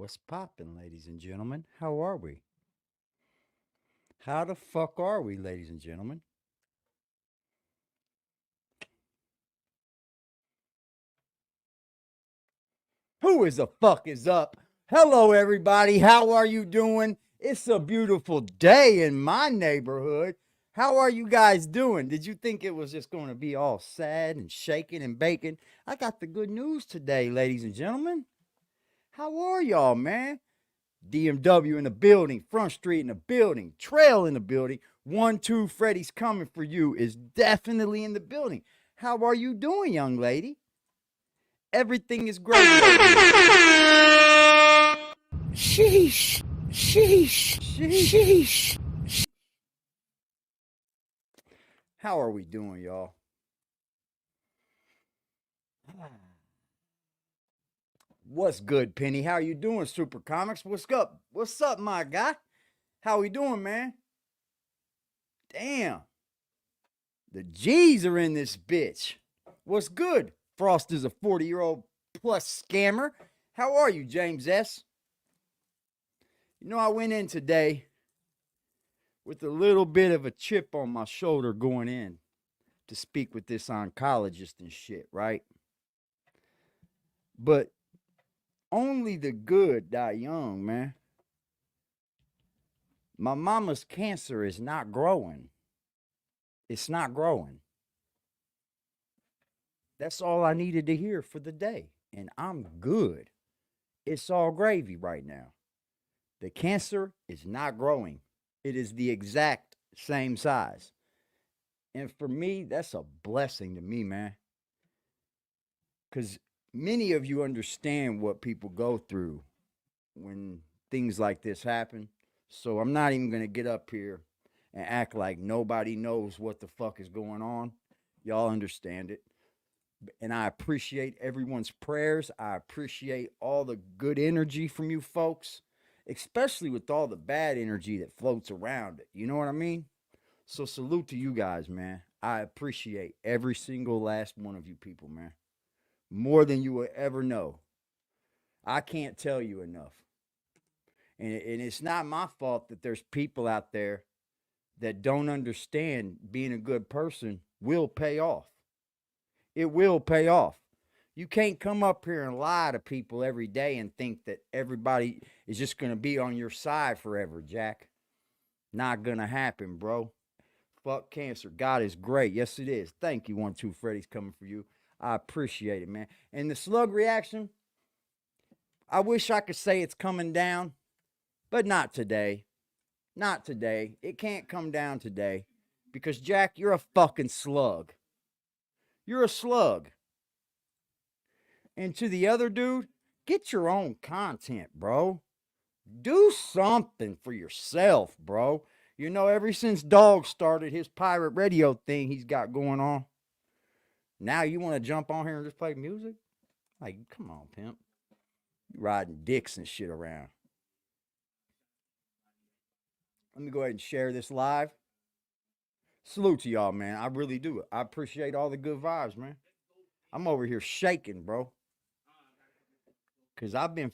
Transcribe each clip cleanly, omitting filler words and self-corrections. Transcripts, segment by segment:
What's poppin', ladies and gentlemen? How are we? How the fuck are we, ladies and gentlemen? Who is the fuck is up? Hello, everybody. How are you doing? It's a beautiful day in my neighborhood. How are you guys doing? Did you think it was just going to be all sad and shaking and baking? I got the good news today, ladies and gentlemen. How are y'all, man? DMW in the building, Front Street in the building, Trail in the building. 1-2 Freddy's coming for you is definitely in the building. How are you doing, young lady? Everything is great over here. Sheesh. Sheesh. Sheesh. Sheesh. How are we doing, y'all? What's good, Penny? How you doing, Super Comics? What's up? What's up, my guy? How we doing, man? Damn. The G's are in this bitch. What's good? Frost is a 40-year-old plus scammer. How are you, James S? You know, I went in today with a little bit of a chip on my shoulder going in to speak with this oncologist and shit, right? But only the good die young, man. My mama's cancer is not growing. It's not growing. That's all I needed to hear for the day. And I'm good. It's all gravy right now. The cancer is not growing. It is the exact same size. And for me, that's a blessing to me, man. Because many of you understand what people go through when things like this happen. So I'm not even going to get up here and act like nobody knows what the fuck is going on. Y'all understand it. And I appreciate everyone's prayers. I appreciate all the good energy from you folks, especially with all the bad energy that floats around it. You know what I mean? So salute to you guys, man. I appreciate every single last one of you people, man. More than you will ever know. I can't tell you enough. And it's not my fault that there's people out there that don't understand being a good person will pay off. It will pay off. You can't come up here and lie to people every day and think that everybody is just going to be on your side forever, Jack. Not going to happen, bro. Fuck cancer. God is great. Yes, it is. Thank you, 1-2 Freddy's coming for you. I appreciate it, man. And the slug reaction, I wish I could say it's coming down, but not today. Not today. It can't come down today because, Jack, you're a fucking slug. You're a slug. And to the other dude, get your own content, bro. Do something for yourself, bro. You know, ever since Dog started his pirate radio thing he's got going on, now you want to jump on here and just play music? Like, come on, Pimp. You riding dicks and shit around. Let me go ahead and share this live. Salute to y'all, man. I really do. I appreciate all the good vibes, man. I'm over here shaking, bro. Cause I've been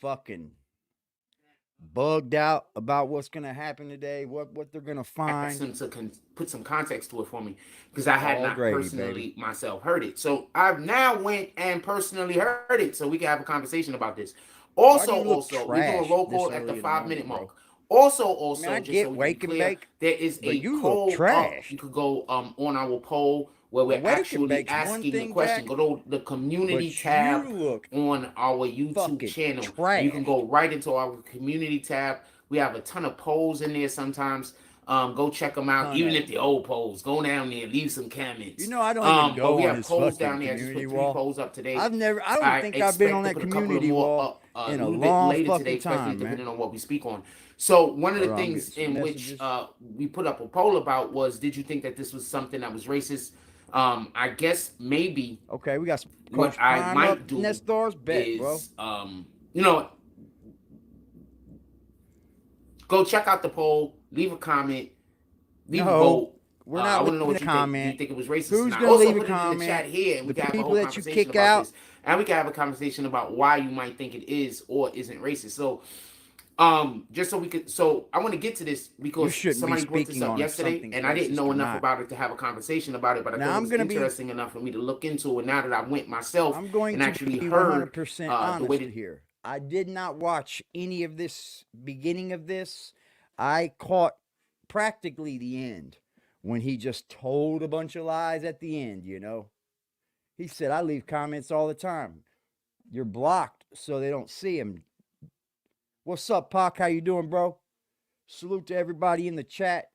fucking bugged out about what's gonna happen today, what they're gonna find. To put some context to it for me, because I had All not gravy, personally baby. myself heard it. So I've now went and personally heard it, so we can have a conversation about this. Why do Also, you look we're doing trash roll this call at early the in the 5 minute morning, mark. bro? Also, I mean, I just so get we can be wake and clear, bake, there is but a you look poll up. You trashed. could go on our poll where Now, we're wake and actually bake's one asking the thing, question. Jack, Go to the community but tab you look on our YouTube fucking channel, and you can trash. go right into our community tab. We have a ton of polls in there sometimes. Go check them out. Ton Even of if them, they're bro. old polls, go down there, leave some You comments. know, I don't even But go we on have his polls fucking down there. I just community put 3 wall. polls up today. I don't I think I've been expect on to that put a couple of community more wall up a in a little bit long later today, fucking especially time, man. depending on what we speak on. So one of the Hold on, I'm getting things some in which messages. we put up a poll about was, did you think that this was something that was racist? I guess maybe Okay, we got some what Coach I Prime up. might do Nestor's bet, bro. is, you know, go check out the poll, leave a comment, leave a No, vote. We're I not want to know leaving what a you think. Do you comment. think it was racist? Who's And I gonna also leave a put it in the chat comment? here, and we The can have a people whole that you conversation kick about out. this, and we can have a conversation about why you might think it is or isn't racist. So, just so we could, so I want to get to this You because shouldn't be somebody brought this speaking up on if yesterday, something's and I didn't racist know or enough not. about it to have a conversation about it, but I Now thought it was interesting enough for me to look into it. Now that I went myself I'm going and to actually be heard 100% the way honest that here. I did not watch any of this beginning of this. I caught practically the end when he just told a bunch of lies at the end, you know. He said, I leave comments all the time. You're blocked so they don't see them. What's up, Pac? How you doing, bro? Salute to everybody in the chat.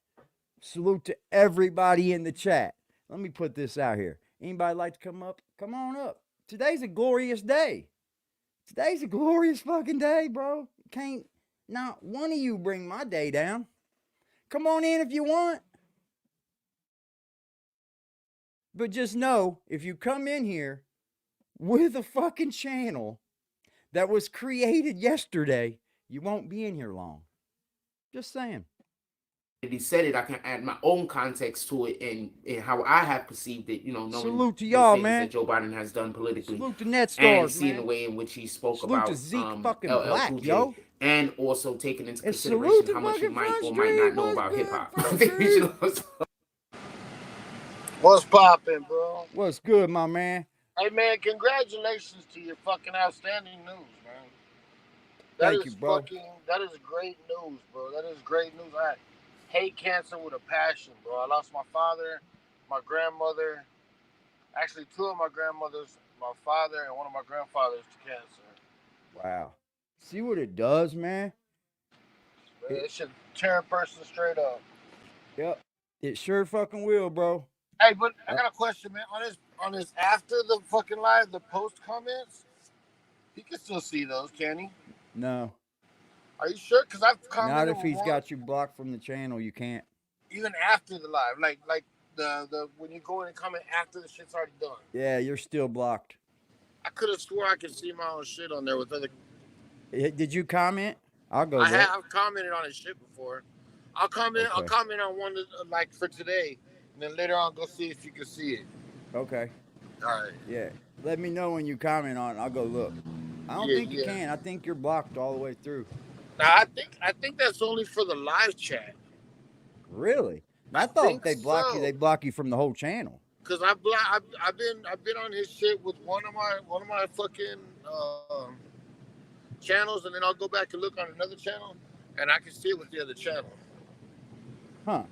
Salute to everybody in the chat. Let me put this out here. Anybody like to come up? Come on up. Today's a glorious day. Today's a glorious fucking day, bro. Can't not one of you bring my day down. Come on in if you want. But just know, if you come in here with a fucking channel that was created yesterday, you won't be in here long. Just saying. he said it, I can add my own context to it and how I have perceived it, you know, knowing Salute to the y'all, things man. that Joe Biden has done politically, Salute to Net and Stars, seeing the man. way in which he spoke Salute to about Zeke fucking LL Black, Cool J, yo. and also taking into And salute consideration to how much he fucking might Front or might not Street. know What's about hip good, hop. I Front think we Street? should What's poppin', bro? What's good, my man? Hey, man, congratulations to your fucking outstanding news, man. Thank you, bro. That is great news, bro. That is great news. I hate cancer with a passion, bro. I lost my father, my grandmother, actually two of my grandmothers, my father and one of my grandfathers to cancer. Wow. See what it does, man? Man, it should tear a person straight up. Yep. It sure fucking will, bro. Hey, but I got a question, man. On this after the fucking live, the post comments, he can still see those, can he? No. Are you sure? Because I've Not commented if he's more, got you blocked from the channel, you can't. even after the live, like the when you go in and comment after the shit's already done. Yeah, you're still blocked. I could have swore I could see my own shit on there with other. Did you comment? I'll go I look. have commented on his shit before. I'll comment. Okay. I'll comment on one like for today, and then later on go see if you can see it. Okay. All right. Yeah. Let me know when you comment on it. I'll go look. I don't think you can. I think you're blocked all the way through. Now I think that's only for the live chat. Really? I thought they block you. They block you from the whole channel. Cause I've been on his shit with one of my fucking channels, and then I'll go back and look on another channel, and I can see it with the other channel. Huh?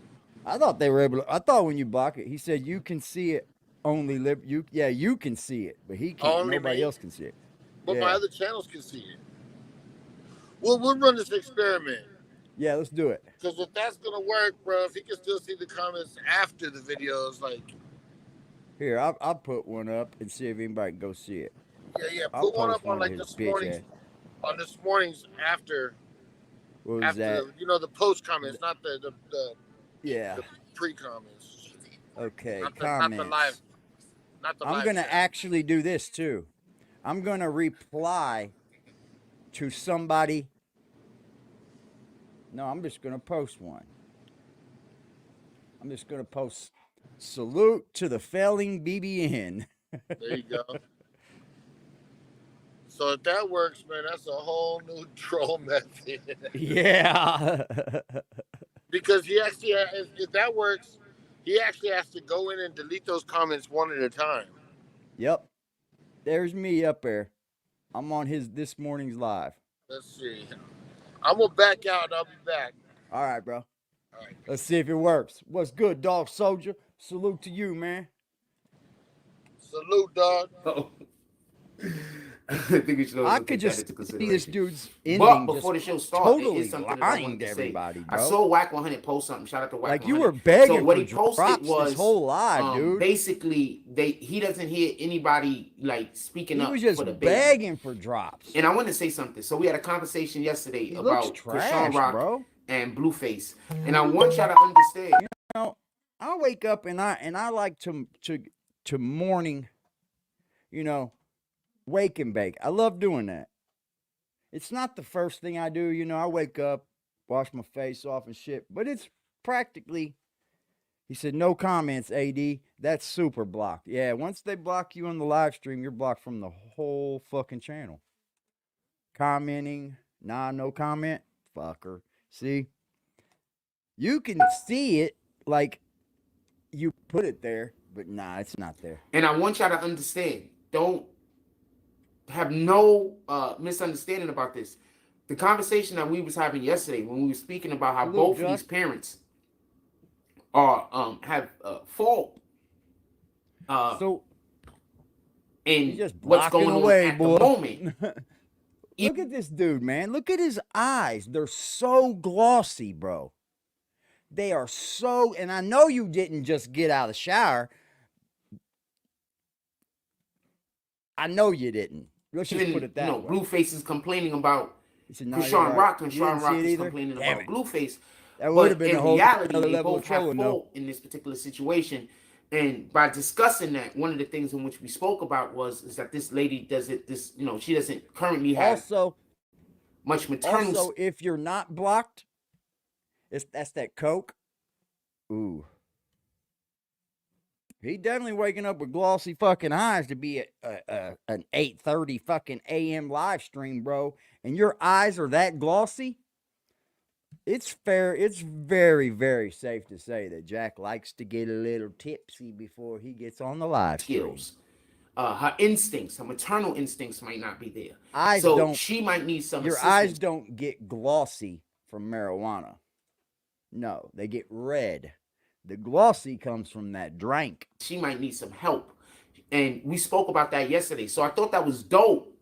I thought they were able to. I thought when you block it, he said you can see it. Only you can see it, but he can't. Only Nobody me? else can see it. But Yeah. my other channels can see it. We'll run this experiment. Yeah, let's do it. Because if that's gonna work, bro, if he can still see the comments after the videos, like Here, I'll put one up and see if anybody can go see it. yeah, I'll put one post up on like of his this bitch morning's ass. on this morning's after What was after that? the post comments, not the Yeah. the pre comments. Okay. Not Comments. the live. Not the I'm live gonna chat. actually do this too. I'm gonna reply to somebody. No, I'm just gonna post one. I'm just gonna post salute to the failing BBN. There you go. So if that works, man, that's a whole new troll method. Yeah. Because he actually, if that works, he actually has to go in and delete those comments one at a time. Yep. There's me up there. I'm on this morning's live. Let's see. I'm gonna back out. I'll be back. All right, bro. All right. Let's see if it works. What's good, dog soldier? Salute to you, man. Salute, dog. Oh. I think we should also I take could that just into see this consideration. dude's But ending before the just show started, it totally is something that I wanted lying to to say. everybody, I bro. saw Whack 100 post something. Shout out to Whack Like 100. you were begging So what for he posted drops was this whole live, dude. basically he doesn't hear anybody like speaking He up was just for the baby. begging for drops. And I want to say something. So we had a conversation yesterday He looks about trash, Krishan Rock bro. and Blueface, and I want y'all to understand. You know, I wake up and I like to morning, wake and bake. I love doing that. It's not the first thing I do, I wake up, wash my face off and shit, but it's practically, He said, no comments, AD. That's super blocked. Yeah, once they block you on the live stream, you're blocked from the whole fucking channel. Commenting, nah, no comment, fucker. See? You can see it like you put it there, but nah, it's not there. And I want y'all to understand, don't have no misunderstanding about this. The conversation that we was having yesterday when we were speaking about how both of these parents are have fault So in just what's going away, on at boy. the moment. Look at this dude, man. Look at his eyes. They're so glossy, bro. They are so, and I know you didn't just get out of the shower. I know you didn't. Let's just put it that way. Blueface is complaining about no, Krishan Rock, and You didn't Krishan Rock see it is either? complaining Damn about it. Blueface. That would have But been a in whole reality, other they level both of trouble, have fault in this particular situation. And by discussing that, one of the things in which we spoke about is that this lady she doesn't currently have much maternal. Also, if you're not blocked, that's that coke. Ooh. He definitely waking up with glossy fucking eyes to be an 8:30 fucking a.m. live stream, bro. And your eyes are that glossy. It's fair. It's very, very safe to say that Jack likes to get a little tipsy before he gets on the live stream. Her instincts, her maternal instincts might not be there. Eyes so don't, she might need some Your assistance. eyes don't get glossy from marijuana. No, they get red. The glossy comes from that drink. She might need some help. And we spoke about that yesterday. So I thought that was dope.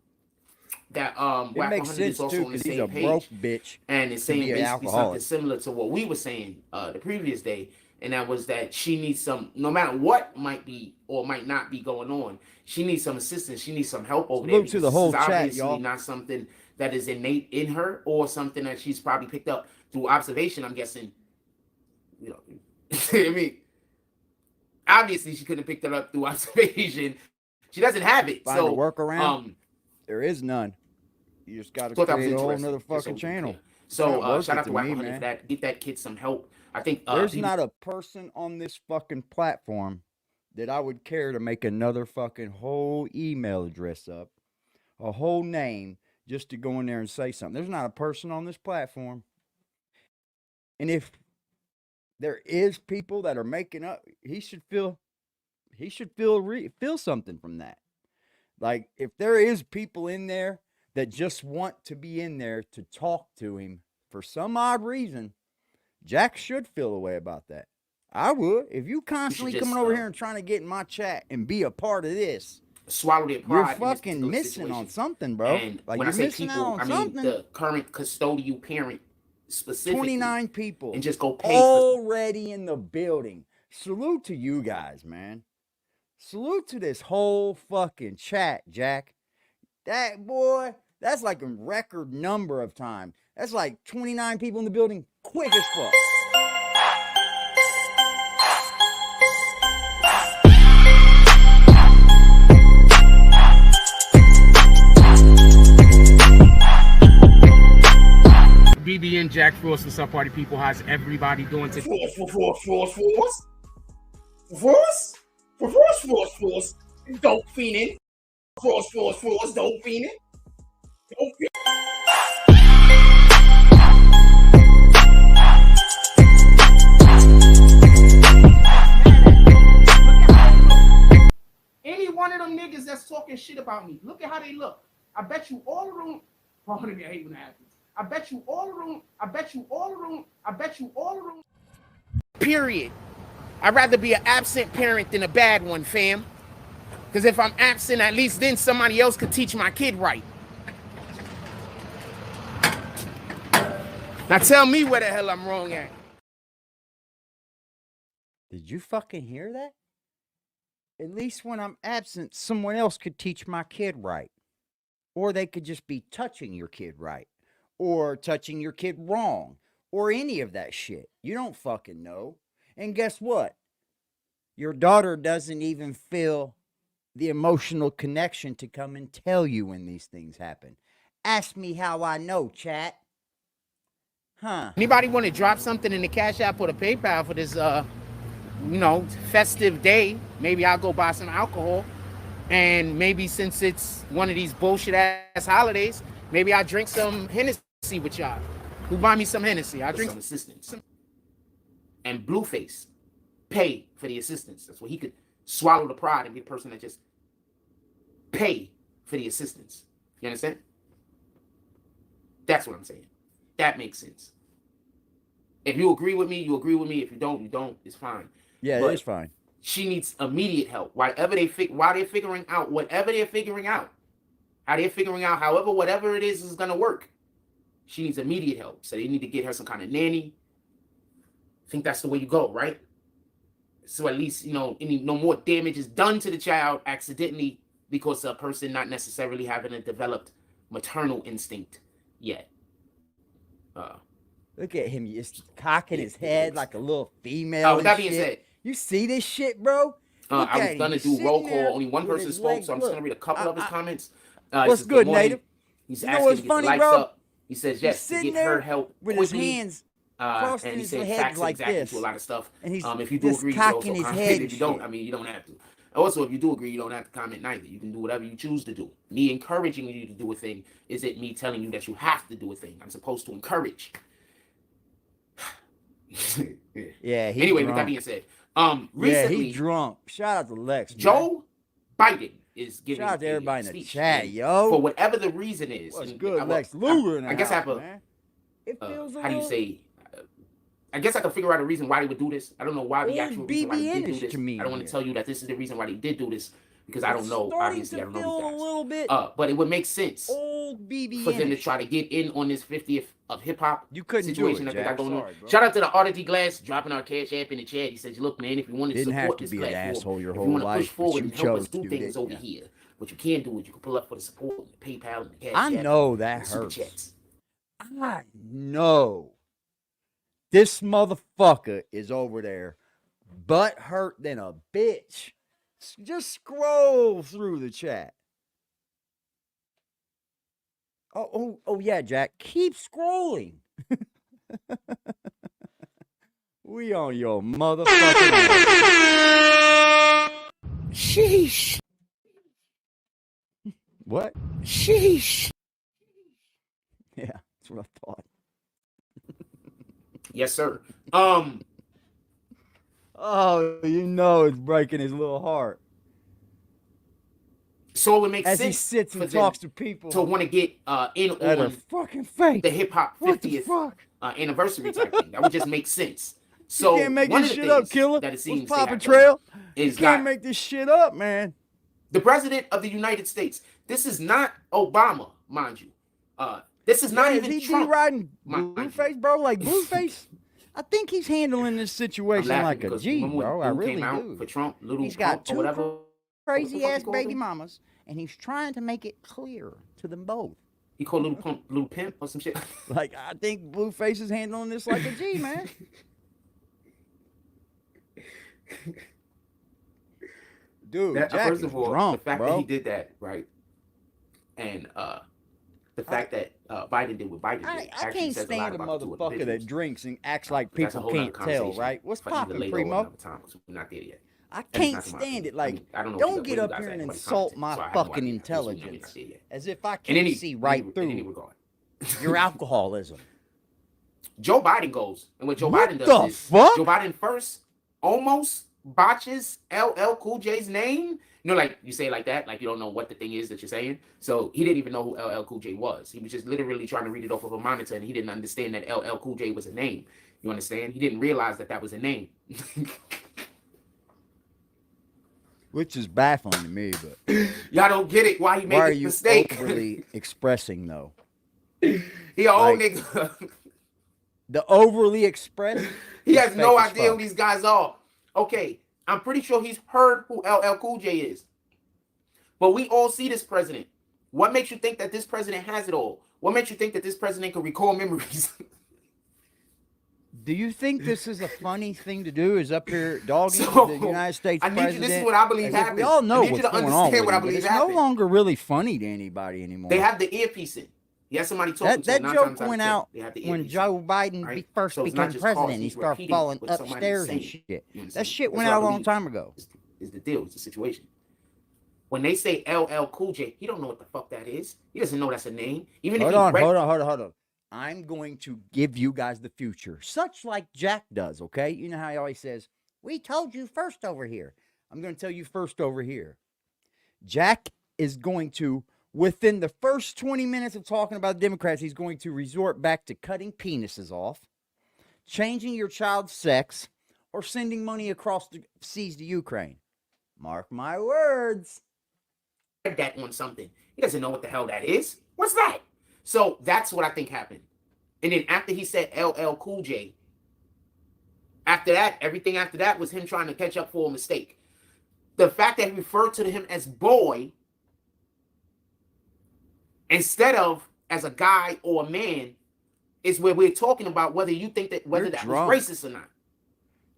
That it makes sense too, because he's a broke bitch. And it's saying basically something similar to what we were saying the previous day. And that was that she needs some, no matter what might be or might not be going on, she needs some assistance. She needs some help over there. To the whole chat, obviously y'all. Not something that is innate in her or something that she's probably picked up through observation. I'm guessing, I mean, obviously she couldn't have picked it up through observation. She doesn't have it. Find a workaround. There is none. You just got to create a whole nother fucking channel. So shout out to Whack 100 for that. Get that kid some help. I think there's not a person on this fucking platform that I would care to make another fucking whole email address up, a whole name, just to go in there and say something. There's not a person on this platform. And if there is people that are making up, he should feel something from that. Like, if there is people in there that just want to be in there to talk to him for some odd reason, Jack should feel a way about that. I would. If you constantly coming over here and trying to get in my chat and be a part of this, swallow their pride. You're fucking missing on something, bro. And like, when you're I say missing people, out on I mean something. the current custodial parent specifically. 29 people. And just go pay. Already in the building. Salute to you guys, man. Salute to this whole fucking chat, Jack. That, boy, that's like a record number of time. That's like 29 people in the building, quick as fuck. BBN, Jack Frost, what's up, party people? How's everybody doing today? Frost. Dope fiending. Frost. Dope fiending. Any one of them niggas that's talking shit about me, look at how they look. I bet you all around. Pardon me, I hate when that happens. I bet you all around. Period. I'd rather be an absent parent than a bad one, fam. Because if I'm absent, at least then somebody else could teach my kid right. Now tell me where the hell I'm wrong at. Did you fucking hear that? At least when I'm absent, someone else could teach my kid right. Or they could just be touching your kid right. Or touching your kid wrong. Or any of that shit. You don't fucking know. And guess what? Your daughter doesn't even feel the emotional connection to come and tell you when these things happen. Ask me how I know, chat. Huh. Anybody want to drop something in the Cash App or the PayPal for this festive day, maybe I'll go buy some alcohol. And maybe since it's one of these bullshit ass holidays, maybe I'll drink some Hennessy with y'all. Who buy me some Hennessy? I'll drink some assistance. And Blueface pay for the assistance. That's where he could swallow the pride and be the person that just pay for the assistance. You understand? That's what I'm saying. That makes sense. If you agree with me, you agree with me. If you don't, you don't. It's fine. Yeah, But it's fine. she needs immediate help. While they're figuring out whatever they're figuring out, how they're figuring out, however, whatever it is gonna work. She needs immediate help. So they need to get her some kind of nanny. I think that's the way you go, right? So at least, no more damage is done to the child accidentally because of a person not necessarily having a developed maternal instinct yet. Look at him, just cocking his head like a little female. With that being said, you see this shit, bro? I was gonna do roll call. Only one person spoke, so I'm just gonna read a couple of his comments. What's good, Native? He's You know asking what's to get funny, the lights bro? up. He says yes to get her help with his quickly. hands crossing And he his said head facts like exactly this. to a lot of stuff. And he's if you do just agree, you can also cocking his comment. head If you don't, shit. I mean, you don't have to. Also, if you do agree, you don't have to comment neither. You can do whatever you choose to do. Me encouraging you to do a thing isn't me telling you that you have to do a thing. I'm supposed to encourage. Yeah. He's Anyway, drunk. with that being said, Yeah, recently, he's drunk. Shout out to Lex. Man. Joe Biden is giving Shout out to everybody in the speech, chat, and yo. for whatever the reason is. What's and good, I, Lex Luger? I guess I have a. man. It feels How do you say? I guess I can figure out a reason why they would do this. I don't know why the actual reason why they did do this. I don't want to tell you that this is the reason why they did do this because I don't know. Obviously, I don't know these guys. A little bit. But it would make sense Old BBN for them to try to get in on this 50th of hip hop situation do it, that they got Jack. going Sorry, on. bro. Shout out to the Artity Glass dropping our cash app in the chat. He says, "Look, man, if you want to Didn't have support to this be an platform, asshole your if you whole want to push life, but forward you and help us chose do to, things didn't over ya? here, what you can do is you can pull up for the support, and the PayPal, and the cash I app, know and that the super hurts. chats. I know. This motherfucker is over there, butt hurt than a bitch. Just scroll through the chat. Oh yeah, Jack. Keep scrolling. We on your motherfucking ass. Sheesh. What? Sheesh. Yeah, that's what I thought. Yes, sir. Oh, you know it's breaking his little heart. So it would make As sense he sits and for them talks to people to want to get in that are on fucking fake. the hip hop What the 50th fuck? anniversary type thing. That would just make sense. So You can't make one this of the shit up, things killer. that it What's seems poppin', Trail? You is can't got make this shit up, man. the president of the United States. This is not Obama, mind you. This is not even he Trump. riding mind Blueface, bro? Like Blueface? I think he's handling this situation like a G, bro. I really do. For Trump, little He's got Trump or whatever. two crazy ass called baby him? mamas, and he's trying to make it clear to them both. He called little Pimp or some shit. Like, I think Blueface is handling this like a G, man. Dude, Jack First is of all, drunk, the fact bro. that he did that, right? And the fact that Biden did what Biden did. I actually can't says a lot stand a about the two motherfucker individuals. that drinks and acts like But that's a people whole nother can't tell, conversation right? What's for either poppin', later or Primo? another time, 'cause we're not there yet. I That is can't not to my stand opinion. it. Like, I mean, I don't know don't where get you up guys here at and in 20 insult conversations, my so I have no fucking idea. I just know we're not intelligence there yet. as if I In can't any, see in right any through regard. your alcoholism. Joe Biden goes, and what Joe What Biden the does is fuck? Joe Biden first almost botches LL Cool J's name. You know, like you say it like that, like you don't know what the thing is that you're saying. So he didn't even know who LL Cool J was. He was just literally trying to read it off of a monitor, and he didn't understand that LL Cool J was a name. You understand? He didn't realize that that was a name. Which is baffling to me, but Y'all don't get it. Why he made why are this you mistake? overly expressing, though? He a old like- nigga. The overly expressed? He is has fake no as idea who fuck. these guys are. Okay, I'm pretty sure he's heard who LL Cool J is. But we all see this president. What makes you think that this president has it all? What makes you think that this president can recall memories? Do you think this is a funny thing to do? Is up here dogging So, the United States I need president? you. This is what I believe as if happened. We all know I need what's you to going on understand with what I him, but believe it's happened. no longer really funny to anybody anymore. They have the earpiece in. He has somebody talking to him. That 9 joke times out of went 10, out they have the when earpiece Joe in, Biden right? first So it's not became just president. cause He he's started repeating falling what somebody's upstairs and saying. shit. You That understand? shit That's went what I out a long believe time ago. is the deal. It's the situation. When they say LL Cool J, he don't know what the fuck that is. He doesn't know that's a name. Even if Hold he on, read, hold on, hold on, hold on. I'm going to give you guys the future, such like Jack does, okay? You know how he always says, we told you first over here. I'm going to tell you first over here. Jack is going to, within the first 20 minutes of talking about the Democrats, he's going to resort back to cutting penises off, changing your child's sex, or sending money across the seas to Ukraine. Mark my words. that on something. He doesn't know what the hell that is. What's that? So that's what I think happened. And then after he said LL Cool J, after that, everything after that was him trying to catch up for a mistake. The fact that he referred to him as boy instead of as a guy or a man is where we're talking about whether you think that whether You're that drunk. was racist or not.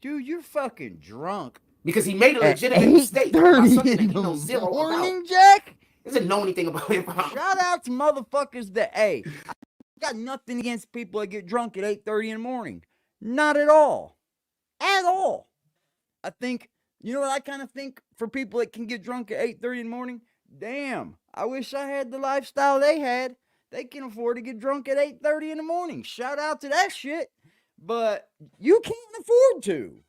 Dude, you're fucking drunk. Because he made a At legitimate mistake about 8:30 something that in he the knows zero about. morning, Jack? He doesn't know anything about hip hop. Shout out to motherfuckers that, hey, I got nothing against people that get drunk at 8:30 in the morning. Not at all. At all. I think, you know what I kind of think for people that can get drunk at 8:30 in the morning? Damn, I wish I had the lifestyle they had. They can afford to get drunk at 8:30 in the morning. Shout out to that shit. But you can't afford to.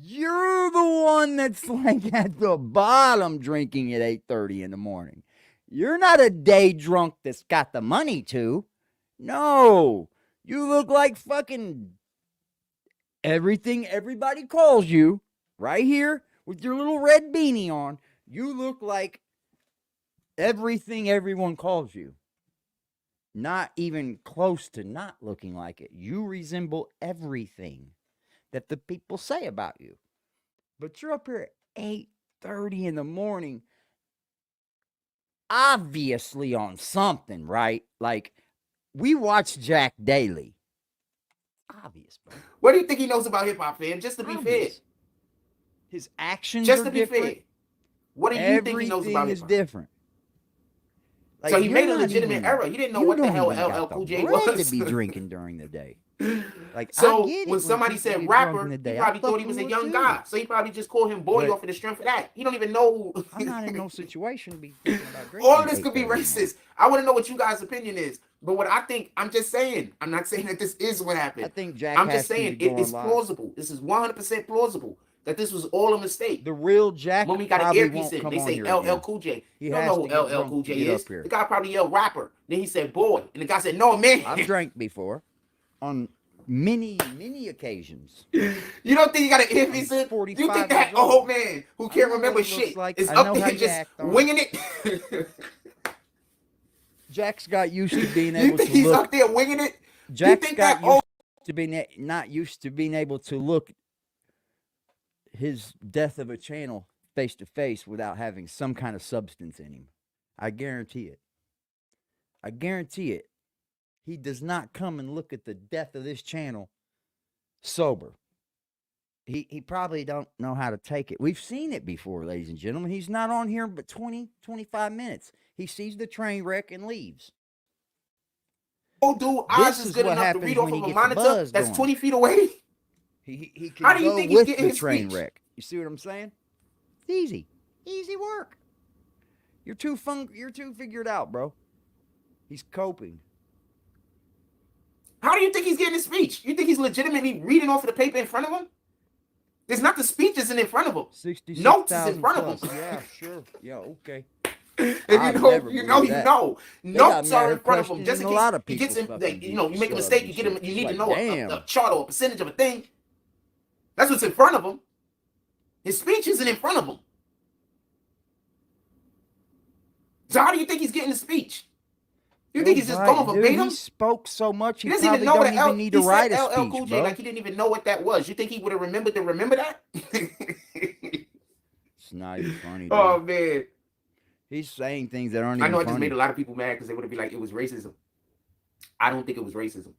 You're the one that's like at the bottom drinking at 8:30 in the morning. You're not a day drunk that's got the money to. No. You look like fucking everything everybody calls you right here with your little red beanie on. You look like everything everyone calls you. Not even close to not looking like it. You resemble everything that the people say about you. But you're up here at 8:30 in the morning, obviously on something, right? Like, we watch Jack daily. Obvious, bro. What do you think he knows about hip hop, fam? Just to be fair. His actions Just are to be different. fair. What do you think he knows about Everything hip is hop? different. Like, So he you're made a not legitimate even- error. He didn't know you what the don't hell even LL got Cool the J bread was. to be drinking during the day. Like, I So get it when somebody people said get drunk rapper, in the he day. I probably thought he fucking was a would young too. guy. So he probably just called him boy But- off of the strength of that. He don't even know. I'm not in no situation to be thinking about drinking. All of this could be 8:30 in the morning. racist. I want to know what you guys' opinion is. But what I think, I'm just saying. I'm not saying that this is what happened. I think Jack I'm has just saying to be it is going live. plausible. This is 100% plausible that this was all a mistake. The real Jack When we got an probably earpiece won't in, come they on say here LL again. Cool J. He You don't has know to who get LL drunk Cool to J get is. up here. The guy probably yelled rapper. Then he said boy. And the guy said, no, man. I've drank before on many occasions. You don't think you got an earpiece in? 45 You think that years old. old man who I can't know remember what he looks shit like. is I up know there how you just act on it. winging it? Jack's got used to being You able think to he's look. up there winging it? Jack's think got that old- used to being not used to being able to look his death of a channel face to face without having some kind of substance in him. I guarantee it. I guarantee it. He does not come and look at the death of this channel sober. He probably don't know how to take it. We've seen it before, ladies and gentlemen. He's not on here but 20-25 minutes. He sees the train wreck and leaves. Old dude eyes This is is good what enough to happens read off when he of a gets the monitor buzz that's going. 20 feet away. He can How do you go think he's with getting the his train speech? wreck. You see what I'm saying? It's easy. Easy work. You're too figured out, bro. He's coping. How do you think he's getting his speech? You think he's legitimately reading off of the paper in front of him? It's not the speech isn't in front of him. 66,000 Notes is in front of plus. him. Yeah, sure. Yeah, okay. If I've you know, never you know, believed you that. know. They got Notes me are out in here front of him. Just in questioning a case lot of he gets people's him, fucking you know, you make a subs mistake, you and get him. shit. You It's need to like, know damn. a chart or a percentage of a thing. That's what's in front of him. His speech isn't in front of him. So how do you think he's getting the speech? You think he's just going Dude, verbatim? he spoke so much, he He doesn't probably even know what don't even need to he said write a LL speech, Cool J bro. like he didn't even know what that was. You think he would have remembered to remember that? It's not even funny, dude. Oh man, He's saying things that aren't I even know I just funny. made a lot of people mad because they would be like it was racism. I don't think it was racism.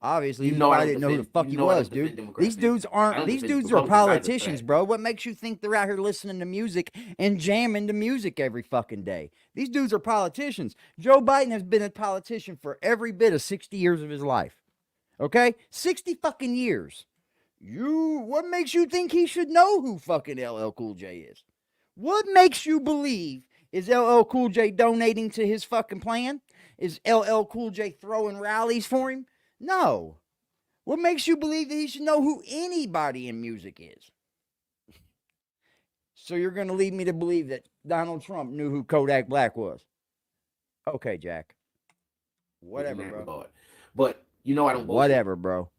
Obviously, You you know I probably don't didn't know who the defend- fuck you he know I don't was, defend dude. Democrats, These man. dudes I aren't. don't These defend dudes are Republicans either, politicians, but- bro. What makes you think they're out here listening to music and jamming to music every fucking day? These dudes are politicians. Joe Biden has been a politician for every bit of 60 years of his life. Okay, 60 fucking years. What makes you think he should know who fucking LL Cool J is? What makes you believe is LL Cool J donating to his fucking plan? Is LL Cool J throwing rallies for him? No. What makes you believe that he should know who anybody in music is? So you're going to lead me to believe that Donald Trump knew who Kodak Black was? Okay, Jack. Whatever, in that bro. regard. But you know I don't bullshit. Whatever, bro.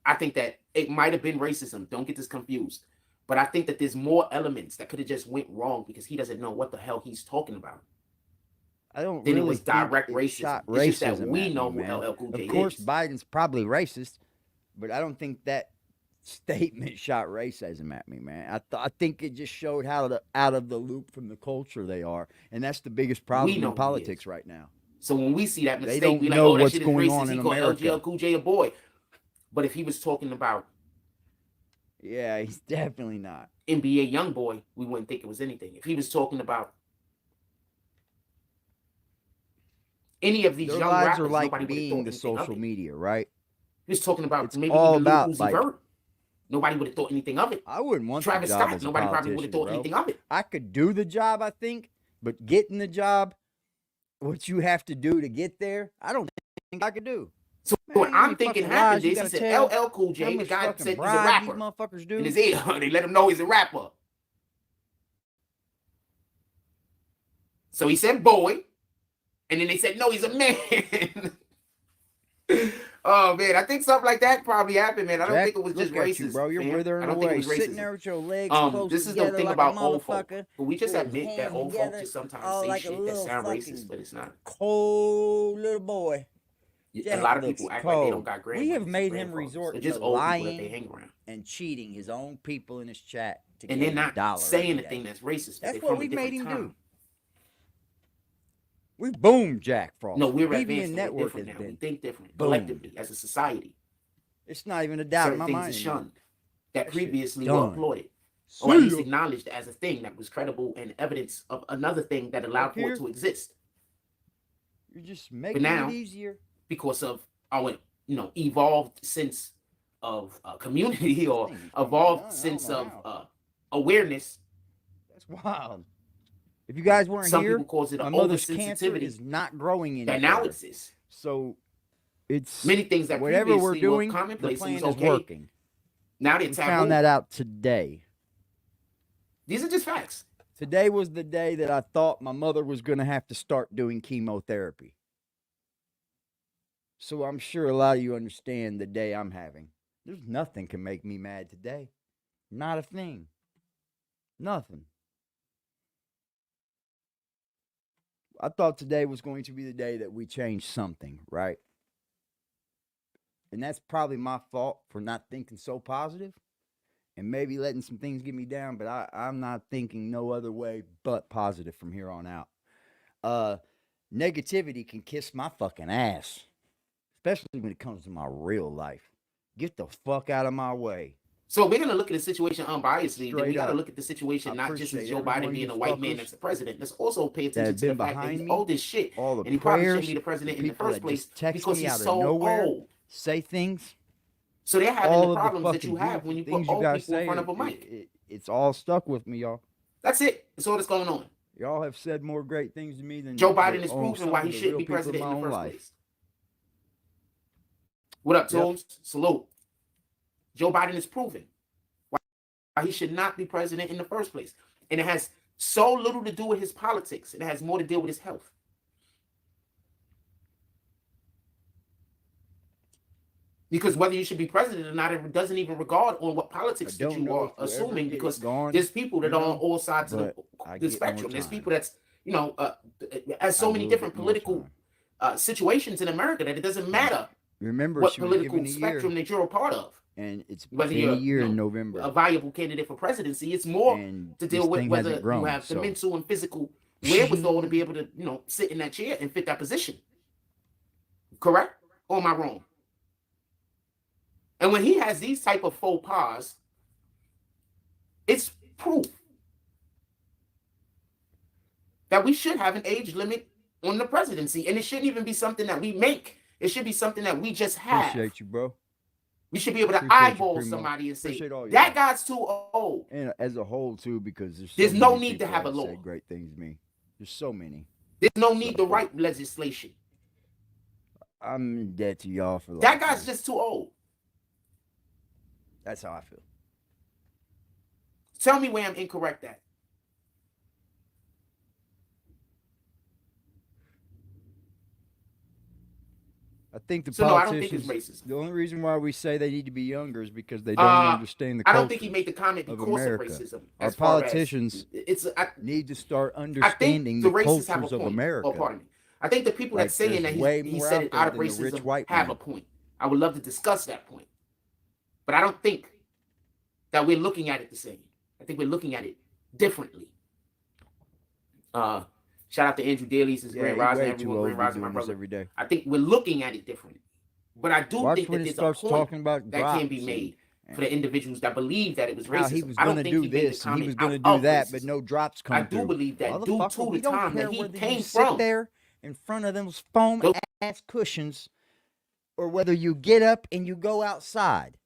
I think that it might have been racism. Don't get this confused. But I think that there's more elements that could have just went wrong because he doesn't know what the hell he's talking about. I don't Then really it was direct think it racism. shot It's just that racism we at know me, who man. LL Cool J Of course, is. Biden's probably racist, but I don't think that statement shot racism at me, man. I think it just showed how out of the loop from the culture they are, and that's the biggest problem know in who he politics is. right now. So when we see that They mistake, don't we like, know oh, that what's shit is going racist. on He in called America. LL Cool J a boy. But if he was talking about Yeah, he's definitely not. NBA YoungBoy, we wouldn't think it was anything. If he was talking about any of these Their young lives rappers, are like nobody would have being thought the anything of social it. media, right? He was talking about It's maybe all even Lil about, Uzi like- Vert. Nobody would have thought anything of it. I wouldn't want Travis the job Scott, as a nobody probably would politician, have thought bro. anything of it. I could do the job, I think, but getting the job, what you have to do to get there, I don't think I could do. So Man, what how many I'm thinking fucking happened lies you is he gotta said tell? LL Cool How J, the much guy fucking said he's a bribe these rapper. motherfuckers do? In his ear, they let him know he's a rapper. So he said boy, and then they said, no, he's a man. Oh, man, I think something like that probably happened, man. I don't Jack, think it was just look at racist, you, bro. You're fam. withering I don't think it away, was sitting racism. there with your legs close This is the together thing like about a old folk. motherfucker. But we just with his admit that hands old folk together, just sometimes all say like a shit that little sound fucking racist, but it's not. cold little boy. A Jack lot of looks people act like they don't cold. got grandmothers. We have and made him grandfathers. resort They're just to old people that they lying hang around. and cheating his own people in his chat to And get they're him not $1 saying every the thing day. that's racist. That's They're what from a we made different him time. do. We boomed Jack Frost. No, we're BBN advanced. We're Network different has now. We been. think different Boom. collectively as a society. It's not even a doubt in Certain my things mind are anymore. shunned that That shit's previously were done. applauded, or at least See ya. acknowledged as a thing that was credible and evidence of another thing that allowed Up for here? it to exist You're just making now- it easier. because of our evolved sense of community or Thing is evolved done. I don't sense know of how. awareness. That's wild. If you guys weren't Some here, people cause it my an mother's cancer oversensitivity is not growing any that now further. exists. So it's Many things that whatever we're previously were doing, the commonplace plan was is okay. working. Now they're We taboo. found that out today. These are just facts. Today was the day that I thought my mother was going to have to start doing chemotherapy. So I'm sure a lot of you understand the day I'm having. There's nothing can make me mad today. Not a thing. Nothing. I thought today was going to be the day that we changed something, right? And that's probably my fault for not thinking so positive and maybe letting some things get me down, but I'm not thinking no other way but positive from here on out. Negativity can kiss my fucking ass, especially when it comes to my real life. Get the fuck out of my way. So we're gonna look at the situation unbiasedly. Then we Straight gotta up. look at the situation I not just as appreciate Joe every one Biden of being you a white man fuckers that's the president. Let's also pay attention have to the been fact that behind he's me, old as shit, all the and he probably shouldn't prayers, be the president the in the people first that place just text because me he's out of so nowhere, old. say things. So they're having All the of the problems that fucking you have when you beautiful put things you old guys people in say, front of a mic. it's all stuck with me, y'all. That's it. That's all that's going on. Y'all have said more great things to me than Joe Biden the- is oh, proving some why of he the shouldn't real be people president in my the own first life. place. What up, Yep. Tools? Salute. Joe Biden is proving why he should not be president in the first place. And it has so little to do with his politics. It has more to do with his health. Because whether you should be president or not, it doesn't even regard on what politics I that don't you know are if we'll ever assuming, get it because gone, there's people that you are on know, all sides of but I the get more spectrum. There's time. people that's, has so I many will different get more political time. situations in America that it doesn't matter Remember, what she was political given a spectrum year, that you're a part of. and it's Whether been you're a year in a November, viable candidate for presidency, it's more and to this deal with thing whether hasn't grown. you have the So mental and physical wherewithal to be able to, sit in that chair and fit that position. Correct? Or am I wrong? And when he has these type of faux pas, it's proof that we should have an age limit on the presidency. And it shouldn't even be something that we make. It should be something that we just have. Appreciate you, bro. We should be able to Appreciate you, eyeball Primo. somebody and say, Appreciate all that y'all. guy's too old. And as a whole, too, because There's so no many need to people have a that law. say great things to me. There's so many. There's no need to write legislation. I'm in debt to y'all for life. That guy's man. just too old. That's how I feel. Tell me where I'm incorrect at. I think the So no, I politicians. don't think it's racist. The only reason why we say they need to be younger is because they don't understand the I culture. don't think he made the comment of because America. of racism. Our As far politicians I need to start think understanding the the racists have a cultures of point. America. Oh, pardon me. I think the people Like, that's saying there's that way he more said out it there out of than the rich racism white have man. a point. I would love to discuss that point. But I don't think that we're looking at it the same. I think we're looking at it differently. Shout out to Andrew Daly, his Yeah, Grand he Rising, way too everyone, old Grand to be Rising, my doing this brother. every day. I think we're looking at it differently. But I do Watch think when that it there's a starts point talking about that can be drops made and for the individuals that believe that it was how he racism. was I going don't to think do he made the this and he comment was going to out do of that, but racism. no drops I come do through. believe that due Motherfucker, to we the don't time care that he whether you came sit from. there in front of those foam Those- ass cushions or whether you get up and you go outside.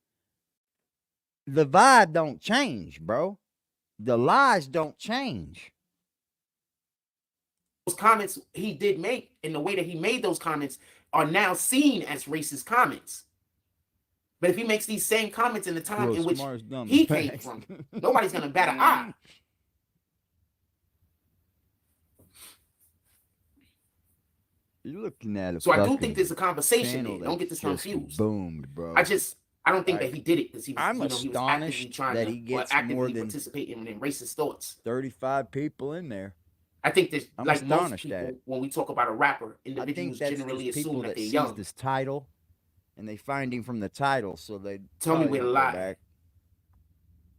The vibe don't change, bro. The lies don't change. Those comments he did make and the way that he made those comments are now seen as racist comments. But if he makes these same comments in the time Well, in which smart as dumb he as came facts. from, nobody's going to bat an eye. You're looking at it. So I do think there's a conversation there. Don't get this just confused. boomed, bro. I don't think Like, that he did it because he was, I'm he was actively astonished trying that to he or gets more actively than participate in racist thoughts. 35 people in there. I think that I'm like most astonished people, at it. when we talk about a rapper, I think individuals that's generally just people assume that that they're sees young. this title, and they find him from the title, so they Tell me probably where the don't go lie. back.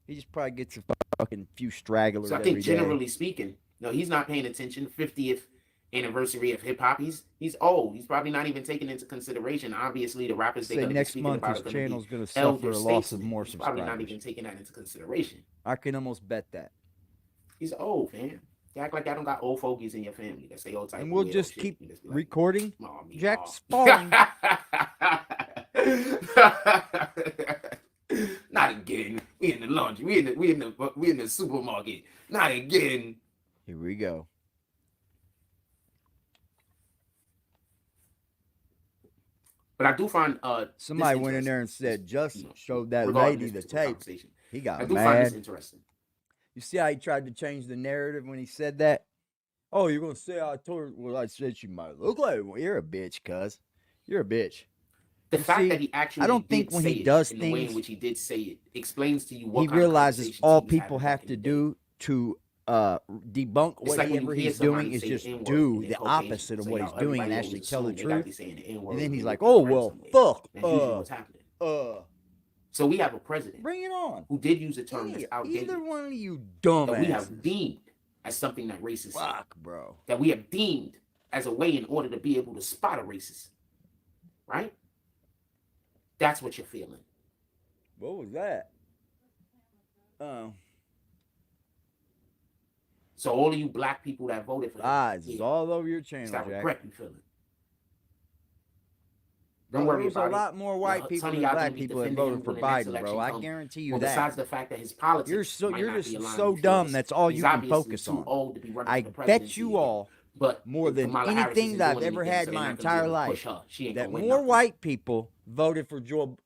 He just probably gets a fucking few stragglers So I every think day. generally speaking, no, he's not paying attention. 50th anniversary of hip hop. He's old. He's probably not even taking into consideration. Obviously, the rappers they're Say going to be next speaking month about his are going to channel's be going to suffer elder a loss of statesmen. more He's probably not subscribers. even taking that into consideration. I can almost bet that. He's old, man. You act like I don't got old fogies in your family that say all type And of we'll weirdo just shit. keep You just be like, recording "Aw, me, Jack aw." Spalding. Not again. We in the laundry. We in the supermarket. Not again. Here we go. But I do find Somebody this went in interesting. there and said, just You know, showed that regarding lady this the particular tape. conversation. He I got do find this mad. interesting. You see how he tried to change the narrative when he said that? Oh, you're going to say I told her, well, I said she might look like one. You're a bitch, cuz. You're a bitch. The You fact see, that he actually I don't did think when say he it does in the way in things, which he did say it explains to you what he kind of realizes conversations all he was people having have back in to the day. do to debunk It's like when you whatever hear he's doing somebody is say just the N-word do and the they're Caucasian. opposite of So, what y'all, he's doing and everybody actually always tell the assume they gotta truth. be saying the N-word And then when he's they like, look oh, different well, somewhere. fuck. That's usually what's happening. So we have a president Bring it on. who did use a term that's Either outdated one of you that we have dumbasses. deemed as something that racist, Fuck, bro. that we have deemed as a way in order to be able to spot a racist, right? That's what you're feeling. What was that? Oh. So all of you black people that voted for him, Lies is all over your it's channel, that Jack. regret you feeling. Bro, Don't worry there's about a it. lot more white people Tony than y'all black gonna be people that defending voted him for when the next Biden, election bro. I comes. guarantee you Well, that. besides the fact that his politics You're might not just be aligned so with dumb. yours, That's all he's you can obviously focus too on. old to be running I for the bet presidency you again. all, But more than Kamala Harris anything isn't that I've doing ever anything, had so in they're my not gonna be entire able to push life, her. She ain't that gonna win more nothing. white people voted for Joe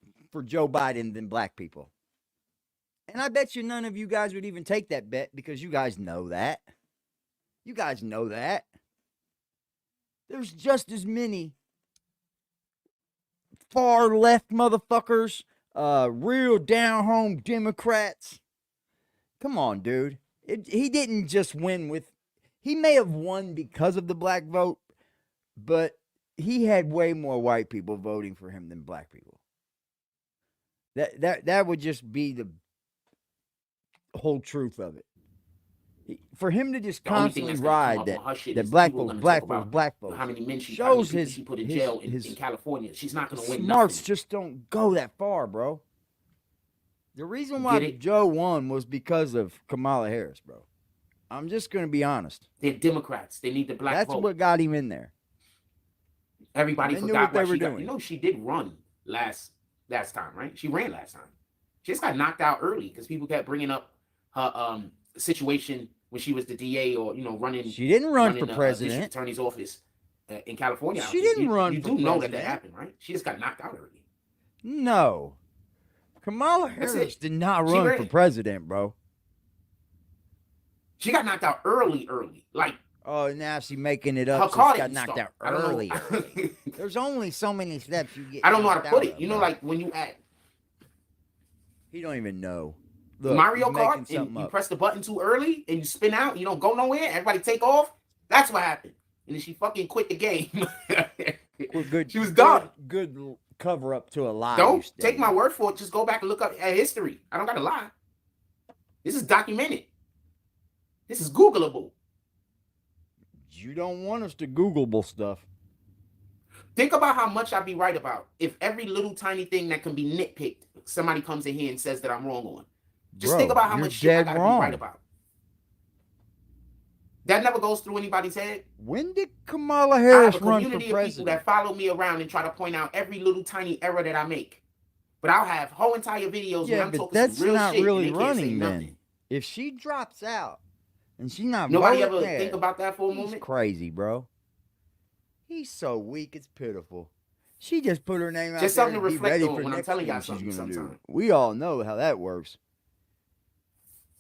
Biden than black people. And I bet you none of you guys would even take that bet because you guys know that. You guys know that. There's just as many far left motherfuckers, real down home Democrats. Come on, dude. He didn't just win with. He may have won because of the black vote, but he had way more white people voting for him than black people. That would just be the whole truth of it. For him to just The only thing constantly that's gonna come ride up that on her shit that is black people are folks, gonna black talk folks, about black how folks many men how many shows people his she put in his jail his in California. She's not gonna win smarts nothing. just don't go that far, bro. The reason why Get it? Joe won was because of Kamala Harris, bro. I'm just gonna be honest. They're Democrats. They need the black That's vote. what got him in there. Everybody They knew forgot what they why were she got. doing. You know, she did run last time, right? She ran last time. She just got knocked out early because people kept bringing up her situation when she was the DA or running. She didn't run for district president. attorney's office in California. She didn't run You for do know that president. happened, right? She just got knocked out early. No. Kamala That's Harris it. did not She run ran. for president, bro. She got knocked out early. Like, Oh, now she's making it her up. So car she got didn't knocked start. out I don't know. early. There's only so many steps you get. I don't know how to knocked put out it. of, You know, bro. like when you act He don't even know. Look, Mario he's making Kart and something you up. press the button too early and you spin out, you don't go nowhere, everybody take off. That's what happened. And then she fucking quit the game. Well, good. She was done. Good cover up to a lie. Don't take my word for it. Just go back and look up at history. I don't gotta lie. This is documented. This is Googleable. You don't want us to Googleable stuff. Think about how much I'd be right about if every little tiny thing that can be nitpicked, somebody comes in here and says that I'm wrong on. Just think about how much shit I gotta be right about. That never goes through anybody's head. When did Kamala Harris run for I have a community of people that president? follow me around and try to point out every little tiny error that I make. But I'll have whole entire videos when Yeah, I'm but talking that's some real not shit really and they can't say running nothing. then. If she drops out and she's not Nobody voted, ever yeah, think about that for a he's moment? crazy, bro. He's so weak, it's pitiful. She just put her name out Just there something to to be reflect ready on for when I'm next telling thing y'all she's something gonna do. sometime. We all know how that works.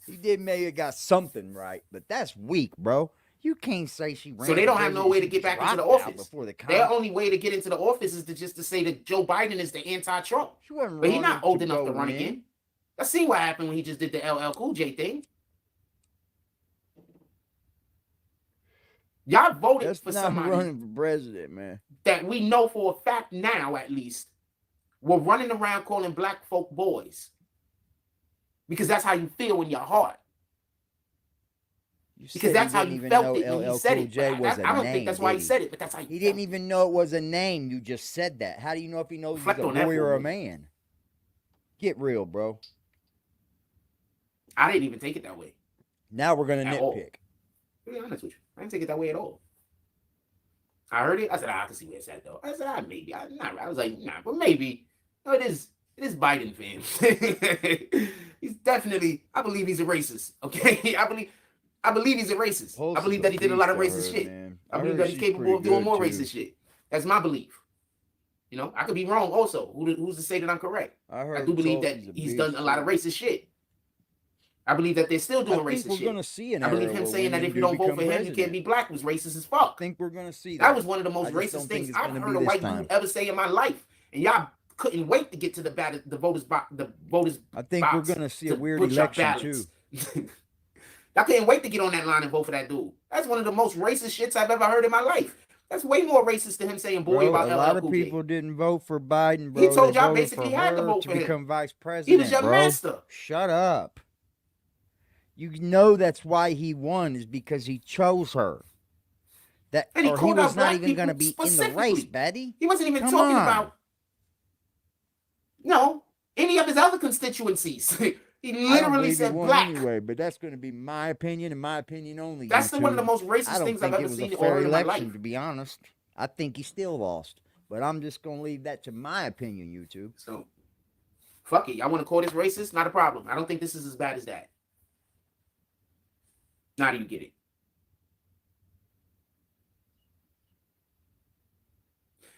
He did maybe got something right, but that's weak, bro. You can't say she ran. So they for don't have no president. way She to get back into the dropped out office. before the Their only way to get into the office is to say that Joe Biden is the anti-Trump. She wasn't But he's not running old to enough to go run win. again. Let's see what happened when he just did the LL Cool J thing. Y'all voted That's for not somebody running for president, man. that we know for a fact now, at least, were running around calling black folk boys. Because that's how you feel in your heart. You Because said that's he how didn't you even felt know it when he LL said Cool it. J But was a I don't name, think that's why he did said it, but that's how He you didn't felt. even know it was a name. You just said that. How do you know if he knows Reflect he's a on that boy for or a a minute. man? Get real, bro. I didn't even take it that way. Now we're gonna At all. nitpick. To be honest with you, I didn't take it that way at all. I heard it. I said, I can see where it's at, though. I said, maybe. I was like, nah, but maybe. No, it is Biden, fam. He's definitely, I believe he's a racist. Okay? I believe he's a racist. Pulse I is believe a that he did a lot of beast, I racist heard, shit. man. I I believe heard that he's she's capable pretty of doing good, more too. racist shit. That's my belief. You know, I could be wrong also. Who's to say that I'm correct? I heard I do believe that Tulsi's a he's beast, done a lot of too. racist shit. I believe that they're still I doing think racist we're shit. gonna see an I believe era him where saying that women if you do don't vote for become him, you can't president. be black was racist as I fuck. think we're gonna see that. That was one of the I most just don't racist think things it's I've gonna heard be a this white time. dude ever say in my life. And y'all couldn't wait to get to the voters I think we're box gonna see a to weird put your election too. ballots. Y'all couldn't wait to get on that line and vote for that dude. That's one of the most racist shits I've ever heard in my life. That's way more racist than him saying boy Bro, about a LL lot of Cool J. people didn't vote for Biden, bro. He told They y'all voted basically for had to her vote to for him. become vice He president, was your bro. master. Shut up. You know that's why he won is because he chose her. That And he or he called was out not black even going to people be in the race, specifically. Betty. He wasn't even Come talking on. about any of his other constituencies. He I don't literally believe he said won black. anyway, but that's going to be my opinion and my opinion only. That's one of the YouTube. most I racist don't things I've think it ever was seen a or fair heard in my election, life. to be honest. I think he still lost, but I'm just going to leave that to my opinion, YouTube. So, fuck it. Y'all want to call this racist? Not a problem. I don't think this is as bad as that. Now do you get it?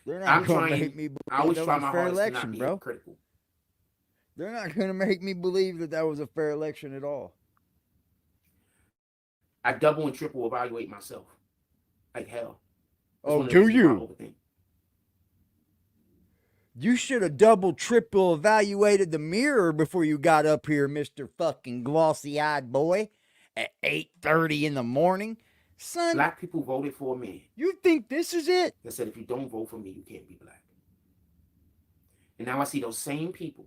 They're I'm not going to trying. make me I always believe try that was my a fair hardest to not election, be bro. critical. They're not going to make me believe that that was a fair election at all. I double and triple evaluate myself. Like hell. That's Oh, one of the do things I you? overthink. You should have double, triple evaluated the mirror before you got up here, Mr. fucking glossy-eyed boy, at 8:30 in the morning. Son, Black people voted for me. you think this is it? They said if you don't vote for me, you can't be black. And now I see those same people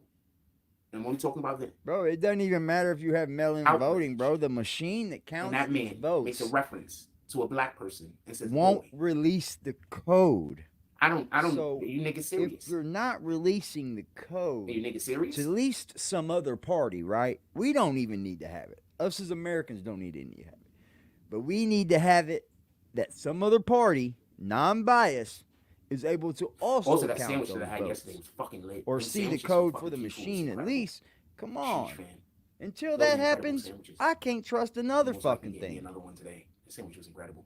I'm only talking about them. Bro, it doesn't even matter if you have mail-in Outrage. voting, bro. The machine that When counts that these man votes makes a reference to a black person and says, won't boy, release the code. I don't, So are you niggas if serious? you're not releasing the Are code you niggas serious? to at least some other party, right? We don't even need to have it. Us as Americans don't need to have it. But we need to have it that some other party, non-biased, is able to also that count sandwich those that I had votes. yesterday was fucking lit. Or Them see the sandwiches code from for the fucking King Food was machine at incredible. least. Come Huge on. fan. Until Those that incredible happens, sandwiches. I can't trust another Most likely fucking getting me thing. Another one today. The sandwich was incredible.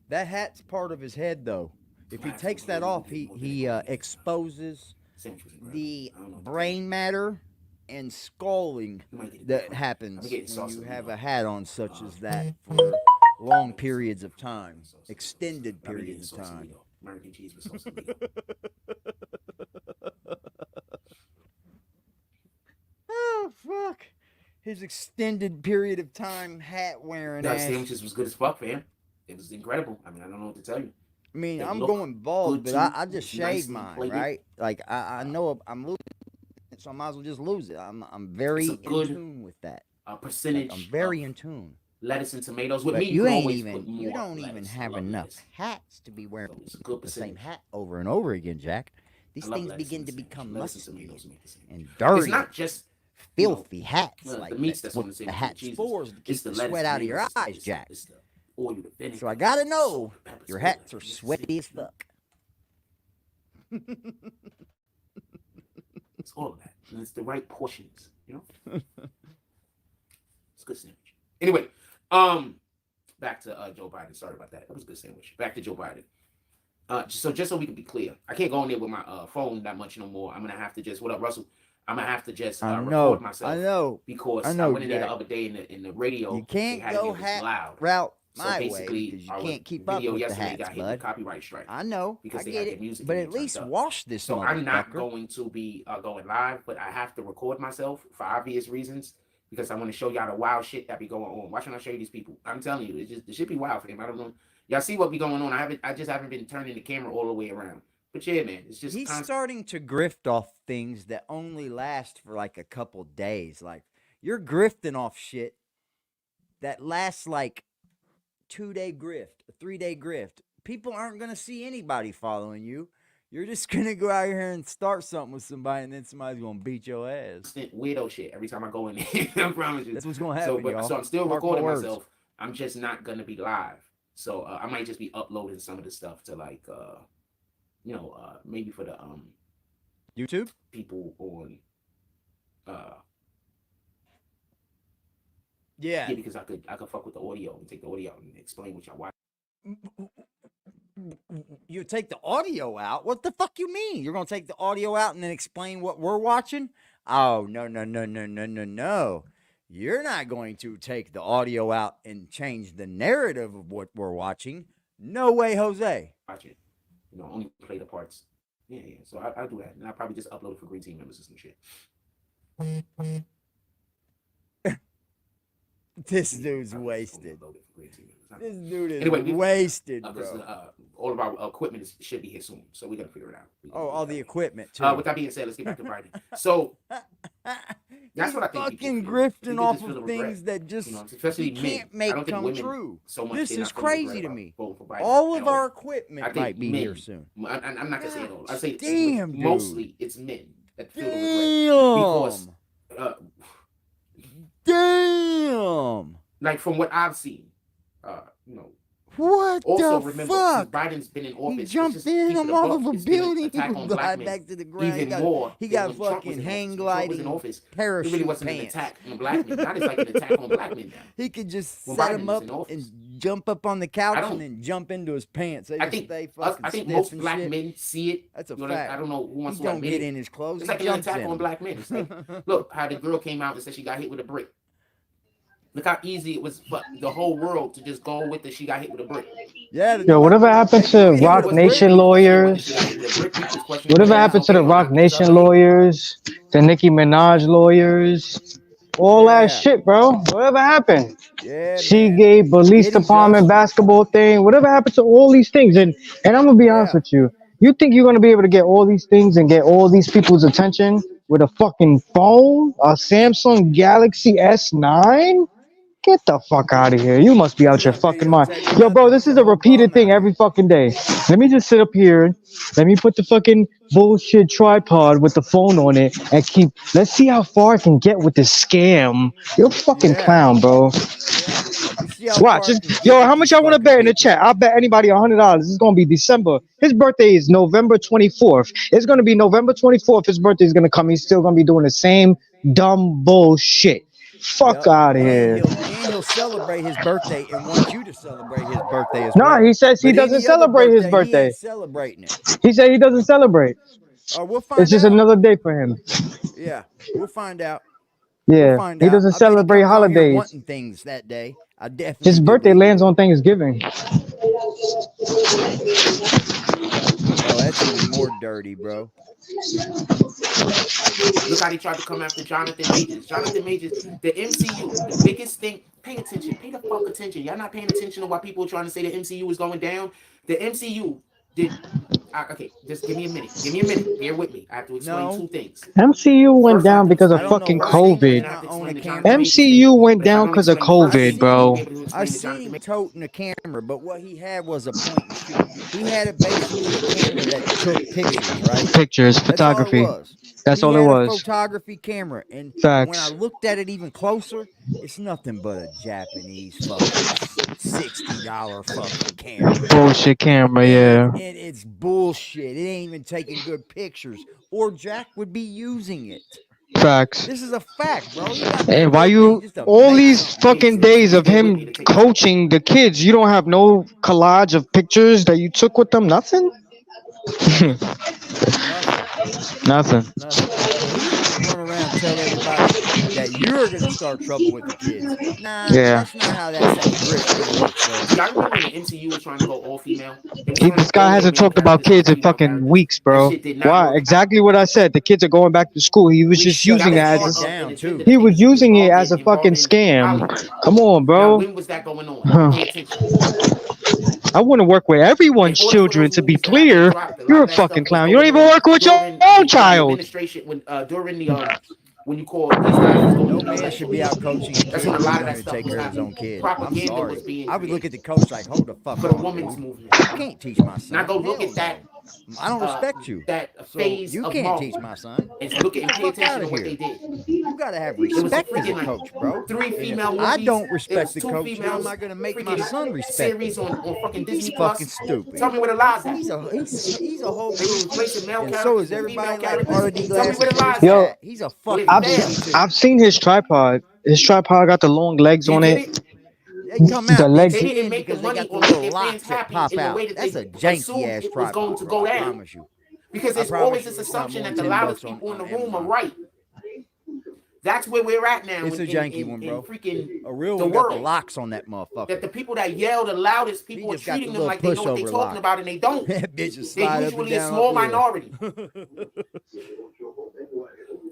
That hat's part of his head, though. If he Relax, takes I'm that gonna off, get more he than that. exposes Sandwich was incredible. the I don't know what to brain matter and sculling You might get it that different. happens I'm getting when sauce you in have the a hat on such uh, as that for long periods of time, extended I've been getting periods of sauce in time. Leo. American cheese with sauce in Leo. Oh, fuck. His extended period of time hat wearing That ass. sandwiches was good as fuck, fam. It was incredible. I mean, I don't know what to tell you. I mean, They I'm look going bald, good but too. I just It's shaved nicely mine, plated. right? Like I know I'm losing it, so I might as well just lose it. I'm very It's a in good tune with that. Percentage. Like, I'm very of in tune. lettuce and tomatoes. With But me, you can ain't always even put more you don't lettuce. even I have love enough lettuce. hats to be wearing So it's a good the same percentage. hat over and over again, Jack. These I love things lettuce begin in to the sandwich. become Lettuce and musty tomatoes make the sandwich. and It's dirty, not just you know, filthy hats. the Like meats that's that's on what the the sandwich. hat's Jesus. for, is to It's keep the the lettuce, sweat out of your tomatoes, eyes, Jack. It's the oil, the vinegar. So I gotta the know salt, the pepper, your it's all hats that. are It's sweaty as fuck. It's all of that. And it's the right portions, you know? It's a good sandwich. Anyway, back to Joe Biden. Sorry about that. That was a good sandwich. Back to Joe Biden. Just so we can be clear, I can't go in there with my phone that much no more. I'm gonna have to just, what up, Russell? I'm gonna have to just record myself. I know. Because I I know, went in there the Jack. other day in the radio. You can't they had go it was hat loud. route So my way basically, because you our can't keep up video with the yesterday hats, got hit bud. with copyright strike. I know. Because I they get had it. their music But in at there turned least up. wash this So motherfucker. I'm not going to be going live, but I have to record myself for obvious reasons because I want to show y'all the wild shit that be going on. Why should I show you these people? I'm telling you, it should be wild for them. I don't know. Y'all see what be going on. I just haven't been turning the camera all the way around. But yeah, man, it's just He's starting to grift off things that only last for like a couple days. Like you're grifting off shit that lasts like 2-day grift, a 3-day grift. People aren't gonna see anybody following you. You're just gonna go out here and start something with somebody, and then somebody's gonna beat your ass. weirdo shit every time I go in there. I promise you. That's what's gonna happen, y'all. So I'm still Mark my recording words. myself. I'm just not gonna be live. So I might just be uploading some of the stuff to like maybe for the YouTube people on yeah. because I could fuck with the audio and take the audio out and explain what y'all watch. You take the audio out? What the fuck you mean? You're gonna take the audio out and then explain what we're watching? Oh, no. You're not going to take the audio out and change the narrative of what we're watching. No way, Jose. Watch it. Only play the parts. Yeah. So I'll do that. And I'll probably just upload it for Green Team members or some shit. This dude's wasted. This dude is Anyway, wasted, Because bro. all of our equipment should be here soon, so we gotta figure it out. Oh, all the equipment too. With that being said, let's get back to Biden. So that's what I think. Fucking people grifting feel. off People just of feel the things regret. that just Especially you men. can't I make don't think come women true. so much. This they're is not feeling crazy regret to about me. voting for Biden All at of our equipment I think might be men, here soon. I'm not gonna say it all. I say Damn, dude. mostly it's men that feel the regret because Damn. like from what I've seen, What also the remember fuck? since Biden's been in office, He it's jumped just in keep it him a off buck. of a It's been an building. He attack on black glide men back to the ground. even more. He than got when Trump was fucking in hang office. When Trump was in gliding office, it parachute really wasn't an pants. attack on black men. Now it's like an attack on black men now. He could just When set Biden him was up in office. and jump up on the couch I don't- and then jump into his pants. They I just think stay fucking I think stiff most and black shit. men see it. That's a Like, fact. I don't know who wants He to don't admit get it. in his clothes. It's He like an jumps attack in on them. black men. It's like, look how the girl came out and said she got hit with a brick. Look how easy it was for the whole world to just go with it. She got hit with a brick. Yeah. Yo, whatever happened to Rock Nation lawyers? Whatever happened to the Rock Nation lawyers? The Nicki Minaj lawyers? All that shit, bro. Whatever happened? Yeah, She man. gave police Getting department justice. basketball thing. Whatever happened to all these things? And I'm gonna be honest with you. You think you're gonna be able to get all these things and get all these people's attention with a fucking phone, a Samsung Galaxy S9. Get the fuck out of here. You must be out He's your not fucking mind. videotaping Yo, bro, nothing. this He's is a a whole repeated bum thing out every here. fucking day. Let me just sit up here. Let me put the fucking bullshit tripod with the phone on it and keep. Let's see how far I can get with this scam. You're a fucking Yeah. clown, bro. Yeah. You see how Watch. far I can Just, get yo, with how much these I want to fucking bet in the people. chat? I'll bet anybody $100. It's going to be December. His birthday is November 24th. It's going to be November 24th. His birthday is going to come. He's still going to be doing the same dumb bullshit. Fuck Yep. out of And here. he'll celebrate his birthday and want you to celebrate his birthday as No, well. he says he But doesn't any other celebrate his birthday, he birthday. ain't celebrating it. He said he doesn't celebrate. We'll It's find just out. another day for him. Yeah, we'll find out. We'll Yeah, find he out. doesn't I bet he celebrate comes on here holidays. wanting things that day. I definitely His do birthday believe he lands on will. Thanksgiving. Oh, that's even more dirty, bro. Look how they tried to come after Jonathan Majors. Jonathan Majors, the MCU, the biggest thing. Pay attention. Pay the fuck attention. Y'all not paying attention to why people are trying to say the MCU is going down. The MCU did. Okay, just give me a minute. Give me a minute. Bear with me. I have to explain No, two things. MCU went First, I have down to because of I explain don't know fucking first why he thing, and does then I COVID. have to not own a explain the camera. Jonathan Majors thing. MCU went But if I down don't because of explain the first I've COVID, thing, I won't be bro. able to I've explain the seen Jonathan him Majors. toting a camera, but what he had was a point and shoot. He had basically a camera that took pictures, right? Pictures, That's all it photography. was. That's He all it had a was. photography camera, and when I Facts. looked at it even closer, it's nothing but a Japanese fucking $60 fucking camera, bro. Bullshit camera, And yeah. it's bullshit. It ain't even taking good pictures, or Jack would be using it. Facts. This is a fact, bro. He got that And why little thing you just to all make these something look fucking Majors, good. days just of bear with me him to take. coaching the kids, you don't have no collage of pictures that you took with them? Nothing? Nothing. Nothing. Nothing. Nothing. And he's gonna run around and tell everybody that you're gonna start trouble with the kids. Nah, Yeah. that's not how that grift thing works, bro. Do y'all remember when the MCU was trying to go all female? They was He, trying this to all guy their hasn't main talked about characters to be kids in female fucking characters. weeks, That bro. shit did not Why? work out. Exactly what I said. The kids are going back to school. He was We just shut using it that as Part shit a, of an down agenda too. that he they was was using it as a fucking involving scam. Hollywood. Come on, Now, bro. when was that going on? Huh. Pay attention. I want to work with In everyone's order for children, those to be movies to have been clear. dropped, a lot You're of a that fucking stuff was clown. You don't going even on work with your during own the child. administration during the when you call these guys was going No through the man should be elections. out coaching a That's kid when a if he lot of don't that even stuff take was care of his own happening. kid. I'm Propaganda was sorry. being I would look at created the coach like, hold the fuck for the on, women's dude. movement. You can't teach my Now son. go look Hell at that no. I don't respect you. So phase you of can't Marvel teach my son. and look at Get and the pay fuck out attention to of what they here. did. You gotta have It was a respect as a freaking like coach, bro. 3 And if female I movies. don't It respect was the 2 coach, how am females. I gonna make my Freaking son respect him? series on fucking He's Disney fucking Plus. stupid. Tell me where the lies at. He's a whole They was goofy, replacing male and so characters is with female everybody like characters. RD Tell me Glasses where the with his lies at. Yo, hat. He's a Well, it's fucking failed. goofy too. I've seen his tripod. His tripod got the long legs You on get it. it? They come The out, they They legs. didn't spin make the because they money got the or make little their fans locks that happy pop in the out. way that That's they a janky assumed ass it was going tripod, to bro. go I down. promise you. Because I there's promise always you, this it's not assumption more that than the $10 loudest people in on the room are Amazon. right. That's where we're at now It's a janky one, in bro. freaking A real the one got the world. locks on that That motherfucker. the people that yell the loudest, He people are just got the treating them little like they know what they're pushover talking lock. about, and they don't. That bitch just They're slide up and usually a down small uphill. minority.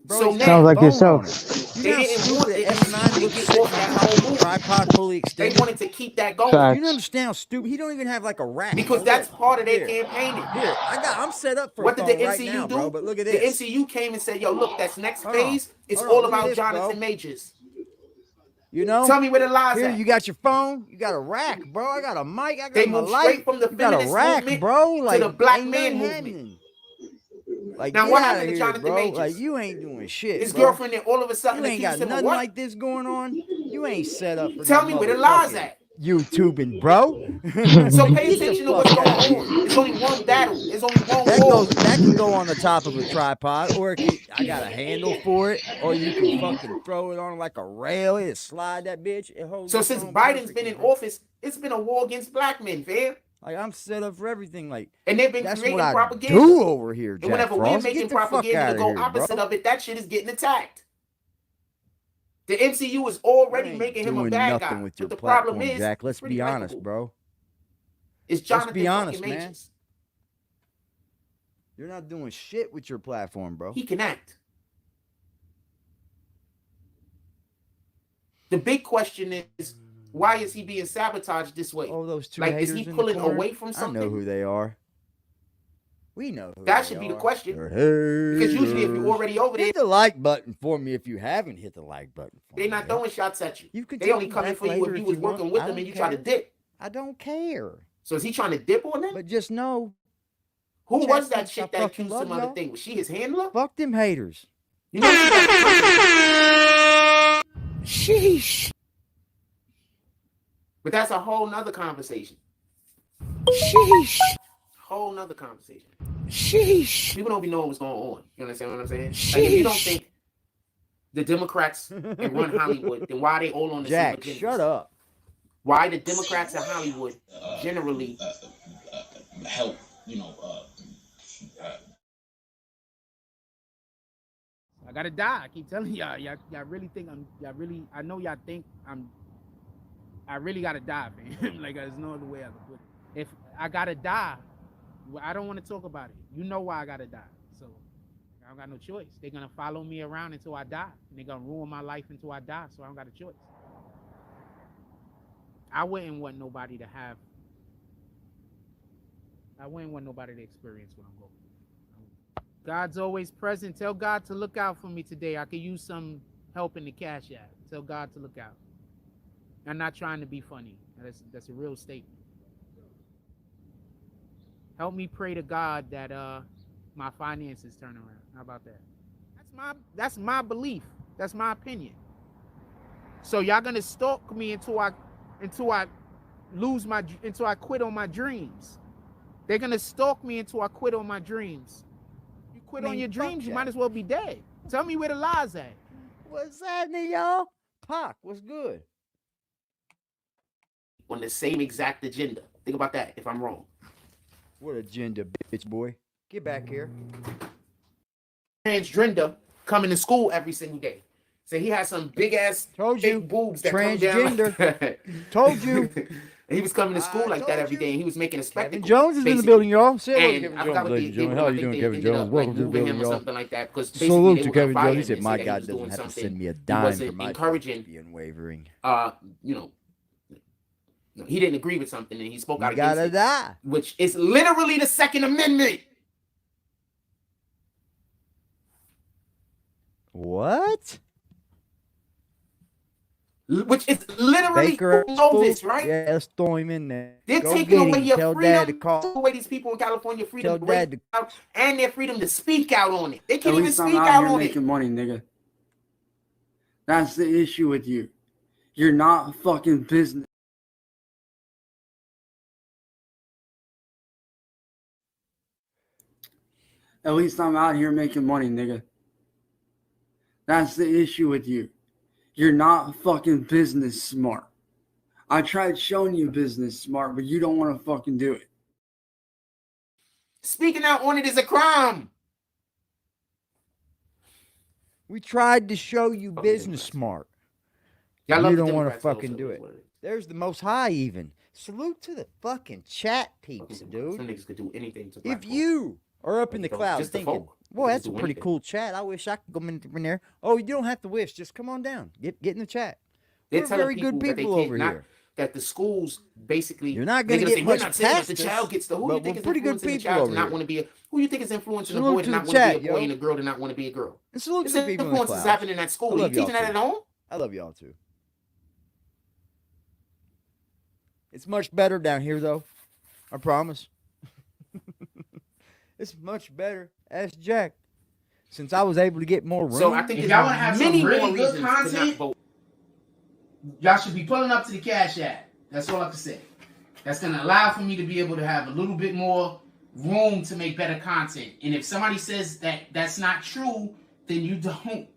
Bro, So he's got Sounds now a like phone on yourself. it. You know they how didn't stupid want the the S9 MCU to looks get sitting off on that top whole of the movement. tripod fully They extended? wanted to keep that going You don't Facts. understand how stupid. He don't even have like a rack, because bro. that's Look. part of their Here. campaigning. Here. I'm set up for a What did the phone right now, MCU bro. do? But look at The this. MCU came and said, yo, look, that's next Hold on. phase. It's Hold on. all Look at about this, Jonathan bro. Majors. You know? Tell me where the lies Here, at. you got your phone. You got a rack, bro. I got a mic. I They got my moved straight light. from the You got a feminist rack, movement bro. to Like, the black ain't man nothing movement. happening. Like, Now, get what out happened of to here, Jonathan bro. Like, Majors? you ain't doing shit, His bro. girlfriend then all of a sudden You ain't got accused him of nothing what? like this going on. You ain't set up for no Tell me where the lies motherfucking at. YouTubing, bro. So pay Get the attention to fuck what's going out of here. on. It's only one battle. There's only one That war. can go on the top of a tripod, or I got a handle for it, or you can fucking throw it on like a rail. It slide that bitch. It holds So the since phone Biden's been perfectly, in bro. office, it's been a war against black men, fam. Like, I'm set up for everything. Like, And they've been that's what creating I propaganda. do over here, And Jack whenever we're Frost. making Get the fuck propaganda out to of go here, opposite bro. of it, that shit is getting attacked. The MCU is You already ain't making him a doing bad nothing guy. with your But the problem platform, is, Jack. he's Let's pretty be honest, likable. bro. It's Let's Jonathan be honest, fucking man. Majors. You're not doing shit with your platform, bro. He can act. The big question is, why is he being sabotaged this way? Oh, those two Like, haters is he in the pulling corner? away from I know something? who they are. We know who That they should be the are. question. They're Because usually if haters. you're already over there, Hit the like button for me if you haven't hit the like button for they're me. not yet. throwing shots at you. You could They tell only me coming back for you later if you if was you want. working with I them and don't you try to care. dip. I don't care. So is he trying to dip on them? But just know, Who Chat was that thinks I chick that fucking accused love him of the y'all. thing? Was she his handler? fuck them haters. You know she got Sheesh. But that's a whole nother conversation. Sheesh. Whole nother conversation. Sheesh. People don't be knowing what's going on. You understand what I'm saying? Like if you don't think the Democrats and run Hollywood, then why are they all on the Jack, same agendas? shut up. Why the Democrats in Hollywood generally help, I gotta die. I keep telling y'all. Y'all really think I know y'all think I really gotta die, man. Like there's no other way I can put it. If I gotta die, I don't want to talk about it. You know why I gotta die. So I don't got no choice. They're gonna follow me around until I die. And they're gonna ruin my life until I die. So I don't got a choice. I wouldn't want nobody to experience what I'm going through. God's always present. Tell God to look out for me today. I could use some help in the Cash App. Tell God to look out. I'm not trying to be funny. That's a real statement. Help me pray to God that my finances turn around. How about that? That's my belief. That's my opinion. So y'all gonna stalk me until I quit on my dreams. They're gonna stalk me until I quit on my dreams. You quit on your dreams, you might as well be dead. Tell me where the lies at. What's happening, y'all? Pac, what's good? on the same exact agenda. Think about that if I'm wrong. What agenda, bitch boy? Get back here. Transgender coming to school every single day. So he has some big ass Told you. fake boobs that come down. Transgender. Told you. And he was coming to school like that told every you. day, and he was making a spectacle. Kevin Jones is in the basically. building, y'all. Say hello to And Kevin I Jones, forgot what ladies they and did. gentlemen. How I you think doing, they Kevin ended Jones? up like Welcome to the moving building, him or y'all. something like that. Because basically Salute they to were gonna Kevin fire Jones. He him said, and "My say that he God was doesn't doing have to something. send me a He dime wasn't for my encouraging, being wavering." He didn't agree with something and he spoke out You gotta against it, die. which is literally the Second Amendment. What? Which is literally, Baker you know fool? this, right? Yeah, let's throw him in there. They're Go taking get away him. your Tell freedom, Dad to call. taking away these people in California freedom Tell to Dad break to. out and their freedom to speak out on it. They At can't even least I'm speak out out here on making it. money, nigga. That's the issue with you. You're not fucking business. At least I'm out here making money, nigga. That's the issue with you. You're not fucking business smart. I tried showing you business smart, but you don't want to fucking do it. Speaking out on it is a crime. We tried to show you Fucking business Democrats. smart. Y'all You love the don't want to Democrats, though, fucking so do it it. is what it is. There's the Most High even. Salute to the fucking chat Fucking peeps, Democrats. Some dude. niggas could do anything to black If folk. you are up in the Just clouds the thinking, folk. boy, They that's just a do pretty anything. cool chat. I wish I could go in there. Oh, you don't have to wish. Just come on down. Get in the chat. They're We're telling very good that they people can't over not, here. that the schools basically You're not they're gonna gonna get say, we're much not saying that the past child us, gets the who but you think we're is pretty good influencing the people child over to not here. want to be a who you think is influencing a Salute boy to to the not want to be a chat, boy yo. and a girl to not want to be a girl. And salute This to the people in the influence is clouds. happening at I school. You love y'all teaching that too. at home? I love y'all too. It's much better down here, though. I promise. It's much better. Ask Jack. Since I was able to get more room. So I think If there's y'all want to have many some really more good reasons to not content, vote. y'all should be pulling up to the Cash App. That's all I can say. That's going to allow for me to be able to have a little bit more room to make better content. And if somebody says that that's not true, then you don't.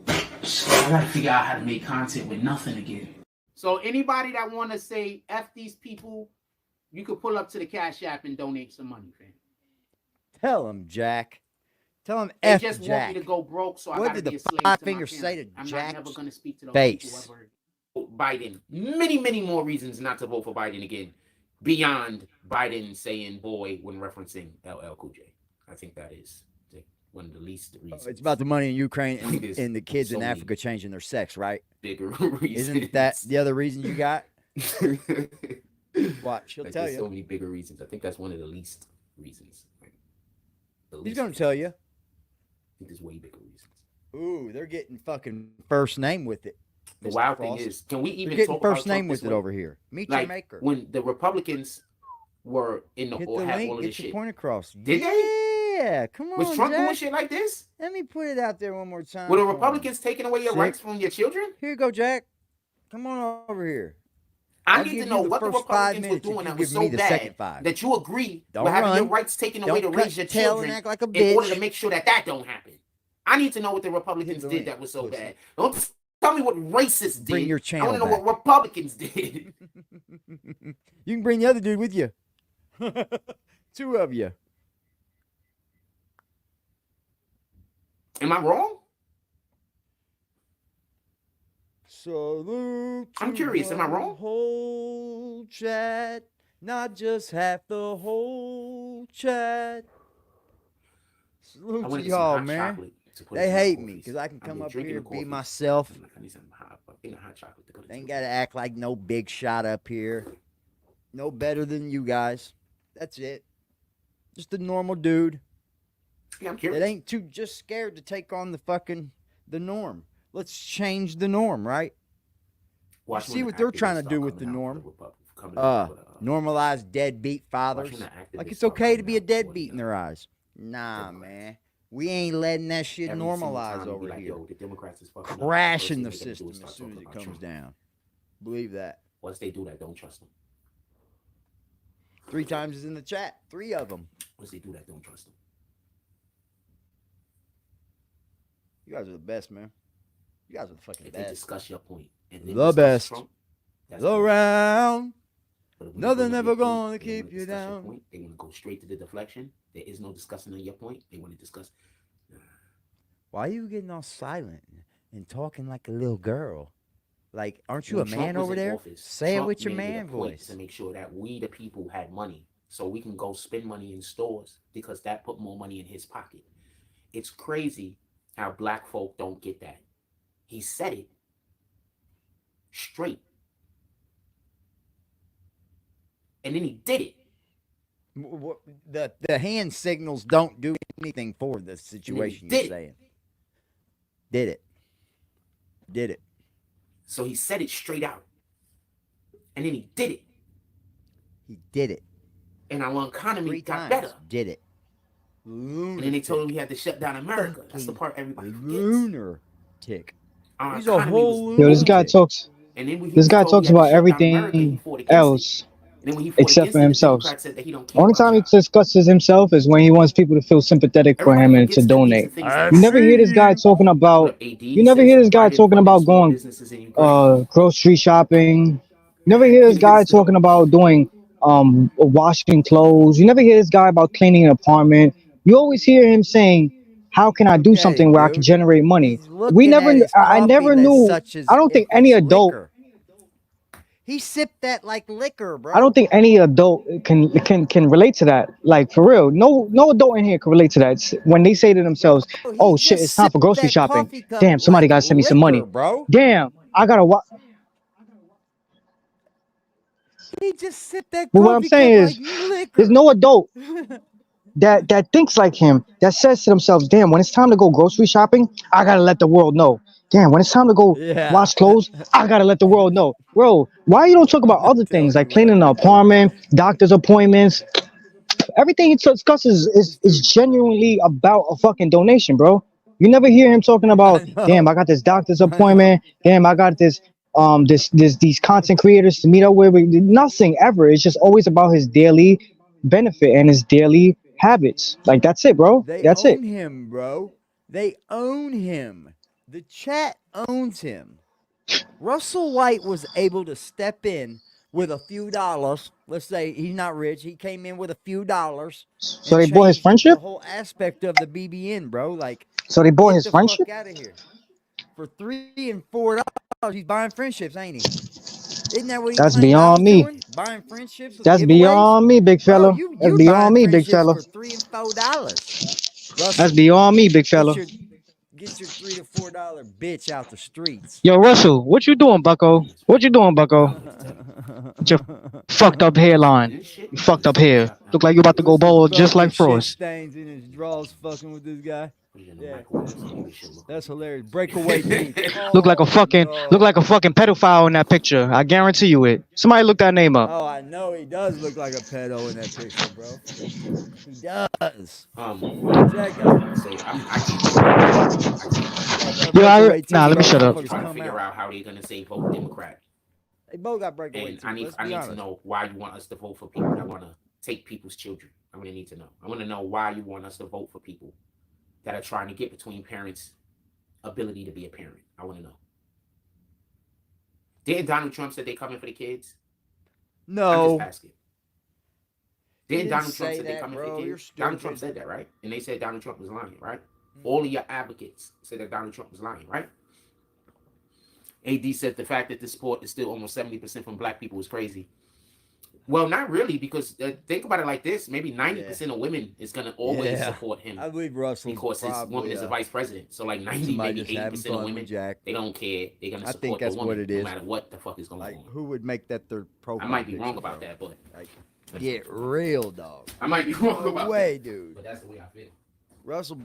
I got to figure out how to make content with nothing again. So anybody that want to say F these people, you could pull up to the Cash App and donate some money, fam. Tell him, Jack. Tell him They F just Jack. want me to go broke, so What I got to did be the a slave five to my fingers say parents. to I'm Jack's not never going to speak to those face? people ever. Biden. Many more reasons not to vote for Biden again, beyond Biden saying "boy" when referencing LL Cool J. I think that is one of the least reasons. It's about the money in Ukraine There's and the kids so in many Africa changing their sex, right? bigger reasons. Isn't that the other reason you got? Watch, she'll Like, tell there's so you. many bigger reasons. I think that's one of the least reasons. He's gonna tell you. I think there's way bigger reasons. Ooh, they're getting fucking first name with it. The Mr. wild Frost. thing is, can we They're even getting talk first about name Trump with this it way? over here. Meet Like your maker. when the Republicans were in the Hit or the had link. all of Get this your shit. point across. Did they? Yeah, come on, Was Trump Jack. doing shit like this? Let me put it out there one more time. Were the for 'em. Republicans taking away your Sick. rights from your children? Here you go, Jack. Come on over here. I I'll need to give know you the what the first 5 Republicans were minutes if doing you that was give me so the bad second 5. that you agree Don't with having your run. rights taken away to Don't raise your cut tail and children act like a in order to bitch. make sure that that don't happen. I need to know what the Republicans the did link, that was so pussy. bad. Don't tell me what racists did. Bring your I channel want to know back. what Republicans did. You can bring the other dude with you. 2 of you. Am I wrong? Salute. I'm to curious, am I the wrong? Whole chat, not just half the whole chat. I Salute want to to get some y'all, hot man. chocolate to put They in my hate me coffees. because I can I've come been up drinking here, the be coffees. myself. I need some hot, hot chocolate to go to Ain't tea. got to act like no big shot up here. No better than you guys. That's it. Just a normal dude Yeah, I'm that curious. ain't too just scared to take on the norm. Let's change the norm, right? Watch see when the what they're activists trying to start do with coming the out for norm. coming out for the, Normalize deadbeat fathers. watching the activists Like it's start okay to coming be a out for the, deadbeat in their eyes. Nah, Democrats. man. We ain't letting that shit every single normalize time we be over like, here. yo, the Democrats is fucking up. Crashing the first thing they gotta do system is as start soon as talking it about comes Trump. down. Believe that. Once they do that, don't trust them. 3 times is in the chat. 3 of them. Once they do that, don't trust them. You guys are the best, man. You guys are the fucking If they best. discuss your point and then The discuss best. Trump, that's bullshit. Around. But if we Nothing bring up ever your point gonna and they keep wanna you discuss your down. point, they want to go straight to the deflection. There is no discussing on your point. They want to discuss. Why are you getting all silent and talking like a little girl? Like, aren't you When a Trump man was over in there? office, Say Trump it with your made it a man point voice. to make sure that we, the people, had money so we can go spend money in stores because that put more money in his pocket. It's crazy how black folk don't get that. He said it straight. And then he did it. The hand signals don't do anything for the situation did you're it. saying. Did it. Did it. So he said it straight out. And then he did it. He did it. And our economy 3 got times. better. Did it. And then they told him he had to shut down America. That's the part everybody forgets. Lunatic. Our He's a economy was whole Yo, this guy lunatic. talks. And then when he This was guy told he talks had to about shut down America, he everything fought against else it. And then when he fought except against for it, the himself. Democrats said that he don't care Only about time he jobs. discusses himself is when he wants people to feel sympathetic for Everybody him and to forgets that these are donate. things I that You never hear this guy see. talking What about. up, AD? You never Says hear this guy Biden talking funded about small going businesses in Ukraine. grocery shopping. You never hear this guy talking about doing washing clothes. You never hear this guy about cleaning an apartment. You always hear him saying, "How can I do Look at something him, where I can dude. generate money?" He's We looking never. at his I never coffee knew. such as I don't think if any it's adult. liquor. He sipped that like liquor, bro. I don't think any adult can relate to that. Like for real, no adult in here can relate to that. It's when they say to Bro, themselves, he "Oh shit, just it's time for sipped grocery that shopping. coffee cup Damn, somebody like gotta send me some liquor, money. bro. Damn, I gotta." He just sipped that But what I'm coffee saying cup like is, there's liquor. no adult that thinks like him, that says to themselves, "Damn, when it's time to go grocery shopping, I gotta let the world know. Damn, when it's time to go Yeah. wash clothes, I gotta let the world know." Bro, why you don't talk about I'm other things telling like you what. cleaning an apartment, doctor's appointments? Everything he discusses This is dude, genuinely about a fucking donation, bro. You never hear him talking about, I "Damn, know. I got this doctor's I know. appointment. Damn, I got this these content creators to meet up with." Nothing ever. It's just always about his daily benefit and his daily habits. Like that's it, bro. They That's it. own him, bro. They own him. The chat owns him. Russell White was able to step in with a few dollars. Let's say he's not rich. He came in with a few dollars So and they bought his changed the friendship. whole aspect of the BBN, bro. Like, So they bought get his the friendship. fuck out of here. For $3 and $4, he's buying friendships, ain't he? Isn't that what he That's claimed I was beyond me. doing? Buying friendships with That's giveaways? beyond me, big Bro, fella. you That's you beyond buying me, big friendships fella. for $3 and $4. That's Russell, beyond me, big fella. get your $3 to $4 bitch out the streets. Yo, Russell, what you doing, Bucko? What you doing, Bucko? With your fucked up hairline. This shit. You fucked up hair. Look like you about to go With some bald just like fucking shit Frost. stains in his drawers fucking with this guy. Put it in the Yeah. microwave so maybe it should look That's hilarious. Breakaway dude. Look like a Oh, fucking no. look like a fucking pedophile in that picture. I guarantee you it. Somebody look that name up. Oh, I know he does look like a pedo in that picture, bro. He does. Jack, let me shut up. Trying to figure out how they're gonna say vote Democrat. They both got breakaway And too. I need to know why you want us to vote for people that want to take people's children. I'm gonna need to know. I want to know why you want us to vote for people that are trying to get between parents' ability to be a parent. I want to know. Didn't Donald Trump said they coming for the kids? No. I'm just asking. Didn't Donald Trump say said they that, coming bro. for the You're kids? Donald Trump stupid. said that, right? And they said Donald Trump was lying, right? All of your advocates said that Donald Trump was lying, right? AD said the fact that the support is still almost 70% from black people is crazy. Well, not really, because think about it like this: maybe 90% of women is gonna always support him. I believe Russell because his woman is a vice president. So like 90, maybe 80% of women, Jack. they don't care. They're gonna I support think that's the woman what it is. no matter what the fuck is going Like, on. who would make that their profile? I might be wrong picture, about bro? that, but Like, get real, dog. I might be wrong about way, that. dude. But that's the way I feel. Russell,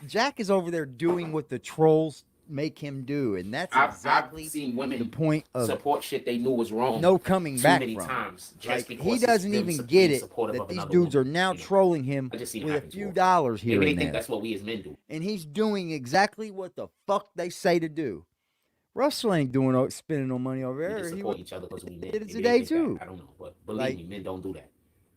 Jack is over there doing what the trolls make him do, and that's exactly I've seen the women point of support shit they knew was wrong. no coming too back many from. times. Just Like, because he it's doesn't them even being get it supportive that of these another dudes woman, are now you know. trolling him I just seen it with a happen few too often. dollars here Maybe they and think there. that's what we as men do. And he's doing exactly what the fuck they say to do. Russell ain't doing spending no money over We there. just He support was, each other because we men. did it Maybe today, they think too. that. I don't know, but believe Like, me, men don't do that.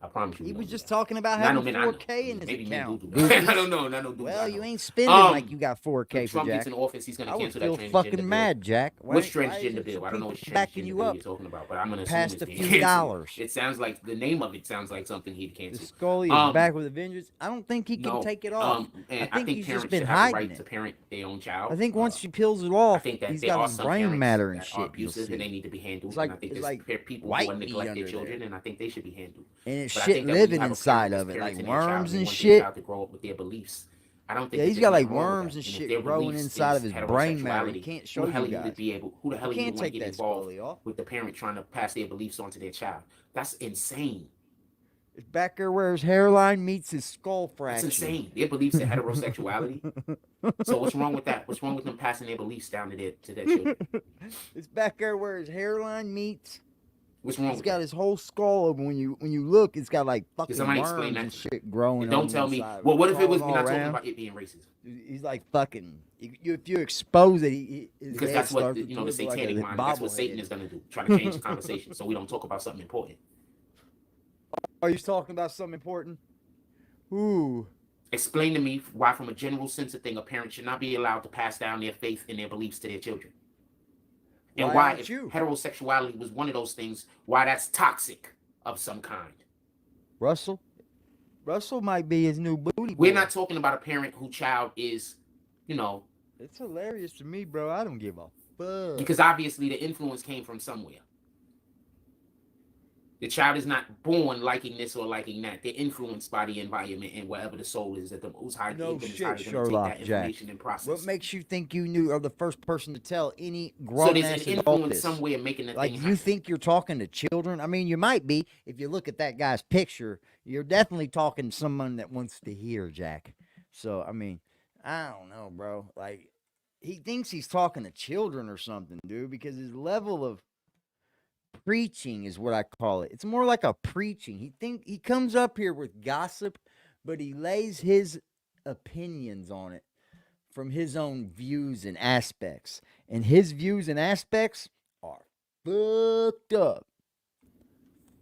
I promise you. he we was don't just do that. talking about Not no having men I know. 4K in his Maybe men account. do that. Goofies. I don't know. None of Well, do you that. ain't spending like you got 4K When for Trump Jack. gets in office, he's going I to would cancel feel that transgender fucking bill. mad, Jack. Which Why is transgender there bill? some I don't know people which backing transgender you bill up you're talking about, but I'm going to assume past it's a being few canceled. dollars. It sounds like the name of it sounds like something he'd The cancel. Scully is back with a vengeance. I don't think he can No, take it off. and I think he's parents just been should have the hiding right it. to parent their own child. I think once she peels it I off, think that he's there got are his some brain parents matter and that shit. are You'll abusive see. and they need to be handled. It's like- and I think it's there's like people white who meat neglect their under children, there. and I think they should be handled. And it's But I shit think that when you living have a inside parent of that's it, like parenting their child worms they and want their shit. child to grow up with their beliefs. I don't think Yeah, that he's there's got like nothing wrong with worms that. and if shit their growing beliefs inside of is his brain matter. He heterosexuality, can't who show the you hell are you to guys. be able? Who the hell You are you to can't want to take get that involved Scully off. with the parent trying to pass their beliefs on to their child? That's insane. It's back there where his hairline meets his skull fraction. That's insane. Their beliefs are heterosexuality. So what's wrong with that? What's wrong with them passing their beliefs down to their children? It's back there where his hairline meets. What's wrong He's with got that? his whole skull open. When you look, it's got like fucking somebody worms explain that and to me? shit growing. And don't on tell the me. inside. Well, what if it was? Crawling We're all not talking around. about it being racist. He's like fucking. If you expose it, his Because head that's what starts the to look like satanic a mind. That's what bobblehead. Satan is going to do. Trying to change the conversation so we don't talk about something important. Are you talking about something important? Ooh. Explain to me why, from a general sense of thing, a parent should not be allowed to pass down their faith and their beliefs to their children. And Why why, aren't if you? heterosexuality was one of those things, why that's toxic of some kind. Russell might be his new booty. We're boy. not talking about a parent whose child is, It's hilarious to me, bro. I don't give a fuck. because obviously the influence came from somewhere. The child is not born liking this or liking that. They're influenced by the environment and wherever the soul is that the Most High No is shit, how they're gonna take Sherlock that Jack. information and process. What makes you think you are the first person to tell any So grown there's ass an adult influence this? somewhere making the Like, thing you happen. think you're talking to children? I mean, you might be. If you look at that guy's picture, you're definitely talking to someone that wants to hear, Jack. So, I mean, I don't know, bro. Like, he thinks he's talking to children or something, dude, because his level of preaching is what I call it. It's more like a preaching. He comes up here with gossip, but he lays his opinions on it from his own views and aspects. And his views and aspects are fucked up.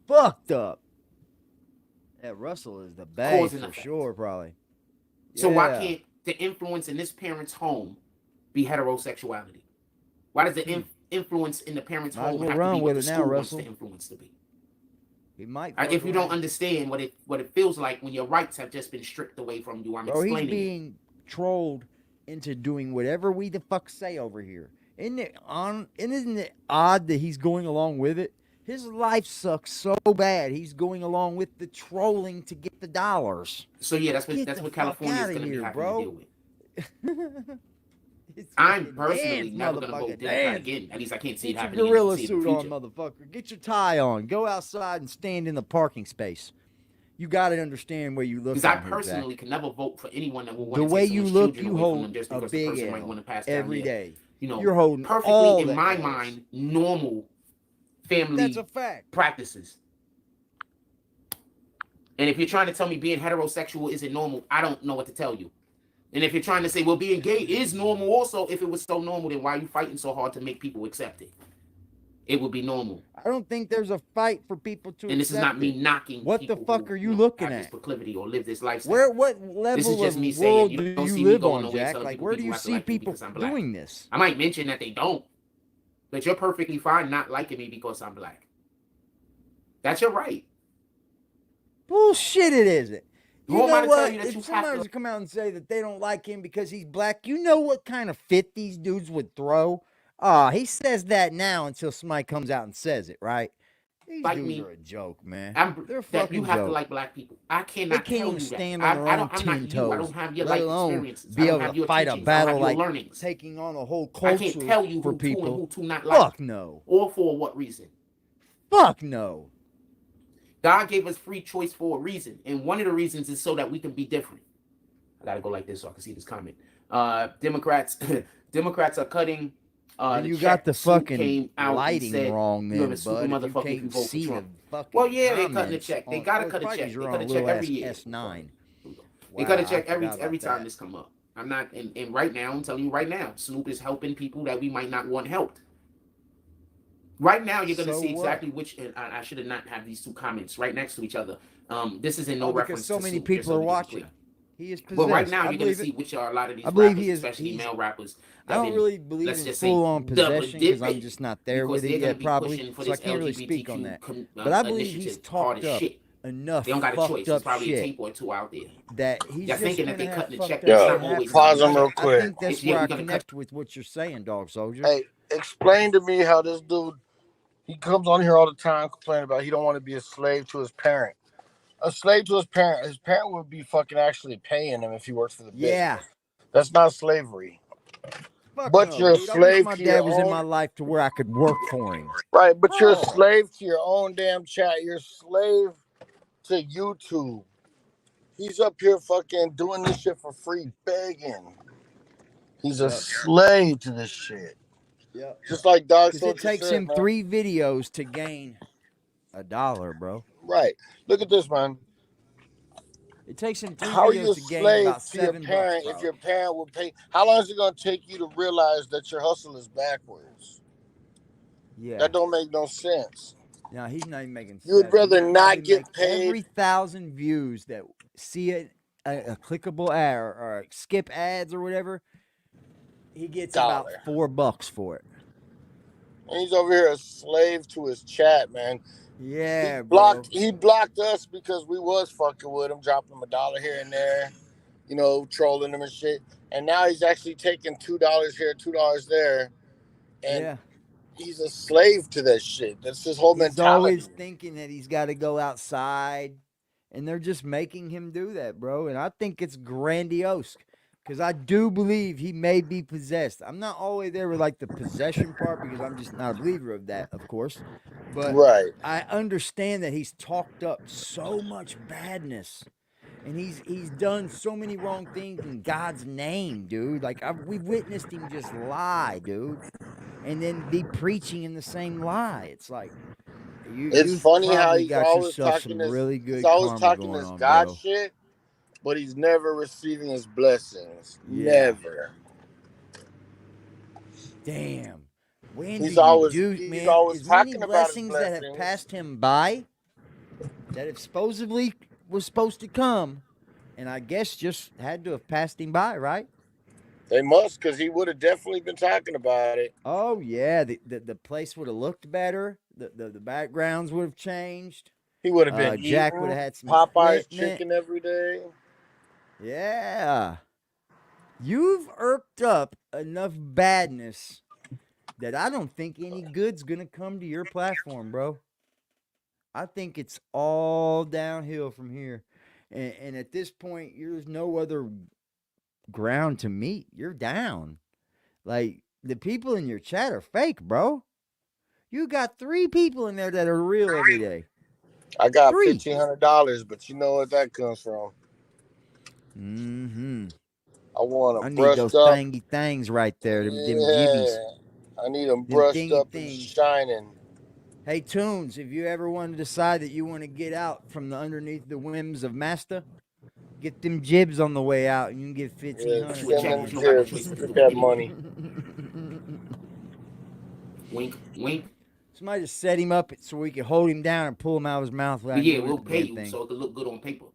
Fucked up. Yeah, Russell is the best Cause and for effect. sure, probably. So why Yeah. can't the influence in this parent's home be heterosexuality? Why does the influence in the parent's Might as home well have to run be with what the it now, school wants Russell. the influence to be? He might. If you don't fuck around. understand what it feels like when your rights have just been stripped away from you, I'm Bro, he's explaining it. being trolled into doing whatever we the fuck say over here. Isn't it odd that he's going along with it? His life sucks so bad. He's going along with the trolling to get the dollars. So yeah, that's Get what the fuck California is outta going to be here, having bro. to deal with. I'm personally Dance, never gonna vote Democrat dance. again. At least I can't see it Get your happening. gorilla See it in the suit on, future. motherfucker. Get your tie on. Go outside and stand in the parking space. You got to understand where you look. Because I on here, personally Zach. can never vote for anyone that will The want to way take you someone's look, children you away from them hold just a because the big person might L want to pass down every their, day. you know, You're holding perfectly all in the my Ls. mind normal family That's a fact. practices. And if you're trying to tell me being heterosexual isn't normal, I don't know what to tell you. And if you're trying to say, well, being gay is normal also, if it was so normal, then why are you fighting so hard to make people accept it? It would be normal. I don't think there's a fight for people to. And this is not me knocking. What the fuck who, are you looking have this at? proclivity or live this lifestyle. What level This is just of me saying world you do don't you see me live going on, away Jack? telling Like, people where do people you have to see like me people because I'm black. doing this? I might mention that they don't, but you're perfectly fine not liking me because I'm black. That's your right. Bullshit, it isn't. You Who am I know to tell what? you that If you have somebody to? come out and say that they don't like him because he's black, you know what kind of fit these dudes would throw? He says that now until somebody comes out and says it, right? These Like dudes me, are a joke, man. They're a that you fucking have joke. to like black people. I They cannot can't tell even you that. stand on their I'm own not 10 you. I toes, don't have your let life alone experiences. be I don't able have to your fight a teachings. I don't battle have your like learnings. taking on a whole I culture can't tell you for who to and people. who to not like. Fuck no. Or for what reason. Fuck no. God gave us free choice for a reason. And one of the reasons is so that we can be different. I gotta go like this so I can see this comment. Democrats are cutting. And The you check got the Snoop fucking came out and lighting said, wrong "You have then, a stupid bud. If you motherfucker if you can't vote for see the Trump." fucking Well, yeah, they cutting a comments check. They on- gotta well, cut a probably 'cause check. you're They on cut a a check little every ass year. S9. They cut a Wow, check I forgot every about time that. this come up. I'm not, and right now I'm telling you right now, Snoop is helping people that we might not want helped. Right now, you're gonna So see what? exactly which. And I should have not have these two comments right next to each other. This is in no Oh, because reference so to many Snoop, just people so are we can be watching. clear. He is possessed. But right now, I you're gonna believe see it. which are a lot of these I believe rappers, he is. especially male rappers. I don't really believe let's in just say, full-on double possession because I'm dipping, just not there because with they're it gonna yet, be probably. pushing for So I this can't really speak on that. LGBTQ But I believe he's initiative hard talked as up shit. enough They don't got a choice. fucked There's up probably a shit tape or two out there. that he's They're just thinking that gonna they have cutting the check. fucked That's up Yo, not shit always happen. how pause they him cut real it. I quick. think that's Yeah, where we're I gonna cut. connect with what you're saying, Dog Soldier. Hey, explain to me how this dude, he comes on here all the time complaining about he don't want to be a slave to his parent. A slave to his parent. His parent would be fucking actually paying him if he works for the Yeah. business. That's not slavery. Fuck But no, you're a dude. I wish slave my to your dad was in own. my life to where I could work for him. Right, but you're a Oh. slave to your own damn chat. You're a slave to YouTube. He's up here fucking doing this shit for free, begging. He's a Yep. slave to this shit. Yep. Just like Dog Because Soldier it takes said, him man. 3 videos to gain $1, bro. Right. Look at this, man. It takes him 3 How are you videos a to gain slave about to your $7, parent if probably. your parent would pay? How long is it going to take you to realize that your hustle is backwards? Yeah. That don't make no sense. No, he's not even making sense. You would rather He'd not probably get make paid. every 1,000 views that see it, a clickable ad or skip ads or whatever, he gets about $4 for it. And he's over here a slave to his chat, man. Yeah, He blocked us because we was fucking with him, dropping him $1 here and there, you know, trolling him and shit. And now he's actually taking $2 here, $2 there, and yeah. he's a slave to that shit. That's his whole He's mentality. always thinking that he's got to go outside, and they're just making him do that, bro. And I think it's grandiose because I do believe he may be possessed. I'm not all the way there with like the possession part because I'm just not a believer of that, of course. But Right. I understand that he's talked up so much badness. And he's done so many wrong things in God's name, dude. Like we've witnessed him just lie, dude, and then be preaching in the same lie. It's like It's funny how he's got always yourself talking some this. really good He's always karma talking going this on, God bro. shit, but he's never receiving his blessings. Yeah. Never. Damn. When He's do always you do, he's man? always Is many talking about his blessings that have blessings. passed him by that have supposedly was supposed to come, and I guess just had to have passed him by, right? They must, because he would have definitely been talking about it. Oh yeah, the place would have looked better. The backgrounds would have changed. He would have been Jack eating would have had some Popeye's equipment. chicken every day. Yeah. You've irked up enough badness that I don't think any good's gonna come to your platform, bro. I think it's all downhill from here. And at this point, there's no other ground to meet. You're down. Like the people in your chat are fake, bro. You got 3 people in there that are real every day. I got 3. $1,500, but you know what that comes from. Mm-hmm. I want I them need those brushed up. thingy things right there, them Yeah, jibbies, I need them them brushed thingy up and things. shining. Hey, Tunes, if you ever want to decide that you want to get out from the underneath the whims of Master, get them jibs on the way out, and you can get Yeah, 1,500 You a send check, them but from you don't got no jibs. choice but to Get do it that anyway. money. Wink, wink. Somebody just set him up so we can hold him down and pull him out of his mouth without But yeah, doing we'll the pay damn you thing. so it can look good on paper.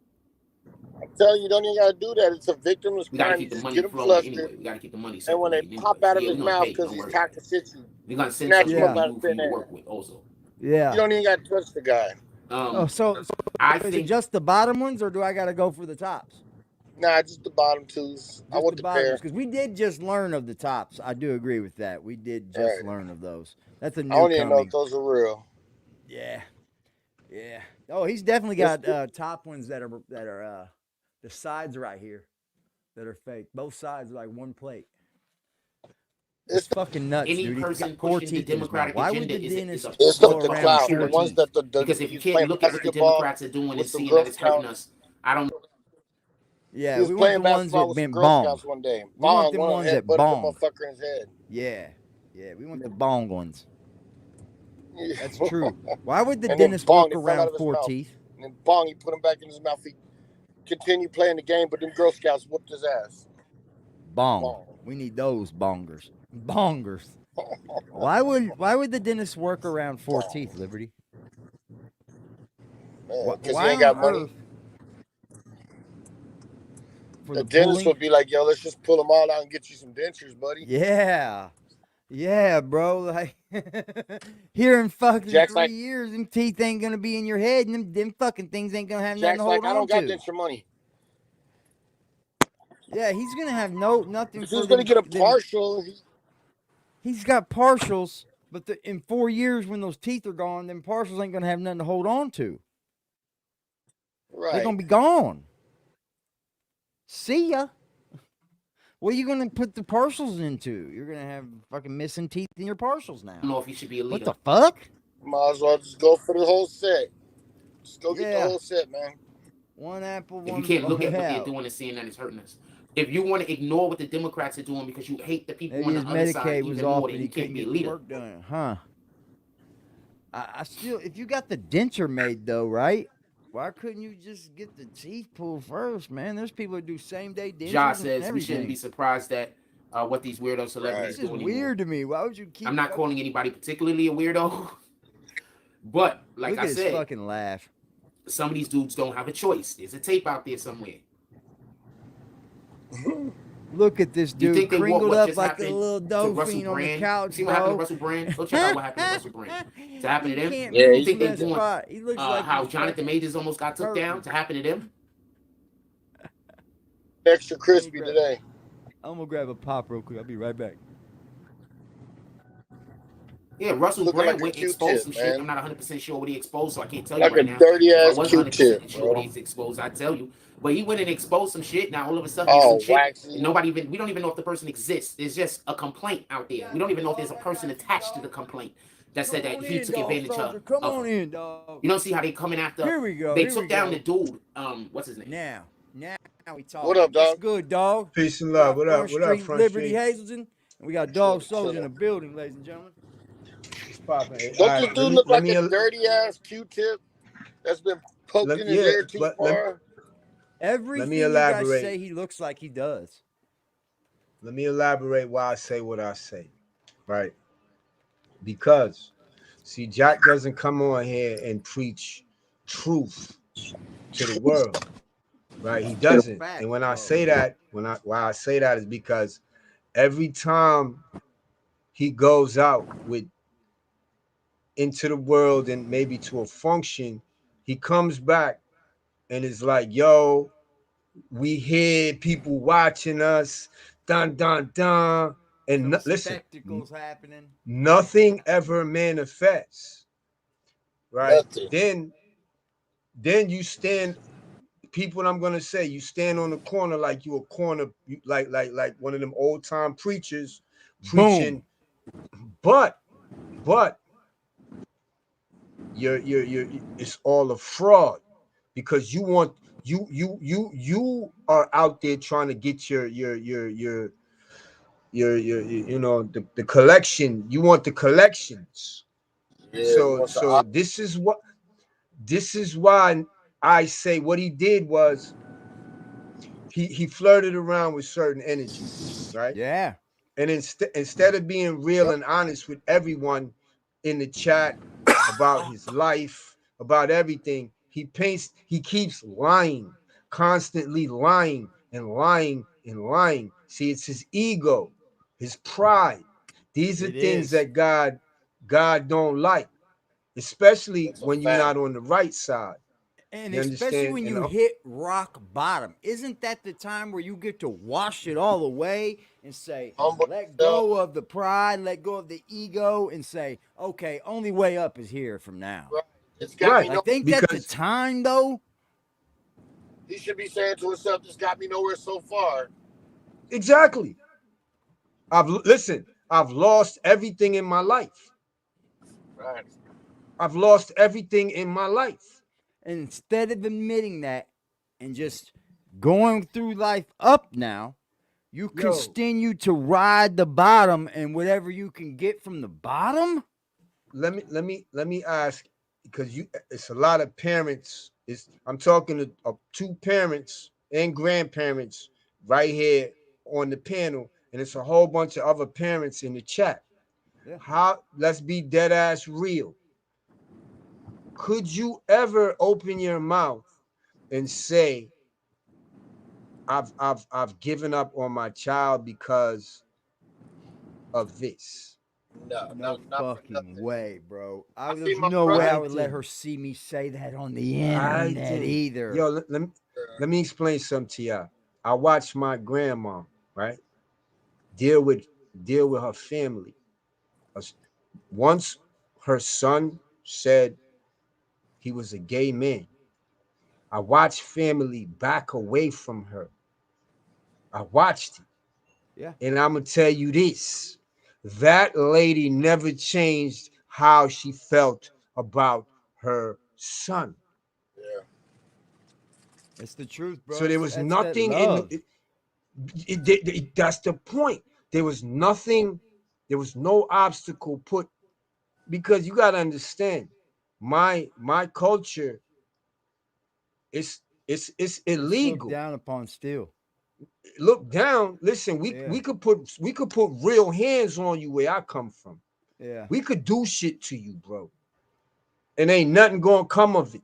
I'm telling you, you don't even gotta do that. It's a victimless We gotta crime. keep the You just money get him flowing flustered, anyway. We gotta keep the money and when they circulating pop anyway. out So of yeah, his we're gonna mouth pay you. because Don't he's worry about it. talking shit, you We're gonna send snatch something him Yeah. up out of for you thin to air. work with also. Yeah. You don't even gotta touch the guy. Oh, so I is it think just the bottom ones, or do I got to go for the tops? Nah, just the bottom twos. I Just want the the bottom pair. ones, because we did just learn of the tops. I do agree with that. We did just Right. learn of those. That's a I new don't even know coming. if those are real. Yeah, yeah. Oh, he's definitely got top ones that are the sides right here that are fake. Both sides are like one plate. It's fucking nuts, any dude. He's person got 4 pushing the teeth in his mouth. Democratic Why would agenda the is dentist It's go with the around clout. pure The 4 ones teeth? that because if he you was can't playing look at what the basketball Democrats are doing and with some seeing Girl that it's hurting Scouts. us, I don't. Yeah, He was we want playing the ones basketball that with some been Girl bong. Scouts one day. We want Bong, them one ones that headbutted the bong. motherfucker in his head. Yeah, yeah. We want the bong ones. Yeah. That's true. Why would the And then dentist bong, work they fell out around of his 4 mouth. teeth? And then bong, he put him back in his mouth. He continued playing the game, but them Girl Scouts whooped his ass. Bong. Bong. We need those bongers. Bongers. Why would the dentist work around 4 teeth, Liberty? Man, because he Why ain't got on money. earth? For The the dentist pulling? would be like, yo, let's just pull them all out and get you some dentures, buddy. Yeah. Yeah, bro. Like here in fucking Jack's 3 like- years, them teeth ain't gonna be in your head, and them fucking things ain't gonna have nothing Jack's to hold like, I on don't got to. denture money. Yeah, he's gonna have nothing If for he's going to them. get a partial, He's got partials, but in 4 years when those teeth are gone, them partials ain't gonna have nothing to hold on to. right. They're gonna be gone. See ya. What are you gonna put the partials into? You're gonna have fucking missing teeth in your partials now. I don't know if he should be a leader. What the fuck? Might as well just go for the whole set. Just go get the Yeah. whole set, man. One apple, If one. you can't look at what yeah. they're doing and seeing that it's hurting us. If you want to ignore what the Democrats are doing because you hate the people Maybe on his the other side Medicaid was even off, more, but then he you can't couldn't be a get the leader. work done, huh? I still, if you got the denture made though, right? Why couldn't you just get the teeth pulled first, man? There's people that do same day dentures Ja and says we everything. shouldn't be surprised at what these weirdo celebrities This is do anymore. weird to me. Why would you keep? I'm not calling anybody particularly a weirdo, but like Look I at his said, fucking laugh. some of these dudes don't have a choice. There's a tape out there somewhere. Look at this You dude think they want crinkled what up just like a happened little to dolphin Russell on the Brand? couch, See what happened to bro. Russell Brand? Go check out what happened to Russell Brand. To happen to He them? can't Yeah, move you from think that they want, spot. He looks like how he's Jonathan fucking Majors almost got took down? hurting. To happen to them? Extra crispy today. I'm gonna grab a pop real quick. I'll be right back. Yeah, Russell Looking Brand like a went Q-tip, exposed some shit. man. I'm not 100% sure what he exposed, so I can't tell Like you right a now. dirty If I ass was Q-tip, 100% sure what bro. he's exposed, I'd tell you. But he went and exposed some shit. Now all of a sudden there's Oh, some shit. waxy. We don't even know if the person exists. There's just a complaint out there. We don't even know if there's a person attached to the complaint that said that he took advantage of. Come on in, dog. You don't see how they coming after. Here we go. They here took we down go. the dude. What's his name? Now we talk. What up, What's dog? good, dog? Peace and We love. got What up? Front What up, Street Front Liberty Street? Hazelton, and we got Dog Chilling, Soldier in chilling. the building, ladies and gentlemen. What's poppin'? Hey, Don't all this right, dude look let like me a dirty ass Q-tip that's been poked in his yeah, ear too but far? Everything you guys elaborate. say, he looks like he does. let me elaborate why I say what I say, right? Because, see, Jack doesn't come on here and preach truth to the world, right? He doesn't. Fact, And when I bro. say that, why I say that is because every time he goes out with into the world and maybe to a function, he comes back and is like, yo, we hear people watching us, dun dun dun. And Some listen, spectacles happening. nothing ever manifests, right? Nothing. Then you stand repeat what I'm gonna say. You stand on the corner like you a corner, like one of them old time preachers preaching, Boom. but you're it's all a fraud because you are out there trying to get your you know the collection. You want the collections. Yeah, he So wants to. this is why I say what he did was he flirted around with certain energies, right? Yeah. And instead of being real and honest with everyone in the chat about his life, about everything, he keeps lying, constantly lying and lying and lying. See, it's his ego, his pride. These are It things is. that God don't like, especially That's a when you're fact. not on the right side. And You especially understand? when And you hit rock bottom, isn't that the time where you get to wash it all away and say, Humble let yourself. go of the pride, let go of the ego, and say, okay, only way up is here from now. Right. It's got me right, no. Like, ain't that the because time though? He should be saying to himself, "This got me nowhere so far." exactly. I've lost everything in my life. Right. I've lost everything in my life. And instead of admitting that and just going through life up now, you Yo, continue to ride the bottom and whatever you can get from the bottom. let me ask because you it's a lot of parents. It's I'm talking to two parents and grandparents right here on the panel, and it's a whole bunch of other parents in the chat. Yeah. How let's be dead ass real. Could you ever open your mouth and say I've given up on my child because of this? No, No not for fucking nothing. way, bro. I see There's my no way brother. I I would let didn't. her see me say that on the I internet didn't. either. Yo, let me explain something to y'all. I watched my grandma, right, deal with deal with her family. Once her son said he was a gay man, I watched family back away from her. I watched it. Yeah. And I'm gonna tell you this. That lady never changed how she felt about her son. Yeah. It's the truth, bro. So there was That's that nothing in love. that's the point. There was nothing, there was no obstacle put because you gotta understand, my culture it's It's looked illegal. down upon still. Look down, listen, Yeah. we could put real hands on you where I come from. Yeah. We could do shit to you, bro. And ain't nothing gonna come of it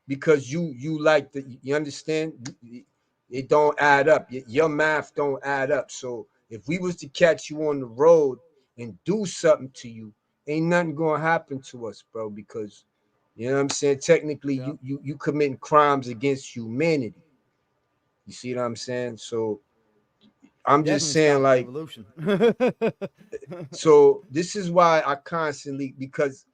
because you like the you understand it don't add up. Your math don't add up. So if we was to catch you on the road and do something to you, ain't nothing gonna happen to us, bro, because you know what I'm saying? Technically, Yeah. you committing crimes against humanity. You see what I'm saying? So I'm just Definitely saying, stop the like, evolution. so this is why I constantly because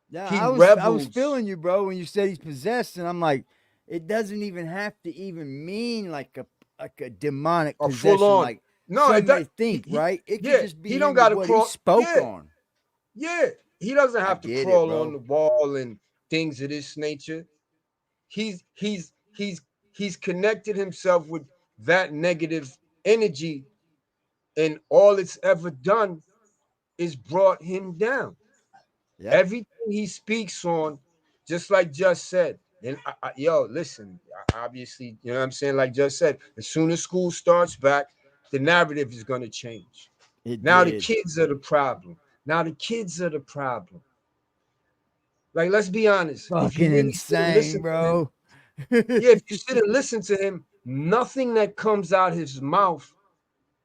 Yeah, he I was rebels. feeling you, bro, when you said he's possessed, and I'm like, it doesn't even have to even mean like a demonic A full possession, on. like No, it some does. may think, right? It could Yeah, just he be don't him with got to what he crawl. spoke Yeah, on. yeah. He doesn't I have to get it, crawl on bro. the wall and things of this nature. He's he's he's he's connected himself with that negative energy, and all it's ever done is brought him down. Yeah, Everything he speaks on, just like Just said. And yo, listen, obviously, you know what I'm saying? Like Just said, as soon as school starts back, the narrative is going to change. it Now the did. kids are the problem. Now the kids are the problem. Like, let's be honest. If you Fucking really sit and insane, listen to him, bro. yeah, if you sit and listen to him, nothing that comes out his mouth,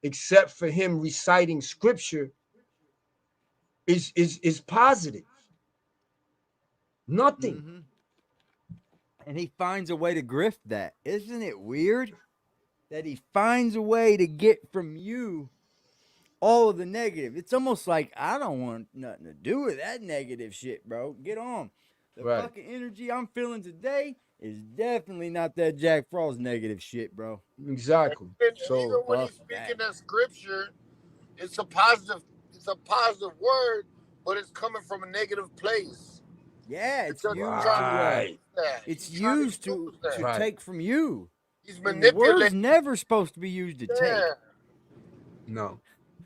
except for him reciting scripture, is positive. Nothing. hmm And he finds a way to grift that. Isn't it weird that he finds a way to get from you all of the negative? It's almost like I don't want nothing to do with that negative shit, bro. Get on. The Right. fucking energy I'm feeling today is definitely not that Jack Frost negative shit, bro. Exactly. And So even when fuck he's speaking that. that scripture, it's a positive word, but it's coming from a negative place. Yeah, it's Because he's used trying to to right, use that. it's He's trying to used use to that. right. take from you. He's And the word's manipulating. never supposed to be used to take. Yeah. No,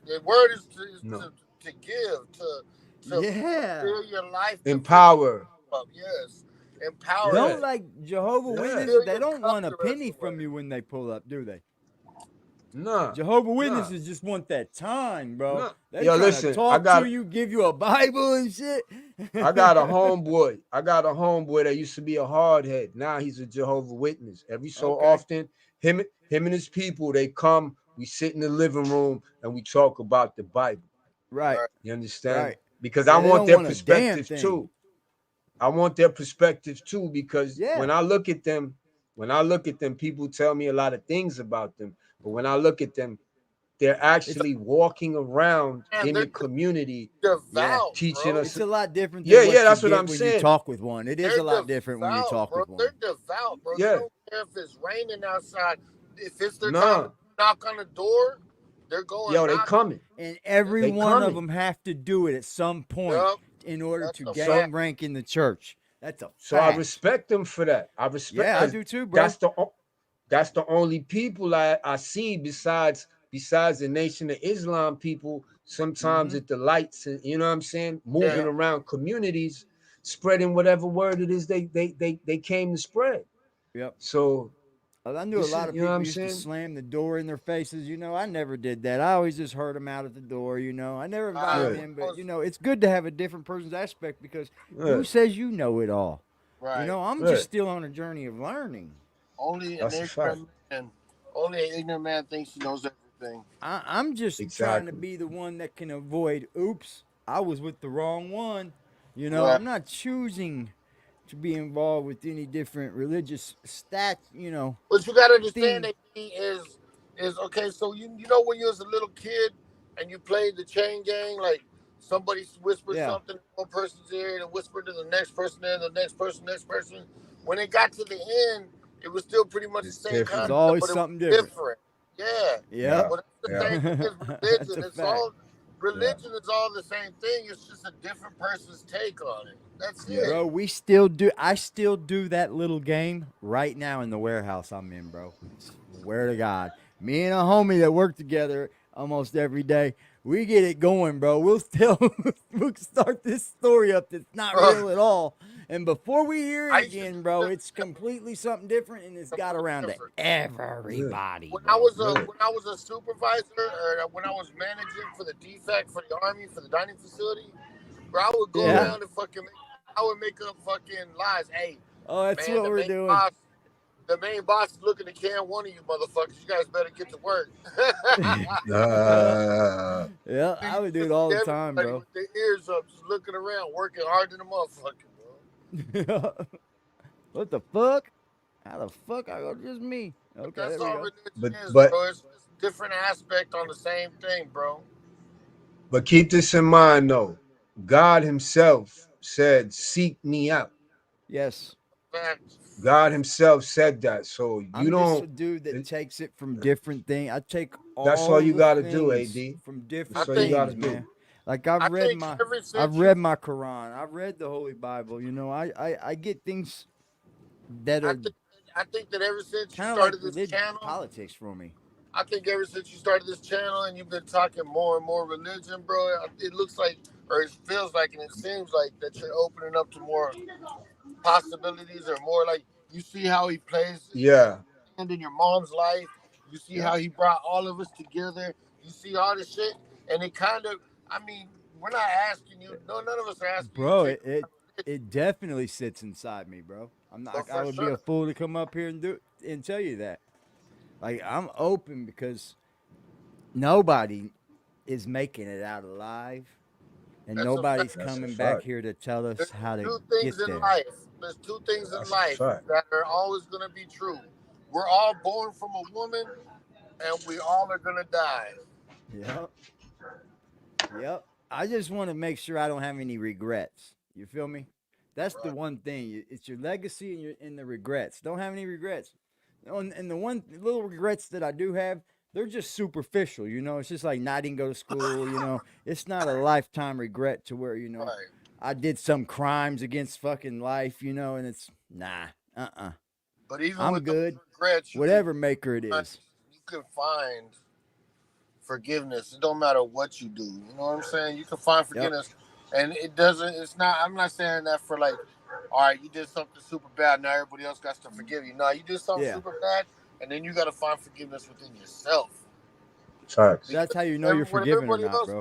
The word is no. to give, to Yeah. fill your life, to fill Empower. you up. Yes. Empower Yeah, Don't you. like Jehovah yeah. Witnesses, Fill they your don't cup want a the rest penny of the way. from you when they pull up, do they? Nah, Jehovah nah, Witnesses just want that time, bro. nah. They Yo, trying to listen, I talk to got you, give you a Bible and shit. I got a homeboy. I got a homeboy that used to be a hardhead. Now he's a Jehovah Witness. Every so Okay. often, him and his people, they come, we sit in the living room and we talk about the Bible. Right, Right. You understand? right. Because I Yeah, they want don't their want a damn perspective thing. too. I want their perspective too, because Yeah. when I look at them, people tell me a lot of things about them. But when I look at them, they're actually walking around And in they're the community Yeah. devout, teaching bro. us. It's a lot different Yeah, than yeah, what you that's what get I'm when you saying. talk with one. It is They're a lot different when you devout, talk bro. with one. They're devout, bro. They Yeah, don't care if it's raining outside. If it's their time nah, to knock on the door, they're going yo, they knocking. coming, And every they one of coming. them have to do it at some point Yup. in order That's to a So, gain fact. rank in the church. That's a so I fact. respect them for that. I respect Yeah, I because do too, bro. that's the only people I see besides the Nation of Islam people. Sometimes Mm-hmm. at the lights, and you know what I'm saying, moving Yeah. Yep. around communities, spreading whatever word it is they came to spread. Yep. So I knew a this lot is, of you know what people I'm used to saying. slam the door in their faces. I never did that. I always just heard them out at the door. I never invited Right, them. But, it's good to have a different person's aspect because who right, says you know it all? Right. I'm just right. still on a journey of learning. Only an That's a fact. ignorant man thinks he knows everything. I'm just trying to Exactly. be the one that can avoid, oops, I was with the wrong one. Right. I'm not choosing to be involved with any different religious But you gotta understand thing. that he is okay. So you know when you was a little kid and you played the chain gang, like somebody whispered Yeah. something in one person's ear and whispered to the next person and the next person, next person. When it got to the end, it was still pretty much the It's same It's different. concept, always but it was something different. different. Yeah. Yep. Yeah, Well, that's the yeah, same thing as That's religion. a It's fact. all yeah, religion is all the same thing. It's just a different person's take on it. That's yeah. it. Bro, I still do that little game right now in the warehouse I'm in, bro. Swear to God. Me and a homie that work together almost every day, we get it going, bro. We'll start this story up that's not real at all. And before we hear it I used to do again, bro, this it's completely something different and it's got completely around to different. Yeah, everybody, When bro. I was a supervisor or when I was managing for the defect for the army for the dining facility, bro, I would go Yeah. yeah. around and I would make up fucking lies. Hey, Oh, that's man, what we're doing. the main boss is looking to can one of you motherfuckers. You guys better get to work. Uh, Yeah, I would do it all the time, Everybody bro. with their ears up, just looking around, working harder than a motherfucker, bro. What the fuck? How the fuck I go just me? But Okay, that's there we all go. religion is, but bro. It's just a different aspect on the same thing, bro. keep this in mind though. God Himself said, "Seek me out." Yes. Fact. God Himself said that. So you I'm just don't. a dude that takes it from different things. I take That's all all you the got to do, AD. things from I different That's all you think got to things, do. man. Like I think ever I've since you read my Quran. I've read the Holy Bible. I get things that I are think I think that ever since you kind of like started this channel, politics for me. I think ever since you started this channel and you've been talking more and more religion, bro, it looks like, or it feels like, and it seems like that you're opening up to more possibilities or more like you see how he plays Yeah, and in your mom's life. You see Yep. how he brought all of us together. You see all this shit, and it kind of, I mean, we're not asking you. No, none of us are asking you to Bro, take it definitely sits inside me, bro. I'm not. but I for would be a sure. fool to come up here and tell you that. Like I'm open because nobody is making it out alive, and That's a fact. nobody's that's a coming back fact. here to tell us There's how to two things get in there. life. There's two things in That's a life fact. that are always going to be true. We're all born from a woman, and we all are going to die. Yep. Yep. I just want to make sure I don't have any regrets. You feel me? That's the one thing. It's your legacy and the regrets. Don't have any regrets. And the one little regrets that I do have, they're just superficial. It's just like I didn't go to school. It's not a lifetime regret to where Right. I did some crimes against fucking life. And it's nah, But even I'm with those good. regrets, Whatever maker it is. you can find forgiveness. It don't matter what you do. You know what I'm saying? You can find forgiveness, and it doesn't. It's not. I'm not saying that for like, all right, you did something super bad. Now everybody else got to forgive you. No, you did something super bad, and then you got to find forgiveness within yourself. Facts. That's how you know you're forgiven or not, bro.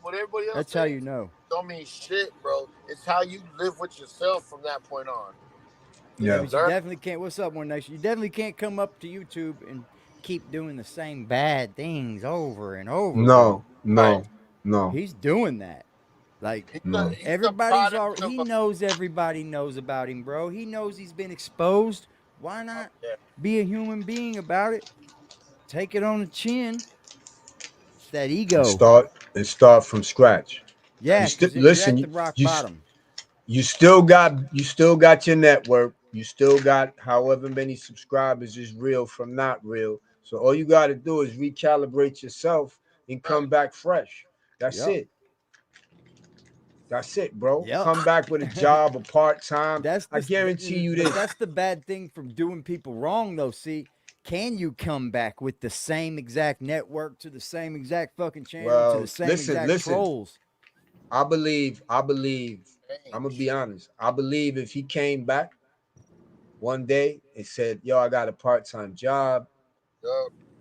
What everybody else That's how you know. Don't mean shit, bro. It's how you live with yourself from that point on. Yeah, but you definitely can't. What's up, One Nation? You definitely can't come up to YouTube and keep doing the same bad things over and over. No. He's doing that. Like he's everybody's already. He knows everybody knows about him, bro. He knows he's been exposed. Why not be a human being about it? Take it on the chin. It's that ego. Start from scratch. Yeah, listen. You're at the rock bottom. You still got your network. You still got however many subscribers is real from not real. So all you got to do is recalibrate yourself and come back fresh. That's it. That's it, bro. Come back with a job, a part-time. I guarantee you this. That's the bad thing from doing people wrong, though. See, can you come back with the same exact network to the same exact fucking channel to the same exact trolls? I believe, I'm gonna be honest. I believe if he came back one day and said, yo, I got a part-time job.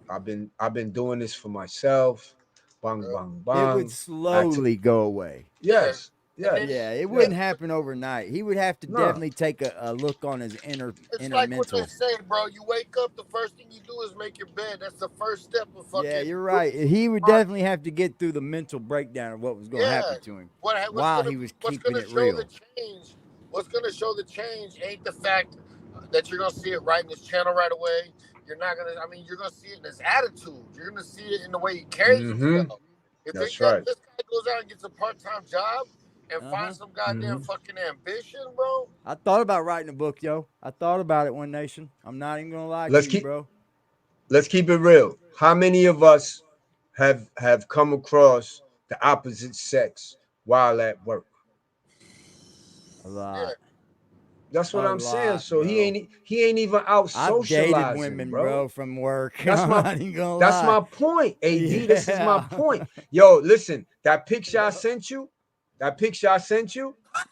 I've been doing this for myself. Bang, bang, bang. It would slowly go away. Yes. Yeah, it wouldn't happen overnight. He would have to definitely take a look on his inner like mental. What they say, bro. You wake up, the first thing you do is make your bed. That's the first step of fucking. Yeah, you're right. He would definitely have to get through the mental breakdown of what was going to happen to him while he was keeping it real. What's going to show the change ain't the fact that you're going to see it right in his channel right away. You're not going to. I mean, you're going to see it in his attitude. You're going to see it in the way he carries himself. If this guy goes out and gets a part-time job and find some goddamn fucking ambition, bro. I thought about writing a book, yo. I thought about it, One Nation. I'm not even gonna lie to you, bro. Let's keep it real. How many of us have come across the opposite sex while at work? A lot. Yeah. That's what I'm saying. So bro. he ain't even out socializing. I've dated women, bro, from work. That's my point, AD. Yeah. This is my point. Yo, listen, that picture I sent you.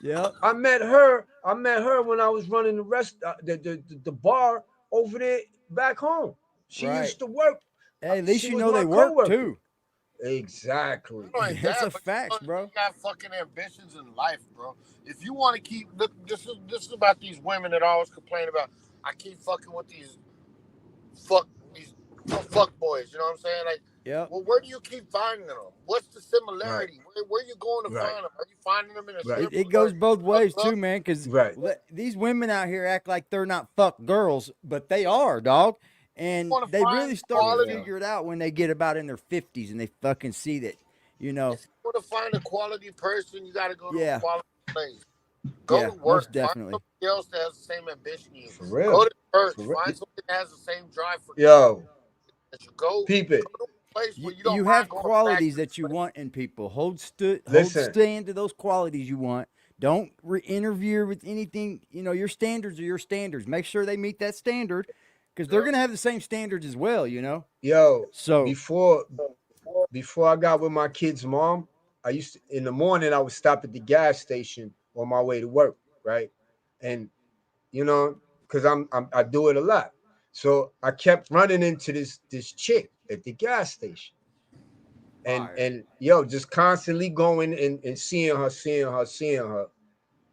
Yeah. I met her when I was running the bar over there back home. She used to work. Hey, at least you know they work too. Exactly. That's a fact, bro. You got fucking ambitions in life, bro. If you want to keep this is about these women that always complain about. I keep fucking with these fuck boys. You know what I'm saying? Like, well, where do you keep finding them? What's the similarity? Where are you going to find them? Are you finding them in a It goes both ways too, man. Because these women out here act like they're not fuck girls, but they are, dog. And they really start to figure it out when they get about in their 50s and they fucking see that, you know. If you want to find a quality person, you got to go to a quality place. Go to work. Most definitely. Find somebody else that has the same ambition you. For real. Go to church. Find somebody that has the same drive for you. Yo. Go. Peep it. Go to a place where you don't you have qualities that you want in people. Hold stand to those qualities you want. Don't interfere with anything. You know, your standards are your standards. Make sure they meet that standard. Because they're gonna have the same standards as well, you know. Yo, so before I got with my kid's mom, I used to in the morning I would stop at the gas station on my way to work, right? And you know, because I do it a lot, so I kept running into this chick at the gas station, and yo, just constantly going and seeing her.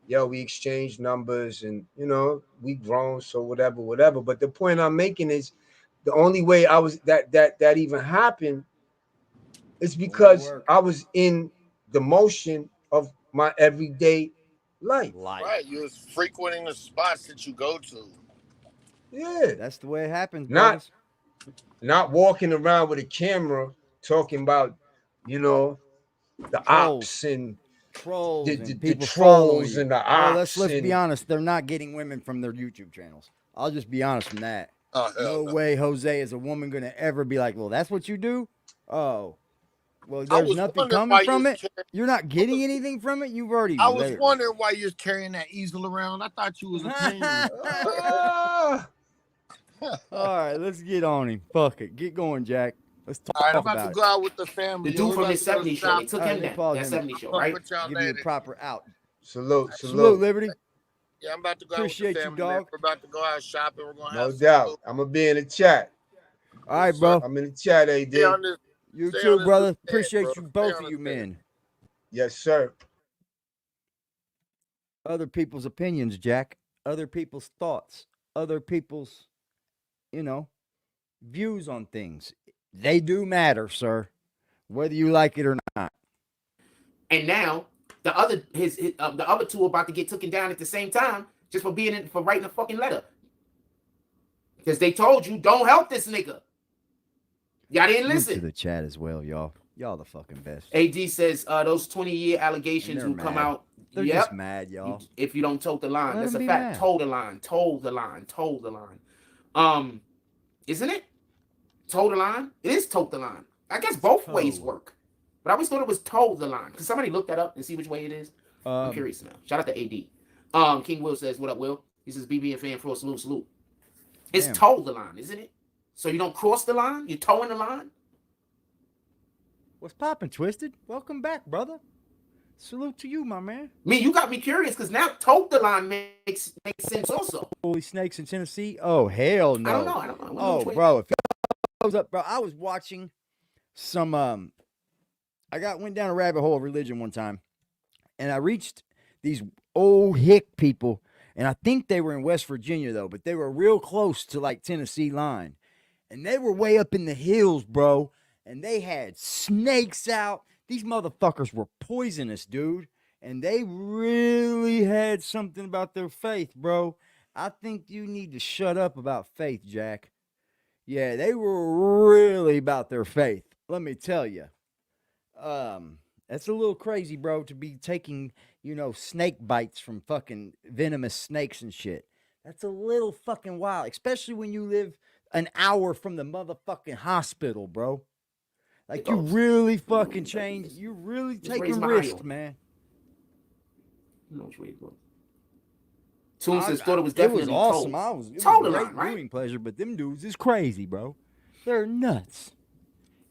Yo, we exchanged numbers and, you know, we grown, so whatever. But the point I'm making is the only way I was that even happened is because I was in the motion of my everyday life. Right, you was frequenting the spots that you go to. Yeah. That's the way it happens, not walking around with a camera talking about, you know, the ops and trolls the, and the people following trolls you. and the Bro, ops. let's be And honest. They're not getting women from their YouTube channels. I'll just be honest from that. Oh hell No no. way, Jose, is a woman gonna ever be like, well, that's what you do. Oh, well, I there's was nothing wondering coming why you from was it. carrying. You're not getting anything from it. You've already. I was wondering why you was carrying that easel around. I thought you was a pain. All right, let's get on him. Fuck it. Get going, Jack. Let's talk All right, I'm about about to it. go out with the family. The yo. dude We're from about the to go to 70s show, they shop. took All right, him they down. paused That him. 70s show, Fuck right? with y'all Give you a later. proper out. salute, Salute, salute. Liberty. Yeah, I'm about to go Appreciate you, out with the family. Man. dog. We're about to go out shopping. We're gonna No have some doubt. food. I'm gonna be in the chat. All right, Yes, sir. bro. I'm in the chat, AD. Stay on this. You Stay too, on this brother. new bed, Appreciate bro. you, Stay both on of this you, bed. men. Yes, sir. Other people's opinions, Jack. Other people's thoughts. Other people's, views on things. They do matter, sir. Whether you like it or not. And now the other the other two are about to get taken down at the same time just for for writing a fucking letter. Because they told you don't help this nigga. Y'all didn't Salute listen. to the chat as well, y'all. Y'all the fucking best. AD says those 20-year allegations will come mad. out. They're just mad, y'all. If you don't toe the line. Let That's them a be fact. mad. Toe the line. Toe the line. Toe the line. Isn't it? Toe the line? It is toe the line. I guess both ways work. But I always thought it was toe the line. Can somebody look that up and see which way it is? I'm curious now. Shout out to AD. King Will says, what up, Will? He says, BBN fan for a salute. It's toe the line, isn't it? So you don't cross the line? You're toeing the line? What's poppin', Twisted? Welcome back, brother. Salute to you, my man. You got me curious because now toe the line makes sense also. Holy snakes in Tennessee? Oh, hell no. I don't know. Oh, bro. If I was up, bro, I was watching some, went down a rabbit hole of religion one time, and I reached these old hick people, and I think they were in West Virginia, though, but they were real close to, like, Tennessee line. And they were way up in the hills, bro, and they had snakes out. These motherfuckers were poisonous, dude. And they really had something about their faith, bro. I think you need to shut up about faith, Jack. Yeah, they were really about their faith. Let me tell you. That's a little crazy, bro, to be taking, snake bites from fucking venomous snakes and shit. That's a little fucking wild, especially when you live an hour from the motherfucking hospital, bro. Like, you really fucking change. You really taking risks, man. I know which way it goes. Toon says, thought it was definitely awesome. told. It was Told a the great line, right? viewing pleasure, but them dudes is crazy, bro. They're nuts.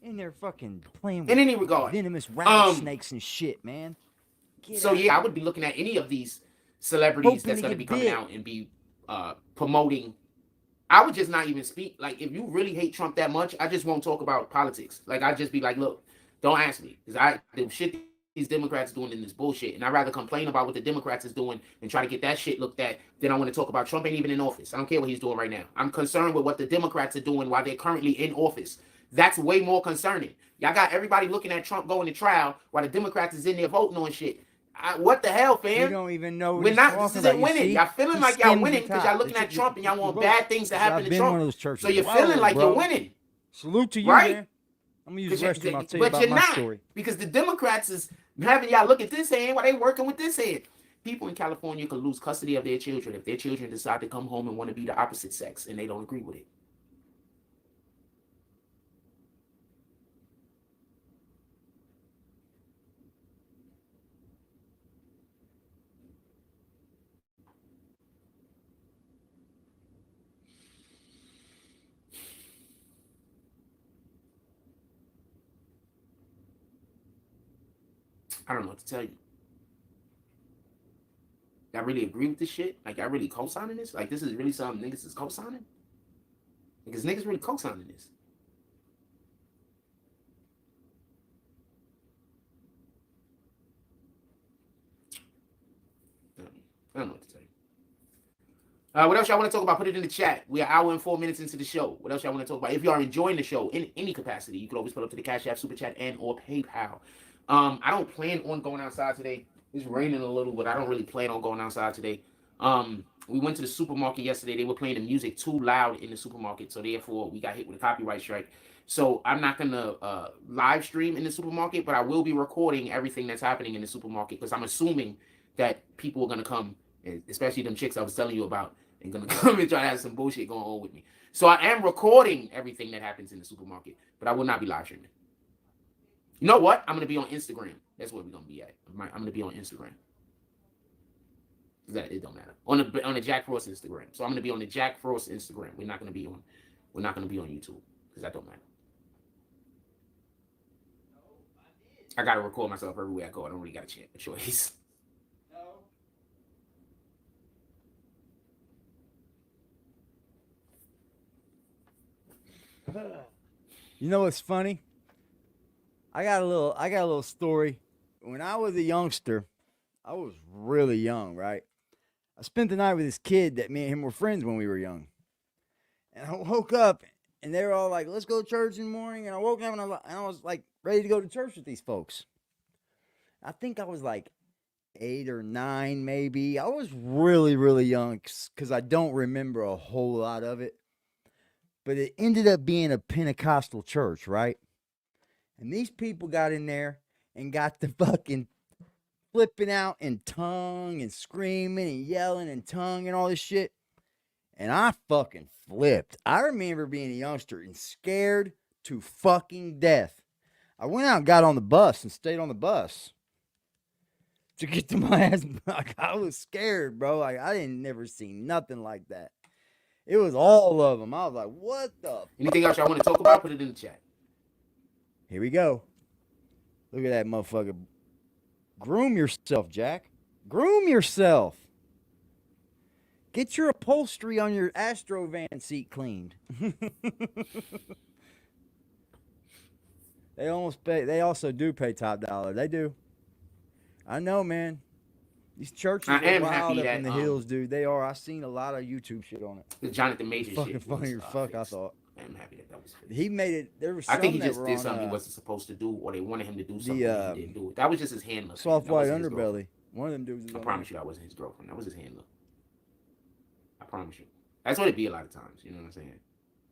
And they're fucking playing with In any regard, venomous rattlesnakes and shit, man. I would be looking at any of these celebrities that's going to be coming out and be promoting. I would just not even speak. Like, if you really hate Trump that much, I just won't talk about politics. Like, I'd just be like, look, don't ask me. Because the shit these Democrats doing in this bullshit. And I'd rather complain about what the Democrats is doing and try to get that shit looked at than I want to talk about Trump ain't even in office. I don't care what he's doing right now. I'm concerned with what the Democrats are doing while they're currently in office. That's way more concerning. Y'all got everybody looking at Trump going to trial while the Democrats is in there voting on shit. What the hell, fam? We don't even know. We're not. This isn't winning. Y'all feeling like y'all winning because y'all looking at Trump and y'all want bad things to happen to Trump. So you're feeling like you're winning. Salute to you, right? Man. I'm gonna use the restroom. I'll tell you about my story. Because the Democrats is having y'all look at this hand while they working with this hand. People in California could lose custody of their children if their children decide to come home and want to be the opposite sex and they don't agree with it. I don't know what to tell you. Y'all really agree with this shit? Like, y'all really co-signing this? Like, this is really something niggas is co-signing? Because niggas really co-signing this. I don't know what to tell you. What else y'all want to talk about? Put it in the chat. We are an hour and 4 minutes into the show. What else y'all want to talk about? If you are enjoying the show in any capacity, you can always put up to the Cash App, Super Chat, and or PayPal. I don't plan on going outside today. It's raining a little, but I don't really plan on going outside today. We went to the supermarket yesterday. They were playing the music too loud in the supermarket, so therefore we got hit with a copyright strike. So I'm not gonna live stream in the supermarket, but I will be recording everything that's happening in the supermarket because I'm assuming that people are gonna come, especially them chicks I was telling you about, and gonna come and try to have some bullshit going on with me. So I am recording everything that happens in the supermarket, but I will not be live streaming. You know what? I'm gonna be on Instagram. That's where we're gonna be at. I'm gonna be on Instagram. It don't matter. On the Jack Frost Instagram. So I'm gonna be on the Jack Frost Instagram. We're not gonna be on YouTube because that don't matter. I gotta record myself everywhere I go. I don't really got a choice. You know what's funny? I got a little story. When I was a youngster, I was really young, right? I spent the night with this kid that me and him were friends when we were young. And I woke up and they were all like, let's go to church in the morning. And I woke up and I was like ready to go to church with these folks. I think I was like 8 or 9 maybe. I was really, really young because I don't remember a whole lot of it. But it ended up being a Pentecostal church, right? And these people got in there and got the fucking flipping out in tongue and screaming and yelling in tongue and all this shit. And I fucking flipped. I remember being a youngster and scared to fucking death. I went out and got on the bus and stayed on the bus to get to my ass. I was scared, bro. Like, I didn't never see nothing like that. It was all of them. I was like, what the? Anything else y'all want to talk about? Put it in the chat. Here we go. Look at that motherfucker. Groom yourself, Jack. Groom yourself. Get your upholstery on your Astro van seat cleaned. They also do pay top dollar. They do. I know, man. These churches are wild up in the hills, dude. They are. I seen a lot of YouTube shit on it. The Jonathan Major fucking shit. Funny as fuck, I thought. I'm happy that was fixed. He made it. There was. I think he just did something he wasn't supposed to do, or they wanted him to do something he didn't do. That was just his handler. Soft white underbelly. One of them dudes. I promise you, that wasn't his girlfriend. That was his handler. I promise you. That's what it be a lot of times. You know what I'm saying?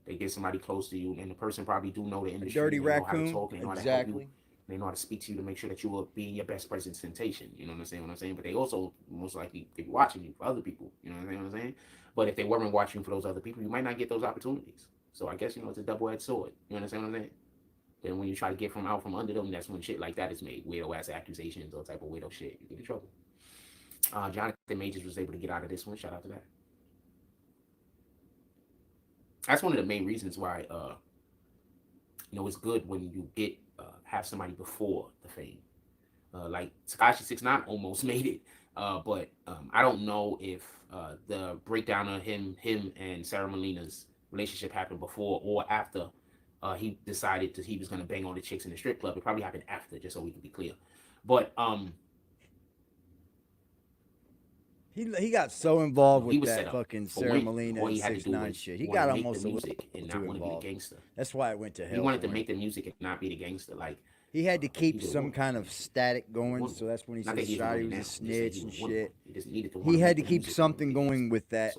They get somebody close to you, and the person probably do know the industry. Dirty raccoon. Know how to talk, they know exactly. How to help you. They know how to speak to you to make sure that you will be in your best presentation. You know what I'm saying? But they also most likely be watching you for other people. You know what I'm saying? But if they weren't watching for those other people, you might not get those opportunities. So I guess, it's a double-edged sword. You understand what I'm saying? Then when you try to get out from under them, that's when shit like that is made. Weirdo-ass accusations or type of weirdo shit. You get in trouble. Jonathan Majors was able to get out of this one. Shout out to that. That's one of the main reasons why, it's good when you get have somebody before the fame. Like Tekashi 6ix9ine almost made it. But I don't know if the breakdown of him and Sarah Molina's relationship happened before or after he decided he was going to bang on the chicks in the strip club. It probably happened after, just so we can be clear. But he got so involved with that fucking Sarah Molina and 6ix9ine shit. He got almost a little and not want to be the gangster. That's why it went to hell. He wanted to make the music and not be the gangster. Like he had to keep some kind of static going, so that's when he said Shotty was a snitch and shit. He had to keep something going with that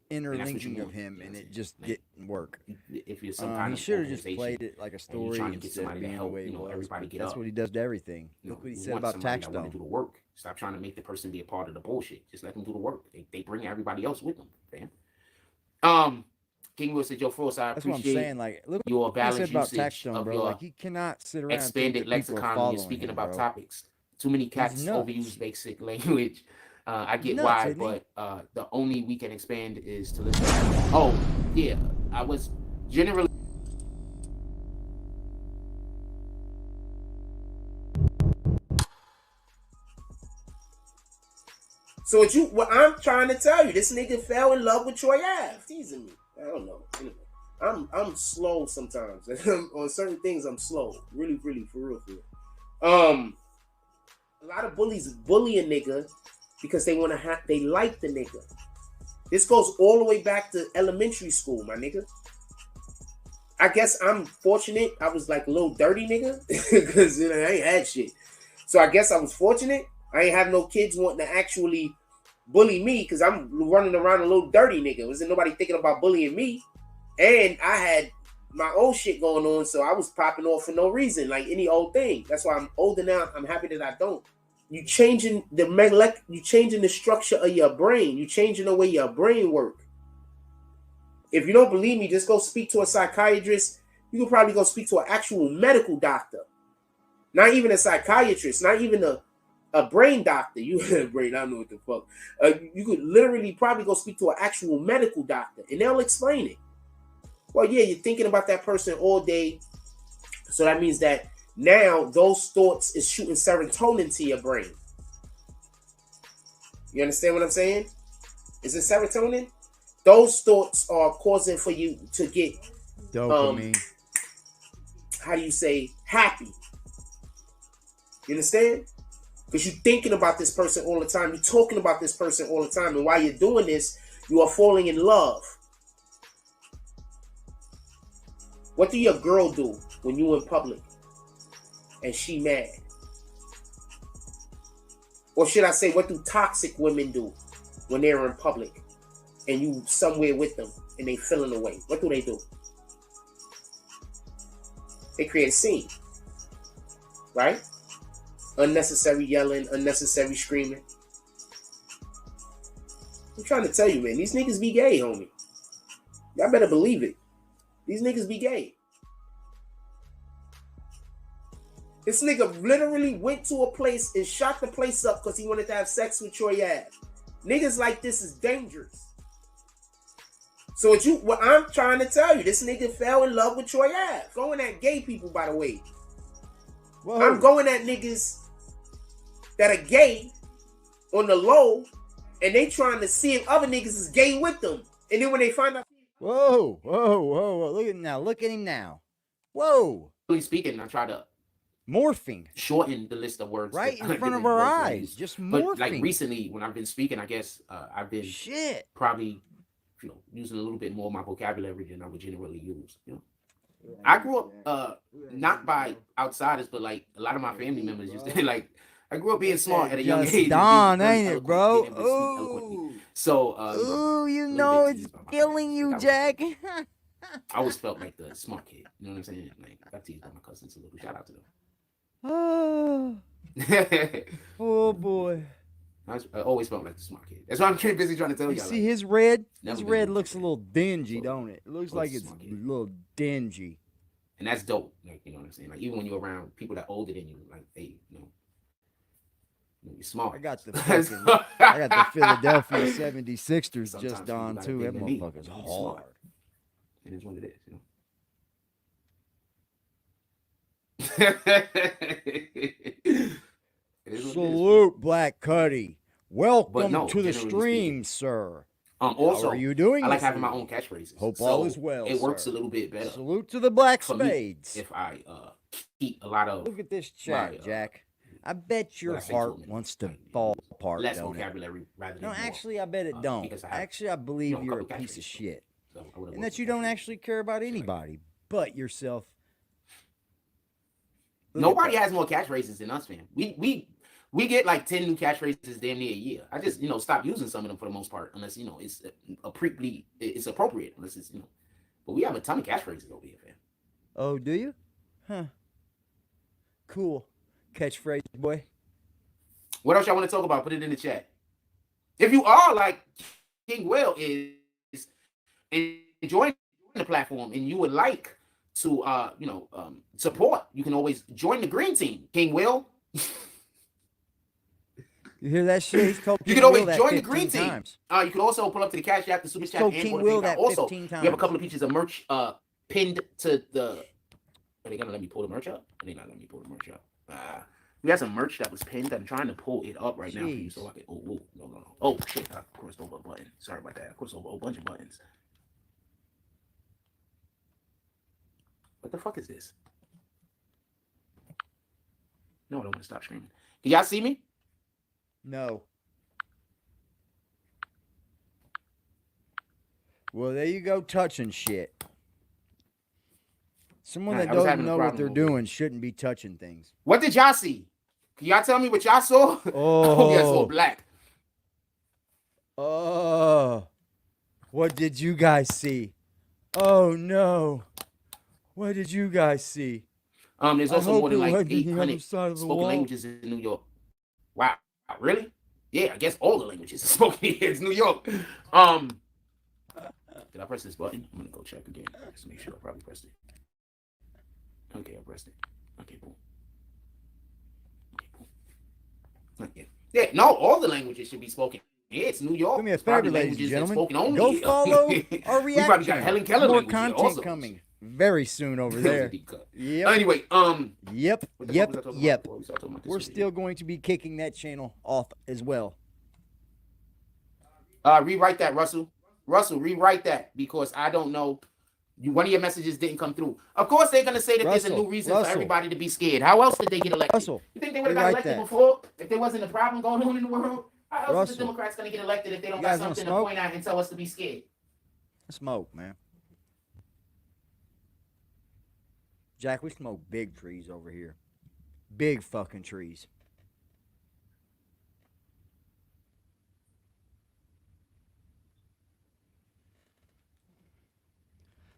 interlinking of him, and it just didn't work. If you're some kind he should have just played it like a story trying to get somebody to help, everybody get up. That's what he does to everything. Look what he said about Taxstone. Do the work. Stop trying to make the person be a part of the bullshit. Just let them do the work. They bring everybody else with them, fam. King Will said, "Yo, Frost, I appreciate what I'm saying. Like, look your what he said balanced about usage Taxstone, of bro. your Like, he cannot sit around expanded lexicon when you're speaking about topics. Too many cats overuse basic language. I get why, but the only we can expand is to listen. Oh, yeah. I was generally. So what I'm trying to tell you, this nigga fell in love with Troy Ave. Teasing me. I don't know. Anyway, I'm slow sometimes. On certain things, I'm slow. Really, really, for real. A lot of bullies bully a nigga because they like the nigga. This goes all the way back to elementary school, my nigga. I guess I'm fortunate. I was like a little dirty nigga because I ain't had shit. So I guess I was fortunate. I ain't have no kids wanting to actually bully me because I'm running around a little dirty nigga. Wasn't nobody thinking about bullying me. And I had my old shit going on, so I was popping off for no reason, like any old thing. That's why I'm older now. I'm happy that I don't. You changing the structure of your brain. You changing the way your brain work. If you don't believe me, just go speak to a psychiatrist. You can probably go speak to an actual medical doctor. Not even a psychiatrist, not even a brain doctor. You brain, I don't know what the fuck. You could literally probably go speak to an actual medical doctor, and they'll explain it. Well, yeah, you're thinking about that person all day. So that means that now those thoughts is shooting serotonin to your brain. You understand what I'm saying? Is it serotonin? Those thoughts are causing for you to get dopamine. How do you say happy? You understand? Because you're thinking about this person all the time. You're talking about this person all the time. And while you're doing this, you are falling in love. What do your girl do when you in public and she mad? Or should I say, what do toxic women do when they're in public and you somewhere with them and they feeling away? What do? They create a scene, right? Unnecessary yelling, unnecessary screaming. I'm trying to tell you, man, these niggas be gay, homie. Y'all better believe it. These niggas be gay. This nigga literally went to a place and shot the place up because he wanted to have sex with Troy Ave. Niggas like this is dangerous. So what I'm trying to tell you, this nigga fell in love with Troy Ave. Going at gay people, by the way. Whoa. I'm going at niggas that are gay on the low, and they trying to see if other niggas is gay with them. And then when they find out, whoa, look at him now. Whoa. Really speaking, I try to morphing, shorten the list of words right in front of our eyes, just morphing. But like recently, when I've been speaking, I guess I've been probably using a little bit more of my vocabulary than I would generally use. I grew up not by outsiders, but like a lot of my family members used to like. I grew up being smart at a young age. Don, ain't it, bro? Ooh. So, you know it's killing you, Jack. I always felt like the smart kid. You know what I'm saying? Like, I got teased by my cousins a little. Shout out to them. Oh boy. I always felt like the smart kid. That's why I'm busy trying to tell y'all. See his red? His red looks a little dingy, don't it? It looks like it's a little dingy. And that's dope. Like, you know what I'm saying? Like, even when you're around people that are older than you, like, they, you're smart. I got the Philadelphia 76ers just on too. That motherfucker's hard. It is what it is, Salute, Black Cuddy. Welcome to the stream, sir. Also, how are you doing? I like having my own catchphrases. Hope all is well. It works a little bit better. Salute to the Black Spades. If I keep a lot of. Look at this chat, Jack. I bet your heart wants to fall apart. Less vocabulary rather than no, actually, I bet it don't. Actually, I believe you're a piece of shit, and that you don't actually care about anybody but yourself. Nobody has more catchphrases than us, fam. We get like 10 new catchphrases damn near a year. I just stop using some of them for the most part, unless it's appropriate. Unless it's but we have a ton of catchphrases over here, fam. Oh, do you? Huh. Cool. Catchphrase, boy. What else y'all want to talk about? Put it in the chat. If you are like King Will is enjoying the platform and you would like to support, you can always join the green team. King Will. You hear that shit? He's called you can always join the green team. You can also pull up to the Cash App, the Super Chat, and King Will that also, 15 times. We have a couple of pieces of merch pinned to the. Are they gonna let me pull the merch up? They're not letting me pull the merch up. We have some merch that was pinned. I'm trying to pull it up right now for you so I can. No. Oh shit! I crossed over a button. Sorry about that. I crossed over a bunch of buttons. What the fuck is this? No, I don't want to stop streaming. Can y'all see me? No. Well, there you go, touching shit. Someone that doesn't know what they're doing shouldn't be touching things. What did y'all see? Can y'all tell me what y'all saw? Oh, I hope y'all saw black. Oh, what did you guys see? Oh no. What did you guys see? There's I also hope more than it like wasn't the other 800 side of the spoken wall. languages in New York. Wow, really? Yeah, I guess all the languages are spoken here. It's New York. Did I press this button? I'm gonna go check again. Just make sure I probably pressed it. Okay, I pressed it. Okay, boom. Okay, boom. Okay. Yeah, no, all the languages should be spoken. Yeah, it's New York. Do me a It's probably favor, ladies and languages that's gentlemen. spoken only Go here. follow our We probably reaction. got Helen Keller More language here content also. coming very soon over That was a there. deep cut. Yep. Anyway, Yep. what the fuck was I Yep. talking Yep. about? What was I talking about this We're video? still going to be kicking that channel off as well. Rewrite that, Russell. Russell, rewrite that because I don't know. One of your messages didn't come through. Of course, they're gonna say that there's a new reason for everybody to be scared. How else did they get elected? Russell, You think they would have got rewrite elected that. before if there wasn't a problem going on in the world? How else is Russell, the Democrats gonna get elected if they don't you got guys wanna something to smoke? point out and tell us to be scared? Smoke, man. Jack, we smoke big trees over here. Big fucking trees.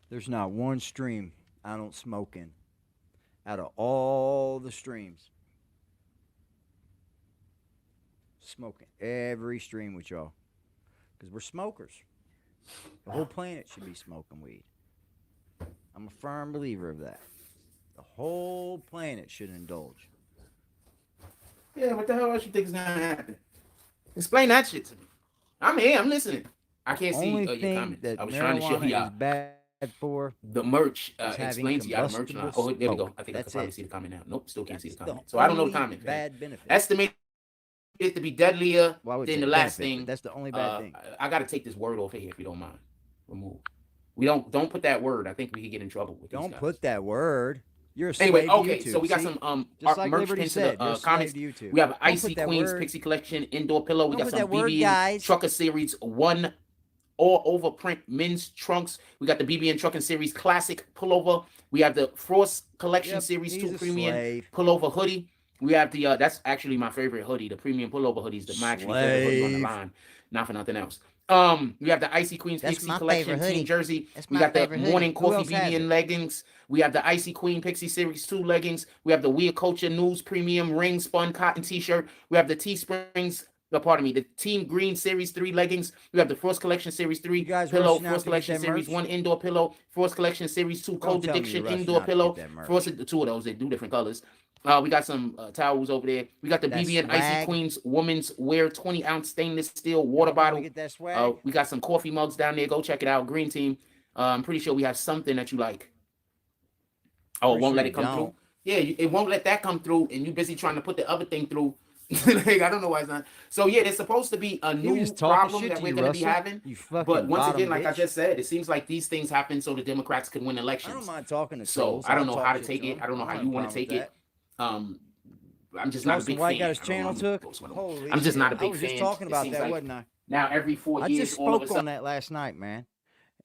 There's not one stream I don't smoke in. Out of all the streams. Smoking every stream with y'all. Because we're smokers. The whole planet should be smoking weed. I'm a firm believer of that. The whole planet should indulge. Yeah, what the hell else you think is gonna happen? Explain that shit to me. I'm here. I'm listening. I can't see Only your thing comments. that I was trying to show marijuana you is bad for the merch. is having Explain to you how the merch. combustible Oh, there we go. smoke. I think I That's can probably it. see the comment now. Nope, still can't see the That's comment. the So I don't know the only comment. bad benefit. Estimate it to be deadlier Well, I would than say the last benefit, thing. but that's the only bad thing. I got to take this word off of here if you don't mind. Remove. We don't put that word. I think we could get in trouble with these Don't guys. put that word. You're a slave Anyway, to okay, YouTube. so we got See? some Just like merch Liberty into said, the you're a slave comments. to YouTube. We have Don't Icy put that Queens word. Pixie Collection indoor pillow. We Don't got put some that word, BBN guys. Trucker Series 1 all over print men's trunks. We got the BBN Trucking Series Classic pullover. We have the Frost Collection Series 2 Premium pullover hoodie. We have the that's actually my favorite hoodie, the premium pullover hoodies, my actually favorite hoodie on the line, not for nothing else. We have the Icy Queens Pixie Collection Team Jersey. We got the Morning Coffee BBN leggings. We have the Icy Queen Pixie Series 2 leggings. We have the Weird Culture News Premium Ring Spun Cotton T-shirt. We have the Teesprings, pardon me, the Team Green Series 3 leggings. We have the Frost Collection Series 3 pillow, Frost Collection Series 1 indoor pillow, Frost Collection Series 2 Cold Addiction indoor pillow. Frost, the two of those, they do different colors. We got some towels over there. We got the BBN Icy Queens Women's Wear 20-ounce stainless steel water bottle. Get that swag. We got some coffee mugs down there. Go check it out. Green Team. I'm pretty sure we have something that you like. Oh, it won't let it come through. Yeah, it won't let that come through, and you busy trying to put the other thing through. Like, I don't know why it's not. So yeah, there's supposed to be a new problem that we're going to be having. But once again, like I just said, it seems like these things happen so the Democrats can win elections. I don't mind talking to so I don't know how to take it. I don't know how you want to take it. I'm just not a big fan. Got his channel took. I'm just not a big fan. I was just talking about that, wasn't I? Now every 4 years, I just spoke on that last night, man.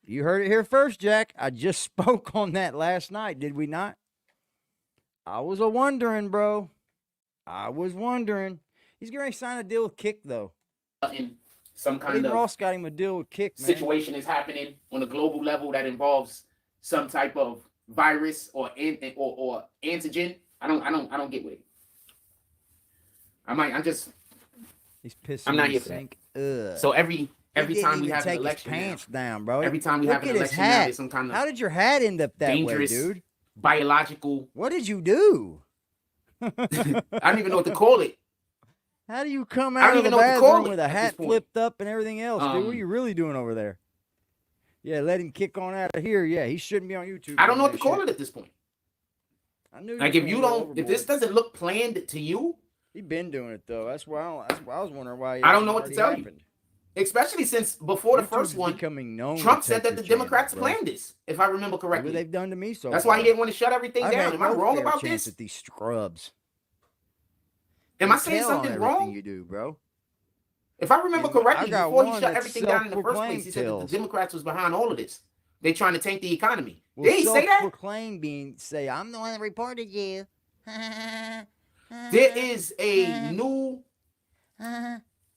You heard it here first, Jack. I just spoke on that last night, did we not? I was wondering, bro. I was wondering. He's going to sign a deal with Kick, though. In some kind of Ross got him a deal with Kick, man. Situation is happening on a global level that involves some type of virus or antigen. I don't get with it. He's pissing. I'm not here for that. So every time we have an election, pants down, bro. Every time we have an election, now, there's some kind of how did your hat end up that way, dangerous dude? Biological. What did you do? I don't even know what to call it. How do you come out of the bathroom with a hat flipped up and everything else, dude? What are you really doing over there? Yeah, let him kick on out of here. Yeah, he shouldn't be on YouTube. I don't know what to call it at this point. I knew. Like if this doesn't look planned to you, he been doing it though. That's why I was wondering why. I don't know what to tell you. Especially since before the first one, Trump said that the Democrats planned this, if I remember correctly. What they've done to me so That's why he didn't want to shut everything down. Am I wrong about this? At these scrubs. Am I saying something wrong? You do, bro. If I remember correctly, before he shut everything down in the first place, he said that the Democrats was behind all of this. They trying to tank the economy. Did he say that? Say I'm the one that reported you. There is a new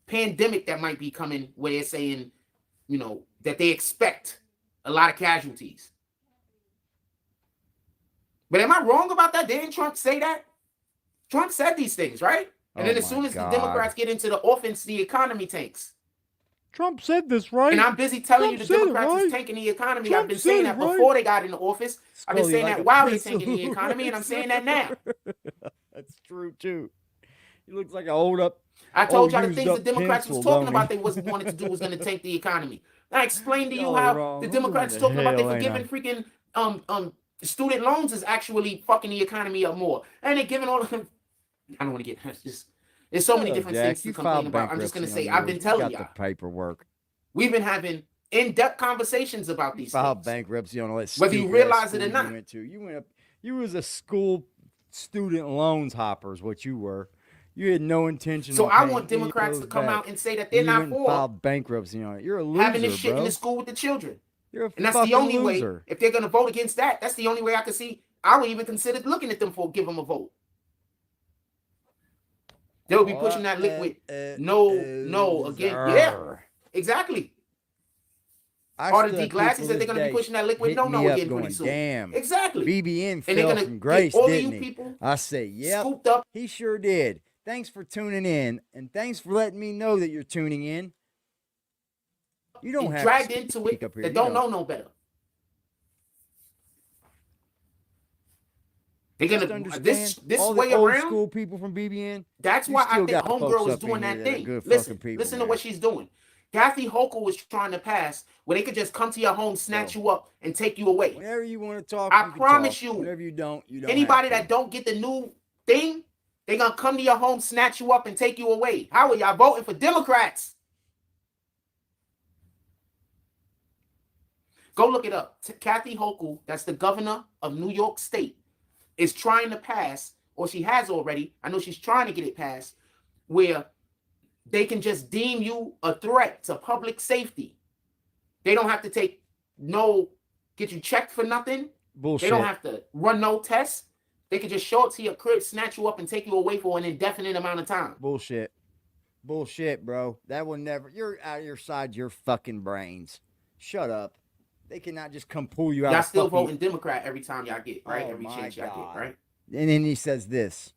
pandemic that might be coming where they're saying, that they expect a lot of casualties. But am I wrong about that? Didn't Trump say that? Trump said these things, right? And then as soon as the Democrats get into the offense, the economy tanks. Trump said this, right? And I'm busy telling Trump you the Democrats right? is tanking the economy. Trump I've been saying that right? before they got into office. I've been saying like that while they're Prince tanking the economy, and I'm saying that now. That's true too. He looks like an old up. I told y'all the used things the up Democrats was pencil, talking don't about he? they wanted to do was going to tank the economy. I explained to you Y'all how wrong. the I'm Democrats going talking to about they hell, forgiving freaking student loans is actually fucking the economy up more, and they're giving all of them. I don't want to get just. There's so many different things to complain about. I'm just going to say I've been telling y'all. The paperwork. We've been having in-depth conversations about these filed things. bankruptcy on all that. Whether you realize it or not. You went up. You was a school student loans hopper is what you were. You had no intention. So of I want Democrats to come out and say that they're not for filed bankruptcy on it. You're a loser, having this shit bro. in the school with the children. You're a and that's the only loser. way. If they're gonna vote against that, that's the only way I can see. I would even consider looking at them for give them a vote. They'll be pushing that liquid. No, again. Yeah, exactly. RD Glasses said they're going to be pushing that liquid. Don't know again pretty soon. Damn. Exactly. BBN fell from grace, didn't he? I say, yep. Scooped up. He sure did. Thanks for tuning in, and thanks for letting me know that you're tuning in. You don't have dragged into it that don't know no better. They're gonna this all way the old around. School people from BBN. That's why I think Homegirl is doing that thing. Listen to what she's doing. Kathy Hochul was trying to pass where they could just come to your home, snatch you up, and take you away. Whenever you want to talk, I promise you. Whenever you don't. Anybody that don't get the new thing, they're gonna come to your home, snatch you up, and take you away. How are y'all voting for Democrats? Go look it up. Kathy Hochul, that's the governor of New York State, is trying to pass, or she has already. I know she's trying to get it passed, where they can just deem you a threat to public safety. They don't have to get you checked for nothing. Bullshit. They don't have to run no tests. They can just show up to your crib, snatch you up, and take you away for an indefinite amount of time. Bullshit. Bullshit, bro. That will never. You're out of your side, your fucking brains. Shut up. They cannot just come pull you out. Y'all still voting Democrat every time y'all get, right? Every chance y'all get, right? And then he says this.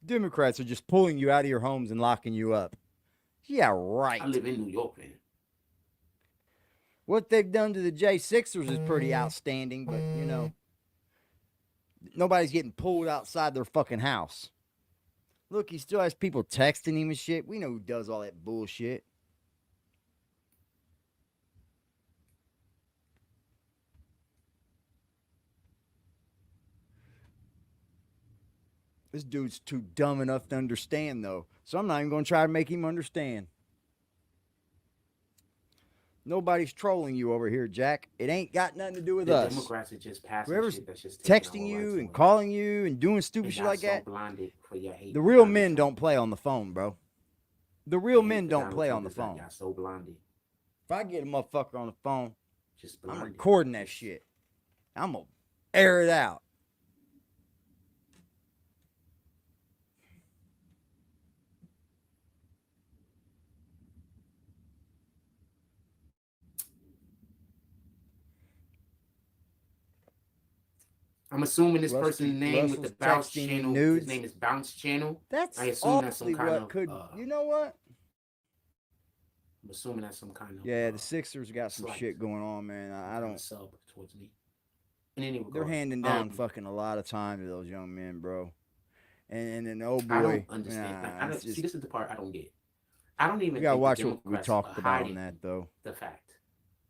Democrats are just pulling you out of your homes and locking you up. Yeah, right. I live in New York, man. What they've done to the J6ers is pretty outstanding, but, you know, nobody's getting pulled outside their fucking house. Look, he still has people texting him and shit. We know who does all that bullshit. This dude's too dumb enough to understand, though. So I'm not even going to try to make him understand. Nobody's trolling you over here, Jack. It ain't got nothing to do with us. Democrats are just passing whoever's shit that's just texting you and calling you and doing stupid shit like that. The real men don't play on the phone, bro. The real men don't play on the phone. So blinded. If I get a motherfucker on the phone, just I'm recording that shit. I'm going to air it out. I'm assuming this person's name with the bounce channel. His name is Bounce Channel. I assume that's some kind of. You know what? I'm assuming that's some kind of. Yeah, the Sixers got some shit going on, man. I don't. Sub towards me. And anyway, they're handing down fucking a lot of time to those young men, bro. And then oh boy, I don't understand. See, this is the part I don't get. I don't even. You gotta watch what we talked about on that, though. The fact.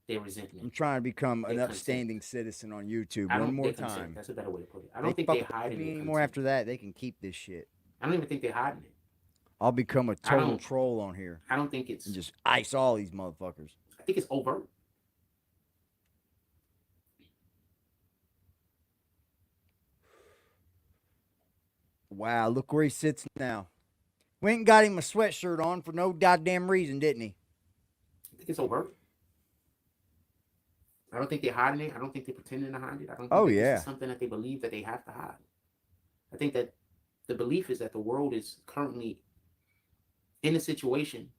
They resentment. I'm trying to become an upstanding citizen on YouTube one more time. That's a better way to put it. I don't think they hide it anymore. After that, they can keep this shit. I don't even think they're hiding it. I'll become a total troll on here. I don't think it's and just ice all these motherfuckers. I think it's overt. Wow, look where he sits now. Went and got him a sweatshirt on for no goddamn reason, didn't he? I think it's overt. I don't think they're hiding it. I don't think they're pretending to hide it. I don't think this is something that they believe that they have to hide. I think that the belief is that the world is currently in a situation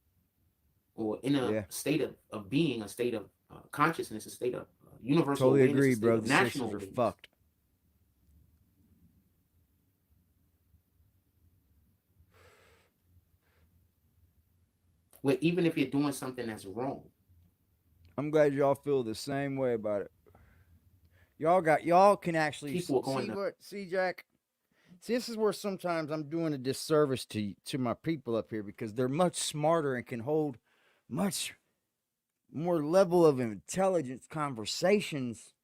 or in a state of being, a state of consciousness, a state of universal totally awareness, agree, bro. The national Sixers are fucked. Where even if you're doing something that's wrong, I'm glad y'all feel the same way about it. Y'all can actually people are going see to what see Jack. See, this is where sometimes I'm doing a disservice to my people up here because they're much smarter and can hold much more level of intelligence conversations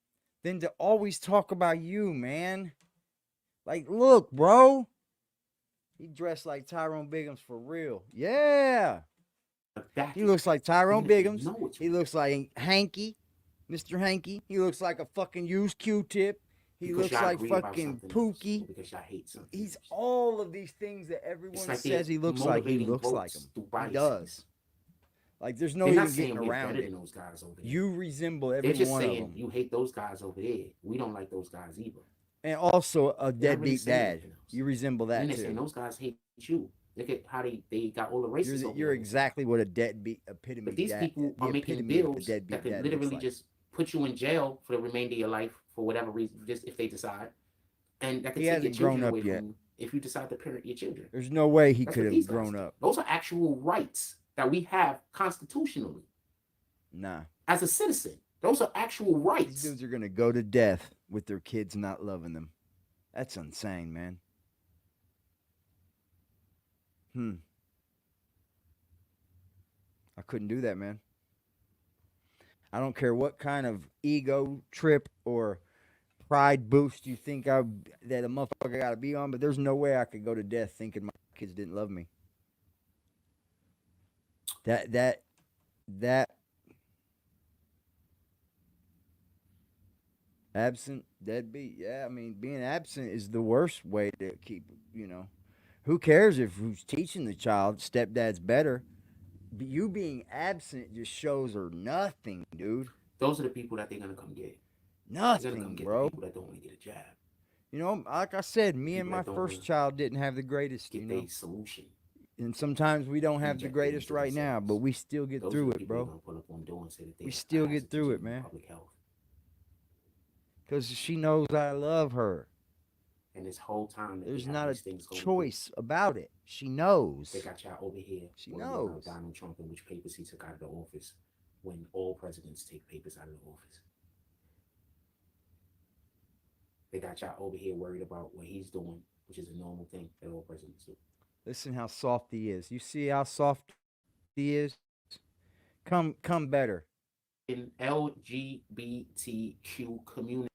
than to always talk about you, man. Like, look, bro. He dressed like Tyrone Biggums for real. Yeah. back He it, looks like Tyrone even if they Biggums. know it's He wrong. looks like Hanky, Mr. Hanky. He looks like a fucking used Q-tip. He Because looks y'all like agree about fucking something else, or Pookie. because y'all hate something He's else. all of these things that It's everyone like says they're he looks like. He motivating looks like votes him. through He biases. does. Like, there's no They're not even saying getting we're around better it. than those guys over there. You resemble every They're just one of saying them. you hate those guys over there. We don't like those guys either. And also a They're not really deadbeat saying dad. anything else. You resemble And then that they're saying too. those guys hate you. Look at how they got all the racists over You're there. exactly what a deadbeat epitome But these dad, people the are making epitome of a bills deadbeat that could dad looks literally like. just put you in jail for the remainder of your life for whatever reason, just if they decide. And that could He take your hasn't grown children up away yet. from you if you decide to parent your children. There's no way he That's could what these have guys grown do. up. Those are actual rights that we have constitutionally Nah. as a citizen. Those are actual These rights. dudes are gonna go to death with their kids not loving them. That's insane, man. I couldn't do that, man. I don't care what kind of ego trip or pride boost you think that a motherfucker got to be on, but there's no way I could go to death thinking my kids didn't love me. That absent, deadbeat. Yeah, I mean, being absent is the worst way to keep. Who cares if who's teaching the child? Stepdad's better. But you being absent just shows her nothing, dude. Those are the people that they're gonna come get. They're gonna come Nothing, get bro. the people that don't want to get a jab. Like I said, me and People my that don't first wanna child didn't have the greatest, Get their solution. And sometimes we don't have the Inject it greatest into right now, themselves. but we still get Those are through the it, people bro. that are gonna pull up on door and say that they We have still capacity get through to it, man. Public health. Because she knows I love her. And this whole time that There's they have not a these things going choice about it. She knows. through, they got y'all over here. She worrying knows. about Donald Trump and which papers he took out of the office when all presidents take papers out of the office. They got y'all over here worried about what he's doing, which is a normal thing that all presidents do. Listen how soft he is. You see how soft he is? Come better. In LGBTQ community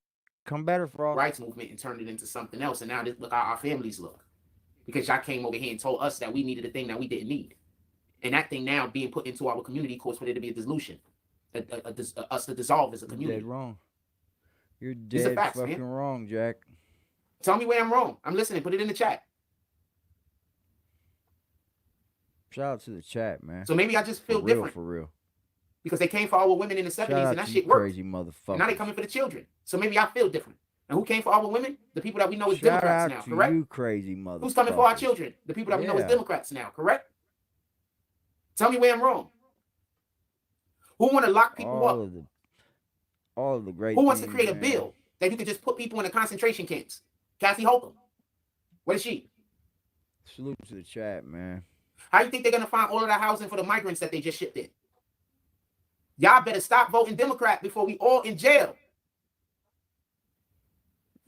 Come better for all. rights movement and turned it into something else. And now look how our families look. Because y'all came over here and told us that we needed a thing that we didn't need. And that thing now being put into our community caused for there to be a dissolution. Us to dissolve as a You're community. dead wrong. You're These are dead facts, fucking man. wrong, Jack. Tell me where I'm wrong. I'm listening. Put it in the chat. Shout out to the chat, man. So maybe I just feel for real, different. For real. Because they came for our women in the 70s Shout and out that to shit you worked. crazy motherfucker. And now they're coming for the children. So maybe I feel different. And who came for our women? The people that we know as Shout Democrats out now, to correct? you crazy motherfucker. Who's coming for our children? The people that we know as Democrats now, correct? Tell me where I'm wrong. Who want to lock people up? All of the great Who wants to things, create a man. bill that you could just put people in the concentration camps? Kathy Holcomb. What is she? Salute to the chat, man. How you think they're going to find all of that housing for the migrants that they just shipped in? Y'all better stop voting Democrat before we all in jail.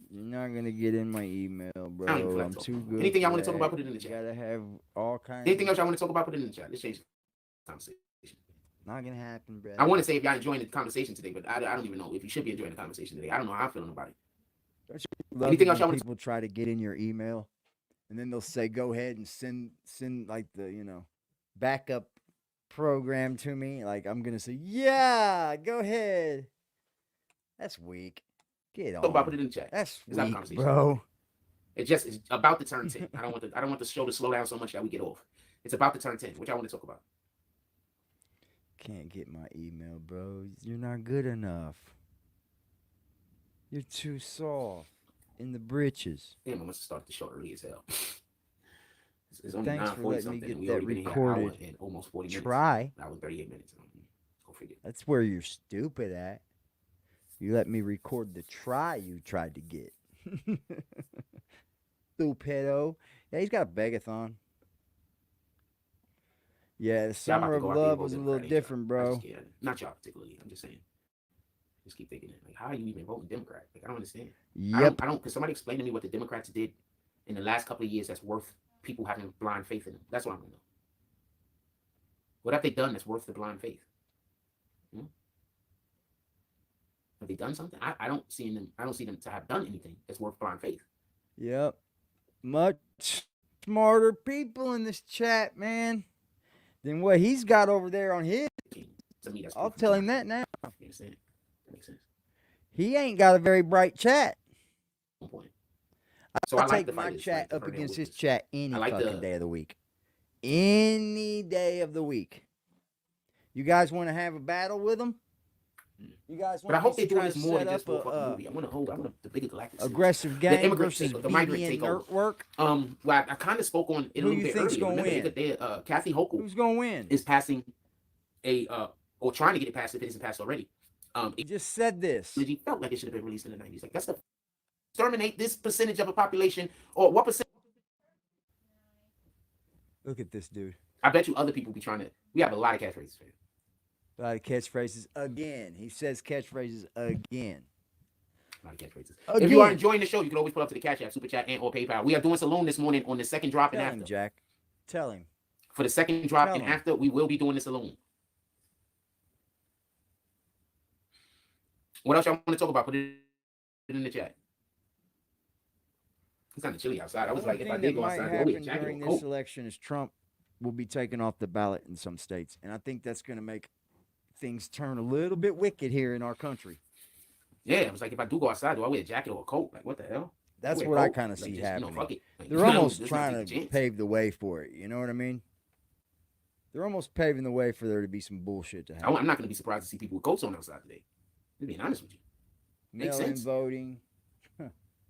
You're not gonna get in my email, bro. I don't even feel like I'm talking too about it. good. Anything y'all want to for talk about, that. put it in the chat. You gotta have all kinds. Anything else y'all want to talk about, put it in the chat. Let's change the conversation. Not gonna happen, bro. I want to say if y'all enjoying the conversation today, but I don't even know if you should be enjoying the conversation today. I don't know how I'm feeling about it. Anything else y'all want to... People try to get in your email, and then they'll say, "Go ahead and send like the backup program to me." Like I'm gonna say, "Yeah, go ahead." That's weak. Get on. Talk about, put it in the chat. That's Let's weak, bro. It's about to turn 10. I don't want the show to slow down so much that we get off. It's about to turn 10. What y'all want to talk about? Can't get my email, bro. You're not good enough. You're too soft in the britches. Damn, I must have started the show early as hell. It's only Thanks for 9:40 letting me something. get We that already been here an recorded. hour and almost 40 minutes. Try. Hour and 38 minutes. Go figure. That's where you're stupid at. You let me record the try you tried to get. Stupido. Yeah, he's got a begathon. Yeah, the Y'all about summer to of go out there and love vote was a Democrat, little ain't y'all? different, I bro. just can't. Not y'all particularly. I'm just saying. Just keep thinking it. Like, how are you even voting Democrat? Like, I don't understand. Yep. I don't. Can somebody explain to me what the Democrats did in the last couple of years that's worth people having blind faith in them? That's what I want to know. What have they done that's worth the blind faith? Hmm? Have they done something? I don't see them. I don't see them to have done anything that's worth blind faith. Yep. Much smarter people in this chat, man, than what he's got over there on his. To me, that's I'll proof tell of him that now. You understand? That makes sense. He ain't got a very bright chat. One point. So I I like take the my fighters, chat like the up Hernian against his Whippers. chat any I like fucking day of the week. Any day of the week. You guys want to have a battle with him? You guys But I want hope to they do try to this more than set just up for a fucking a movie. I want the bigger galactic series. aggressive The gang immigrant versus takeover, the migrant BBN takeover. network? Well, I kind of spoke on it a Who little you bit think's earlier. gonna Remember, win? Kathy Hochul Who's gonna win? is passing a or trying to get it passed if it isn't passed already. He just said this. He felt like it should have been released in the 90s. Like, that's the exterminate this percentage of a population, or what percent? Look at this dude. I bet you other people be trying to. We have a lot of catchphrases. A lot of catchphrases again. He says catchphrases again. A lot of catchphrases. Again. If you are enjoying the show, you can always pull up to the Cash App, Super Chat, and or PayPal. We are doing Saloon this morning on the second drop Tell and him, after. Jack. Tell him. For the second drop Tell and him. after, we will be doing the Saloon. What else y'all want to talk about? Put it in the chat. It's kind of chilly outside. I was like, if I did go outside, happen a jacket during or this coat. election is Trump will be taken off the ballot in some states, and I think that's going to make things turn a little bit wicked here in our country. Yeah, it was like, if I do go outside, do I wear a jacket or a coat? Like, what the hell? That's what I kind of see happening. Fuck it. Like, They're almost trying to pave the way for it. You know what I mean? They're almost paving the way for there to be some bullshit to happen. I'm not going to be surprised to see people with coats on outside today. I'm being honest with you. Makes Mail-in sense. voting.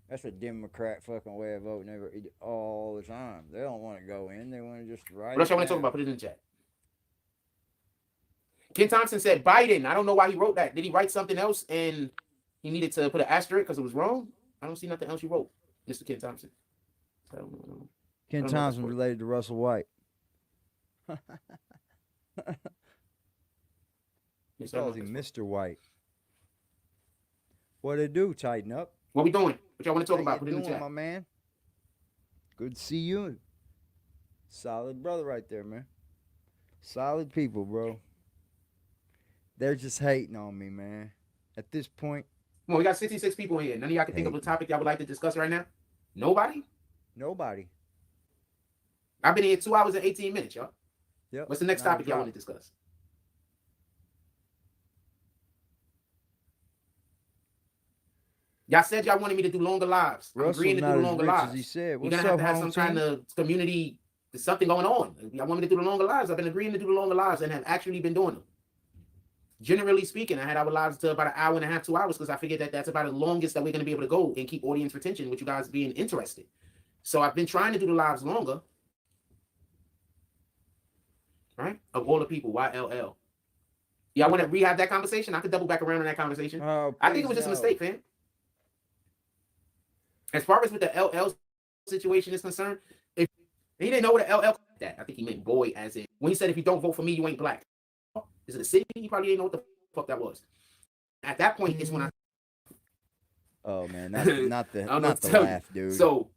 That's a Democrat fucking way of voting all the time. They don't want to go in. They want to just write. What else y'all want to talk about? Put it in the chat. Ken Thompson said Biden. I don't know why he wrote that. Did he write something else and he needed to put an asterisk because it was wrong? I don't see nothing else you wrote, Mr. Ken Thompson. I don't know. Ken Thompson related to Russell White. He calls him Mr. White. What it do? Tighten up. What we doing? What y'all want to talk about? How Put you it in the doing, chat. my man? Good to see you. Solid brother right there, man. Solid people, bro. They're just hating on me, man. At this point. Come on, we got 66 people in here. None of y'all can think of a topic y'all would like to discuss right now? Nobody? Nobody. I've been here 2 hours and 18 minutes, y'all. Yep. What's the next topic y'all want to discuss? Y'all said y'all wanted me to do longer lives. I'm agreeing to do longer lives. He said. You're gonna have to have some kind of community. There's something going on. Y'all want me to do the longer lives? I've been agreeing to do the longer lives and have actually been doing them. Generally speaking, I had our lives to about an hour and a half, 2 hours, because I figured that that's about the longest that we're going to be able to go and keep audience retention with you guys being interested. So I've been trying to do the lives longer. Right? Of all the people, YLL. Y'all want to rehab that conversation? I could double back around on that conversation. I think it was just a mistake, fam. As far as with the LL situation is concerned, if he didn't know what an LL that, I think he meant boy, as in when he said, if you don't vote for me, you ain't black. Is it a city? He probably didn't know what the fuck that was. At that point, it's when I. Oh man, not the laugh, dude. So,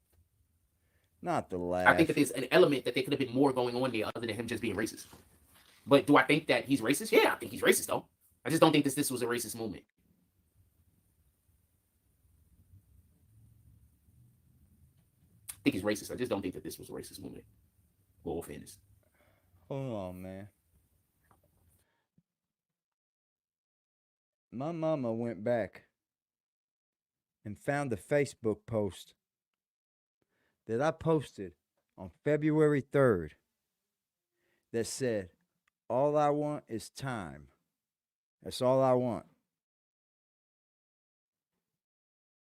not the laugh. I think that there's an element that there could have been more going on there other than him just being racist. But do I think that he's racist? Yeah, I think he's racist though. I just don't think this was a racist movement. I think he's racist. I just don't think that this was a racist movement. For all fairness. Hold on, man. My mama went back and found the Facebook post that I posted on February 3rd that said, all I want is time. That's all I want.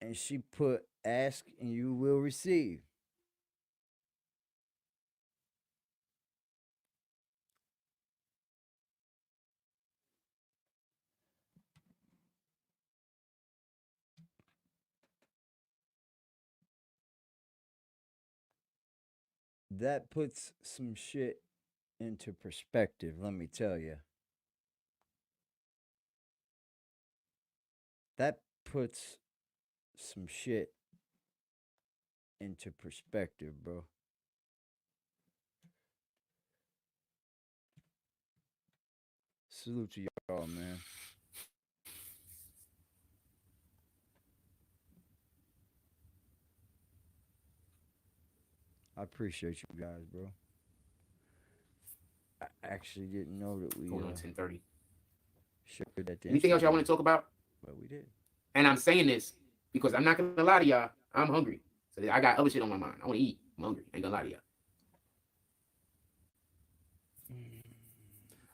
And she put, ask and you will receive. That puts some shit into perspective, let me tell you. That puts some shit into perspective, bro. Salute to y'all, man. I appreciate you guys, bro. I actually didn't know that we Going on 10:30. shared that. Anything else y'all want to talk about? But we did. And I'm saying this because I'm not gonna lie to y'all. I'm hungry, so I got other shit on my mind. I want to eat. I'm hungry. I ain't gonna lie to y'all.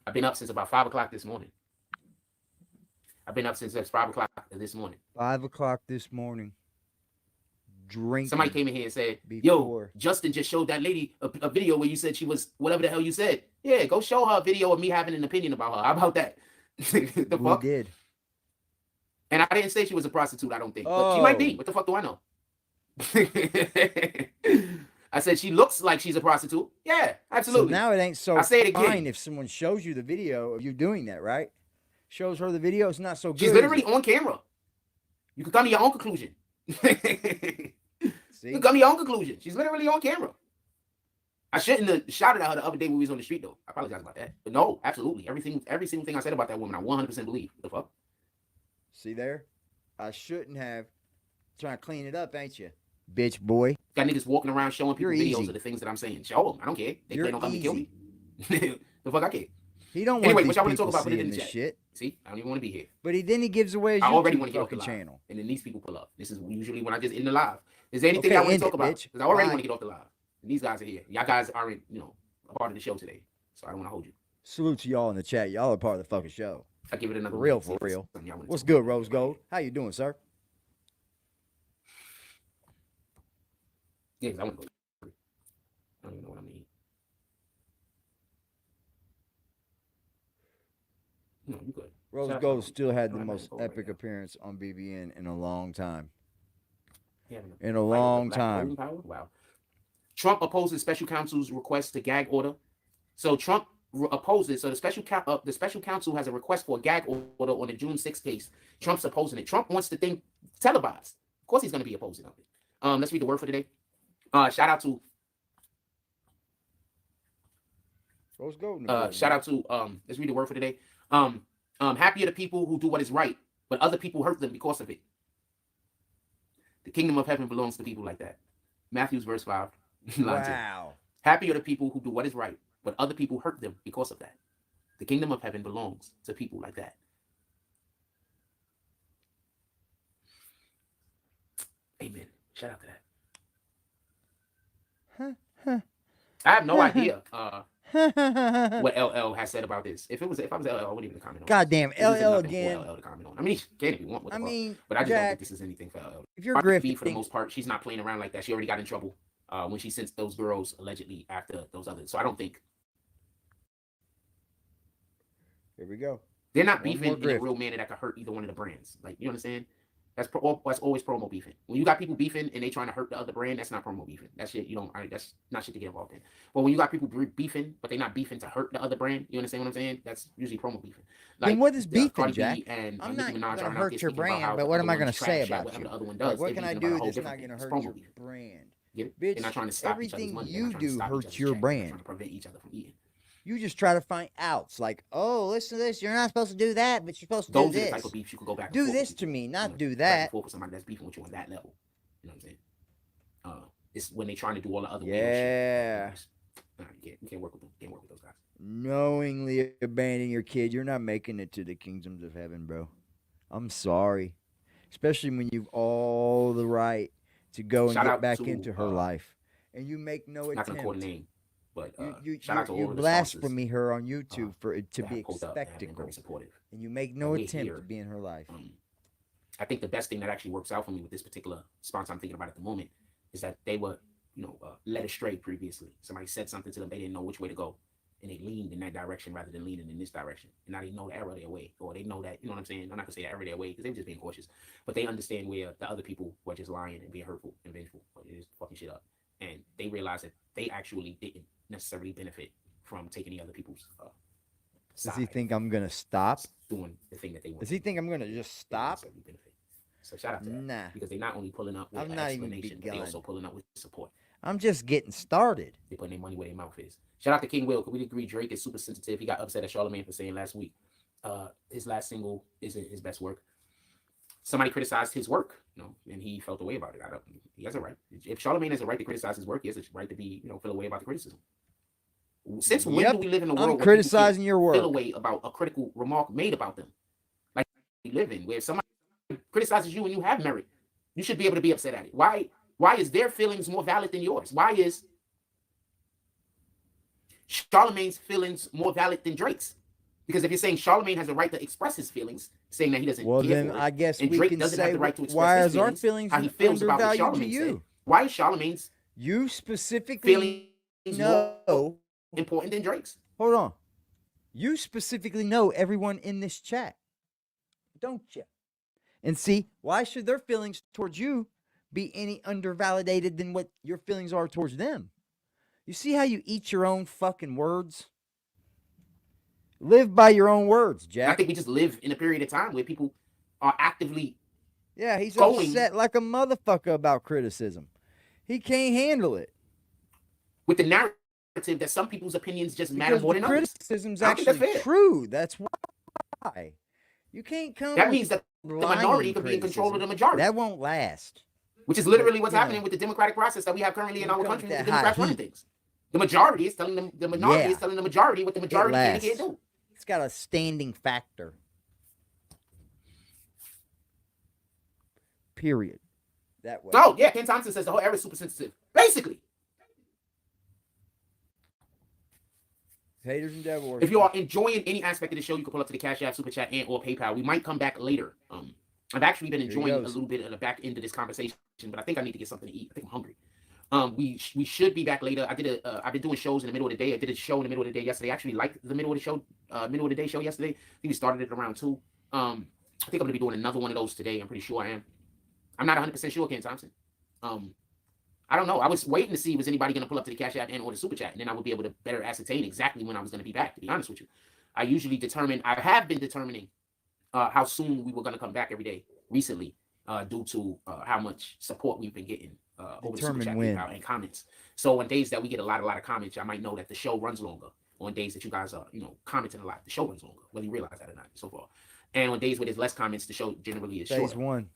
I've been up since about 5 o'clock this morning. I've been up since 5 o'clock this morning. 5 o'clock this morning. Drinking. Somebody came in here and said, before. "Yo, Justin just showed that lady a video where you said she was whatever the hell you said. Yeah, go show her a video of me having an opinion about her. How about that? The fuck? We did. And I didn't say she was a prostitute. I don't think, but she might be. What the fuck do I know? I said she looks like she's a prostitute. Yeah, absolutely. So now it ain't so I say it again. fine if someone shows you the video of you doing that, right? Shows her the video, it's not so good. She's literally on camera. You can come to your own conclusion. See? You can come to your own conclusion. She's literally on camera. I shouldn't have shouted at her the other day when we was on the street, though. I apologize about that. But no, absolutely. Every single thing I said about that woman, I 100% believe. What the fuck? See there? I shouldn't have. Trying to clean it up, ain't you? Bitch boy. Got niggas walking around showing people You're videos easy. of the things that I'm saying. Show them. I don't care. They You're plan on coming to kill me. easy. The fuck I care. He don't Anyway, want what y'all want these to talk people about? Put it in seeing the this chat. shit. See, I don't even want to be here. But then he gives away his I already YouTube want to get off the fucking live. channel. And then these people pull up. This is usually when I just end the live. Is there anything Okay, I want end to talk it, about? bitch. Because I already Bye. want to get off the live. And these guys are here. Y'all guys aren't, a part of the show today. So I don't want to hold you. Salute to y'all in the chat. Y'all are part of the fucking show. I'll give it another For real, minute, see for if it's real. something y'all wanna What's talk good, about. Rose Gold? How you doing, sir? Yeah, 'cause I want to go. I don't even know what I'm eating. No, you good. Rose Shout out Gold to- still had I the don't have most it open right epic now. appearance on BBN in a long time. Yeah, In a long time. Power? Wow. Trump opposes special counsel's request to gag order. So Trump opposes. So the special counsel has a request for a gag order on the June 6th case. Trump's opposing it. Trump wants the thing televised. Of course, he's going to be opposing of it. Let's read the word for today. Shout out to Rose Gold. shout out to let's read the word for today. Happy are the people who do what is right, but other people hurt them because of it. The kingdom of heaven belongs to people like that. Matthew verse 5. line 10. Wow. Happy are the people who do what is right, but other people hurt them because of that. The kingdom of heaven belongs to people like that. Amen. Shout out to that. I have no idea what LL has said about this. If I was LL, I wouldn't even comment on Goddamn, this. This is LL nothing again. for LL to comment on. I mean, he can if you want. What the I fuck. mean, But I just don't Jack, think this is anything for LL. if you're Cardi B, for the grifting, most part, she's not playing around like that. She already got in trouble when she sent those girls allegedly after those others. So I don't think here we go. they're not One beefing more in a grift. real manner that could hurt either one of the brands. Like, you understand? That's always promo beefing. When you got people beefing and they trying to hurt the other brand, that's not promo beefing. That shit that's not shit to get involved in. But when you got people beefing, but they're not beefing to hurt the other brand, you understand what I'm saying? That's usually promo beefing. Like, Then what is beefing, Cardi Jack? B and I'm Nicki not Minaj gonna are out hurt there your speaking about brand, how but the what other am I one gonna is say trash at about whatever you? the other one Like, does. what They're can I beefing about do a whole that's different not gonna thing. It's hurt promo your beefing. brand? Get it? Bitch, They're not trying to stop each other's everything money. They're you not trying to do stop each hurts other's your check. They're brand. trying to prevent each other from eating. You just try to find outs like, oh, listen to this. You're not supposed to do that, but you're supposed to do Those are the type this. of beefs you could go back and Do forth this with to people. me, not You know, do go back and that. forth with somebody that's beefing with you on that level. You know what I'm saying? It's when they trying to do all the other weird shit. Yeah. Nah, you can't work with them. Can't work with those guys. Knowingly abandoning your kid, you're not making it to the kingdoms of heaven, bro. I'm sorry. Especially when you've all the right to go and Shout get out back to, into her life. And you make no not gonna call the attempt. name, but You shout out to all you of the sponsors blasphemy her on YouTube for it to that be have pulled up, that have been spectacle. very supportive. And you make no we're attempt here. to be in her life. I think the best thing that actually works out for me with this particular sponsor I'm thinking about at the moment is that they were, led astray previously. Somebody said something to them, they didn't know which way to go, and they leaned in that direction rather than leaning in this direction. And now they know the error of their way, or they know that, you know what I'm saying? I'm not gonna say the error of their way because they were just being cautious, but they understand where the other people were just lying and being hurtful and vengeful, but it is fucking shit up. And they realized that they actually didn't necessarily benefit from taking the other people's Does he side, think I'm gonna stop? doing the thing that they want. Does he think I'm gonna just stop? So shout out to that, Nah. because they're not only pulling up with I'm an not even explanation, but they also begun. pulling up with support. I'm just getting started. They putting their money where their mouth is. Shout out to King Will, because we agree Drake is super sensitive. He got upset at Charlamagne for saying last week his last single isn't his best work. Somebody criticized his work, you know, and he felt a way about it. He has a right. If Charlamagne has a right to criticize his work, he has a right to be, you know, feel a way about the criticism. Since when do we live in a world I'm where criticizing your feel a work? way about a critical remark made about them? Like we live in, where if somebody criticizes you and you have merit, you should be able to be upset at it. Why is their feelings more valid than yours? Why is Charlamagne's feelings more valid than Drake's? Because if you're saying Charlamagne has a right to express his feelings, saying that he doesn't Well, care then for it, I guess and we Drake can doesn't have say, the right to why express his is our feelings, feelings how he feels about what undervalued to Charlamagne you? said, why is Charlamagne's You specifically feelings know. more important than Drake's? Hold on. You specifically know everyone in this chat, don't you? And see, why should their feelings towards you be any undervalidated than what your feelings are towards them? You see how you eat your own fucking words? Live by your own words, And I Jack. think we just live in a period of time where people are actively Yeah, he's going upset like a motherfucker about criticism. He can't handle it. with the narrative that some people's opinions just matter Because more the than others. criticism's I don't think that's actually fair. true. That's why. You can't come That with means that the lying minority could be in control of the criticism. majority. That won't last. Which is literally what's you know, happening with the democratic process that we have currently in you our come country with with the that hot Democrats running heat. things. The majority is telling them, the minority is telling the majority what the majority can and can't lasts. do. It's got a standing factor. Period. That way. Oh, yeah, Ken Thompson says the whole era is super sensitive. Basically. Haters and devil If you are enjoying any aspect of the show, you can pull up to the Cash App, Super Chat, and or PayPal. We might come back later. I've actually been enjoying a little bit of the back end of this conversation, but I think I need to get something to eat. I think I'm hungry. We should be back later. I've been doing shows in the middle of the day. I did a show in the middle of the day yesterday. I actually liked the middle of the day show yesterday. I think we started it around 2. I think I'm gonna be doing another one of those today. I'm pretty sure I am. I'm not 100% sure, Ken Thompson. I don't know. I was waiting to see was anybody gonna pull up to the Cash App and or the Super Chat, and then I would be able to better ascertain exactly when I was gonna be back. To be honest with you, I have been determining how soon we were gonna come back every day recently, due to how much support we've been getting over the Super Chat and comments. So on days that we get a lot of comments, I might know that the show runs longer. On days that you guys are, commenting a lot, the show runs longer, whether you realize that or not, so far. And on days where there's less comments, the show generally is short. Phase 1.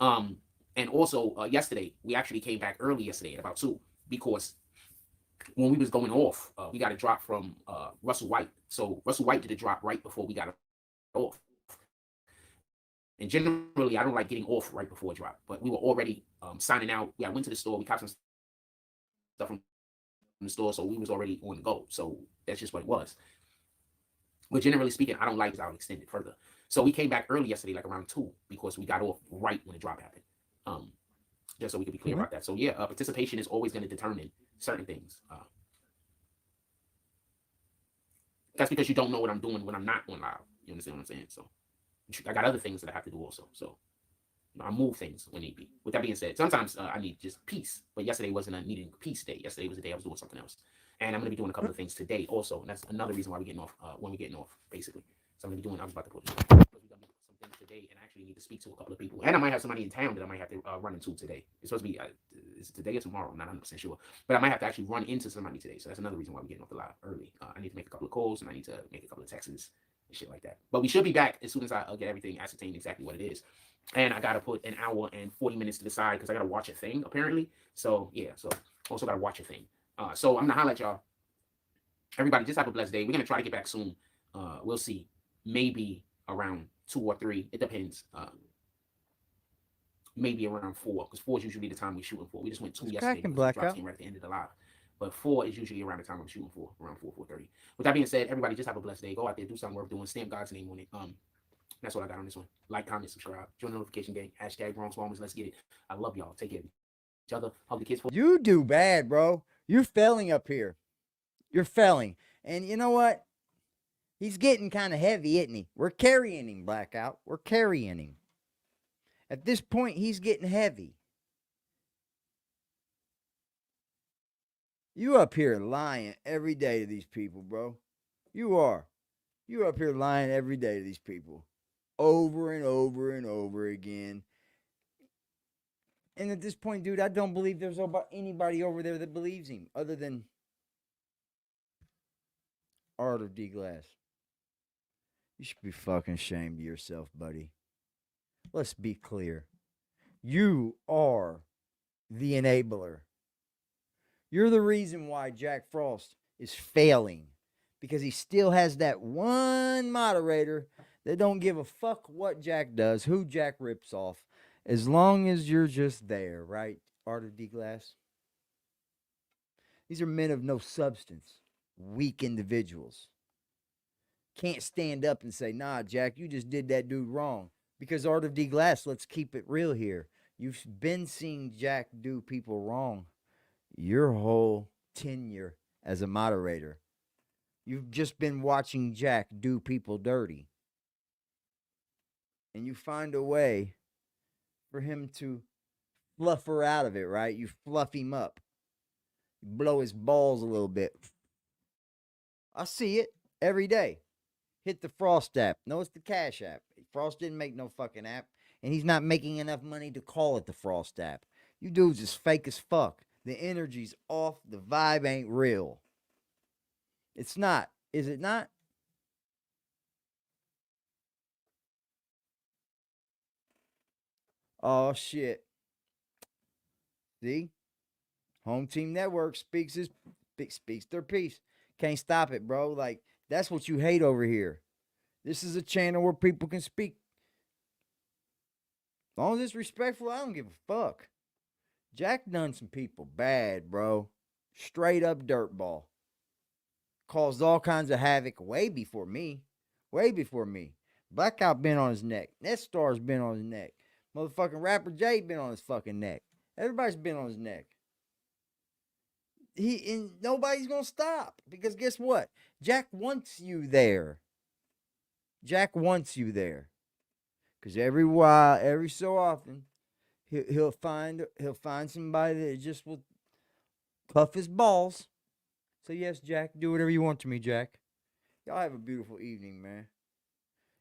And also yesterday, we actually came back early yesterday at about 2, because when we was going off, we got a drop from Russell White. So Russell White did a drop right before we got off. And generally, I don't like getting off right before a drop, but we were already signing out. I went to the store. We got some stuff from the store, so we was already on the go. So that's just what it was. But generally speaking, I don't like how it extended further. So we came back early yesterday, like around 2, because we got off right when the drop happened. Just so we could be clear about that. So yeah, participation is always going to determine certain things. That's because you don't know what I'm doing when I'm not on live. You understand what I'm saying? So I got other things that I have to do also. So I move things when need be. With that being said, sometimes I need just peace. But yesterday wasn't a needing peace day. Yesterday was a day I was doing something else. And I'm going to be doing a couple of things today also. And that's another reason why we're getting off, when we're getting off, basically. So I'm going to be doing, I was about to put some things today, and I actually need to speak to a couple of people. And I might have somebody in town that I might have to run into today. It's supposed to be, is it today or tomorrow? I'm not 100% sure. But I might have to actually run into somebody today. So that's another reason why we're getting off the live early. I need to make a couple of calls, and I need to make a couple of texts and shit like that. But we should be back as soon as I get everything ascertained exactly what it is. And I got to put an hour and 40 minutes to the side because I got to watch a thing, apparently. So, yeah. So, also got to watch a thing. So, I'm going to holler at y'all. Everybody, just have a blessed day. We're going to try to get back soon. We'll see. Maybe around 2 or 3. It depends. Maybe around 4, because 4 is usually the time we're shooting for. We just went 2 yesterday. Blackout. Right at the end of the live. But 4 is usually around the time I'm shooting for, around 4:30. With that being said, everybody just have a blessed day. Go out there, do something worth doing. Stamp God's name on it. That's what I got on this one. Like, comment, subscribe. Join the notification gang. # Wrong Swallows. Let's get it. I love y'all. Take care of each other. Hug the kids. You do bad, bro. You're failing up here. You're failing. And you know what? He's getting kind of heavy, isn't he? We're carrying him, Blackout. We're carrying him. At this point, he's getting heavy. You up here lying every day to these people, bro. You are. You're up here lying every day to these people. Over and over and over again. And at this point, dude, I don't believe there's anybody over there that believes him other than Art of D Glass. You should be fucking ashamed of yourself, buddy. Let's be clear. You are the enabler. You're the reason why Jack Frost is failing. Because he still has that one moderator that don't give a fuck what Jack does, who Jack rips off, as long as you're just there, right, Art of D Glass? These are men of no substance, weak individuals. Can't stand up and say, nah, Jack, you just did that dude wrong. Because Art of D Glass, let's keep it real here. You've been seeing Jack do people wrong your whole tenure as a moderator. You've just been watching Jack do people dirty. And you find a way for him to fluff her out of it, right? You fluff him up. You blow his balls a little bit. I see it every day. Hit the Frost app. No, it's the Cash app. Frost didn't make no fucking app. And he's not making enough money to call it the Frost app. You dudes is fake as fuck. The energy's off. The vibe ain't real. It's not. Is it not? Oh, shit. See? Home Team Network speaks their piece. Can't stop it, bro. Like, that's what you hate over here. This is a channel where people can speak. As long as it's respectful, I don't give a fuck. Jack done some people bad, bro. Straight up dirtball. Caused all kinds of havoc way before me. Way before me. Blackout been on his neck. Netstar's been on his neck. Motherfucking Rapper J been on his fucking neck. Everybody's been on his neck. And nobody's gonna stop. Because guess what? Jack wants you there. Jack wants you there. Because every so often, he'll find somebody that just will puff his balls. So yes, Jack, do whatever you want to me, Jack. Y'all have a beautiful evening, man.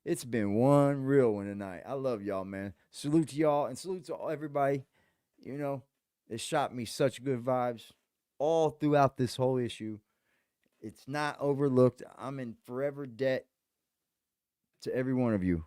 It's been one real one tonight. I love y'all, man. Salute to y'all and salute to everybody. You know, it shot me such good vibes all throughout this whole issue. It's not overlooked. I'm in forever debt to every one of you.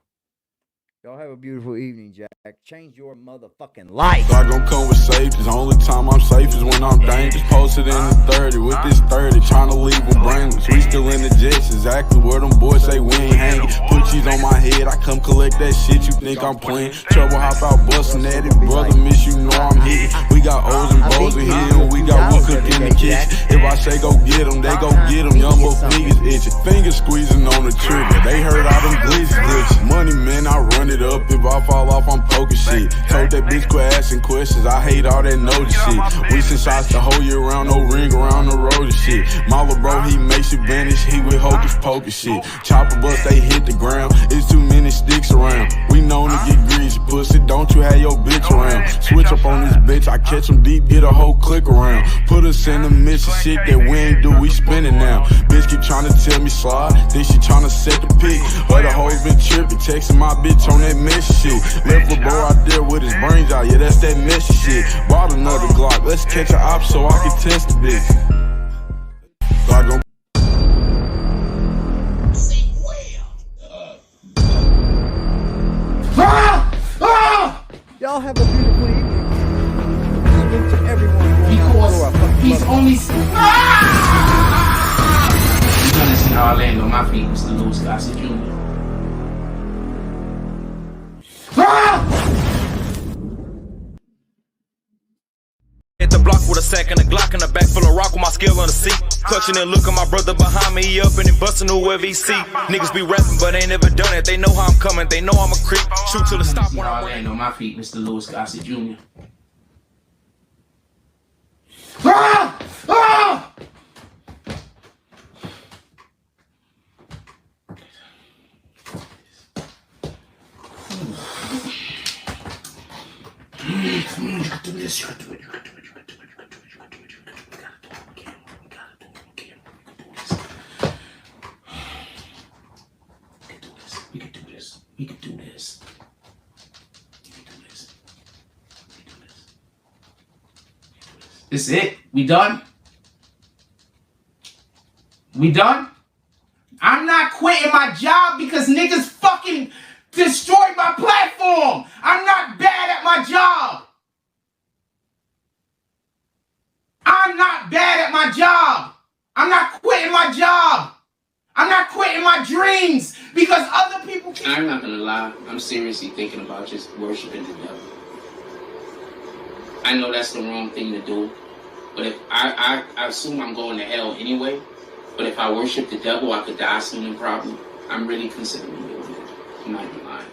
Y'all have a beautiful evening, Jack. Change your motherfucking life. I gon' come with safety. The only time I'm safe is when I'm dangerous. Posted in the 30 with this 30, trying to leave them brainless. We still in the jets, exactly where them boys say we ain't hanging. Put cheese on my head, I come collect that shit. You think I'm playing? Trouble hop out busting at it, brother. Miss you know I'm hitting. We got O's and Bo's in here, and we got one cook in the kitchen. If I say go get them, they go get them. Young both niggas itching, fingers squeezing on the trigger. They heard all them glitches. Money man, I run it up. If I fall off, I'm poking shit. Told that bitch quit asking questions. I hate all that notice shit. We send shots the whole year round, no ring around the road and shit. Mala bro, he makes you vanish. He with hocus pocus shit. Chopper bust, they hit the ground. It's too many sticks around. We known to get greasy, pussy. Don't you have your bitch around? Switch up on this bitch. I catch him deep, get a whole click around. Put us in the mission, shit that we ain't do. We spinning now. Bitch keep trying to tell me slide. Then she trying to set the pick. But the hoes been tripping, texting my bitch on that messy shit. Left a bro out there with his brains out, yeah, that's that messy shit. Bought another Glock, let's catch a op so I can test the bitch. Glock gon' Y'all have a beautiful evening. Salute to everyone. Because he's only. You're gonna see how I land on my feet, Mr. Louis Gossett Jr. Hit the block with a sack and a Glock in the back full of rock with my skill on the seat. Clutching and looking my brother behind me, he up and he busting whoever he see. Niggas be rapping but ain't never done it. They know how I'm coming, they know I'm a creep. Shoot till the stop See when how I I land on my feet, Mr. Louis Gossett Jr. You gotta do this, you gotta do it, you gotta do it, you gotta do it, you gotta do it, you gotta do it, you gotta do it, you gotta do it, you gotta do it, you gotta do it. This is it. We done? We done? I'm not quitting my job because niggas fucking destroyed my platform. I'm not bad at my job. I'm not bad at my job. I'm not quitting my job. I'm not quitting my dreams because other people can. I'm not gonna lie. I'm seriously thinking about just worshiping the devil. I know that's the wrong thing to do, but if I assume I'm going to hell anyway. But if I worship the devil, I could die soon and probably. I'm really considering doing it. I'm not even lying.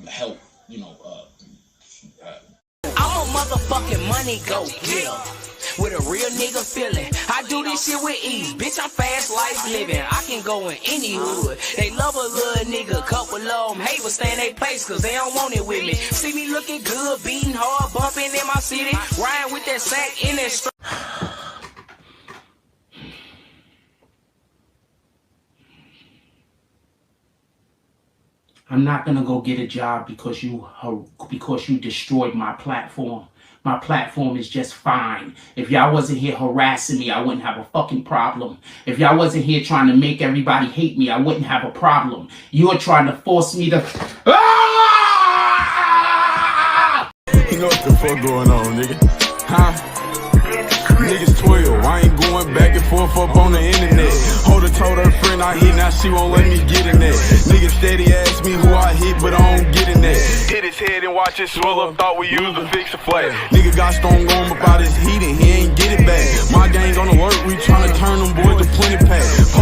Help, you know, I'm a motherfucking money go getter with a real nigga feeling. I do this shit with ease, bitch. I'm fast life living. I can go in any hood. They love a little nigga, couple of them hate but stay in their place cause they don't want it with me. See me looking good, beating hard, bumping in my city, riding with that sack in that street. I'm not gonna go get a job because you destroyed my platform. My platform is just fine. If y'all wasn't here harassing me, I wouldn't have a fucking problem. If y'all wasn't here trying to make everybody hate me, I wouldn't have a problem. You are trying to force me to. Ah! You know what the fuck going on, nigga? Huh? Niggas 12, I ain't going back and forth up on the internet. Holder told her friend I hit, now she won't let me get in that. Niggas steady ask me who I hit, but I don't get in that. Hit his head and watch it swell up, thought we used to fix the flag. Nigga got stone warm about his heat and he ain't get it back. My gang on alert, we tryna turn them boys to 20 pack. Police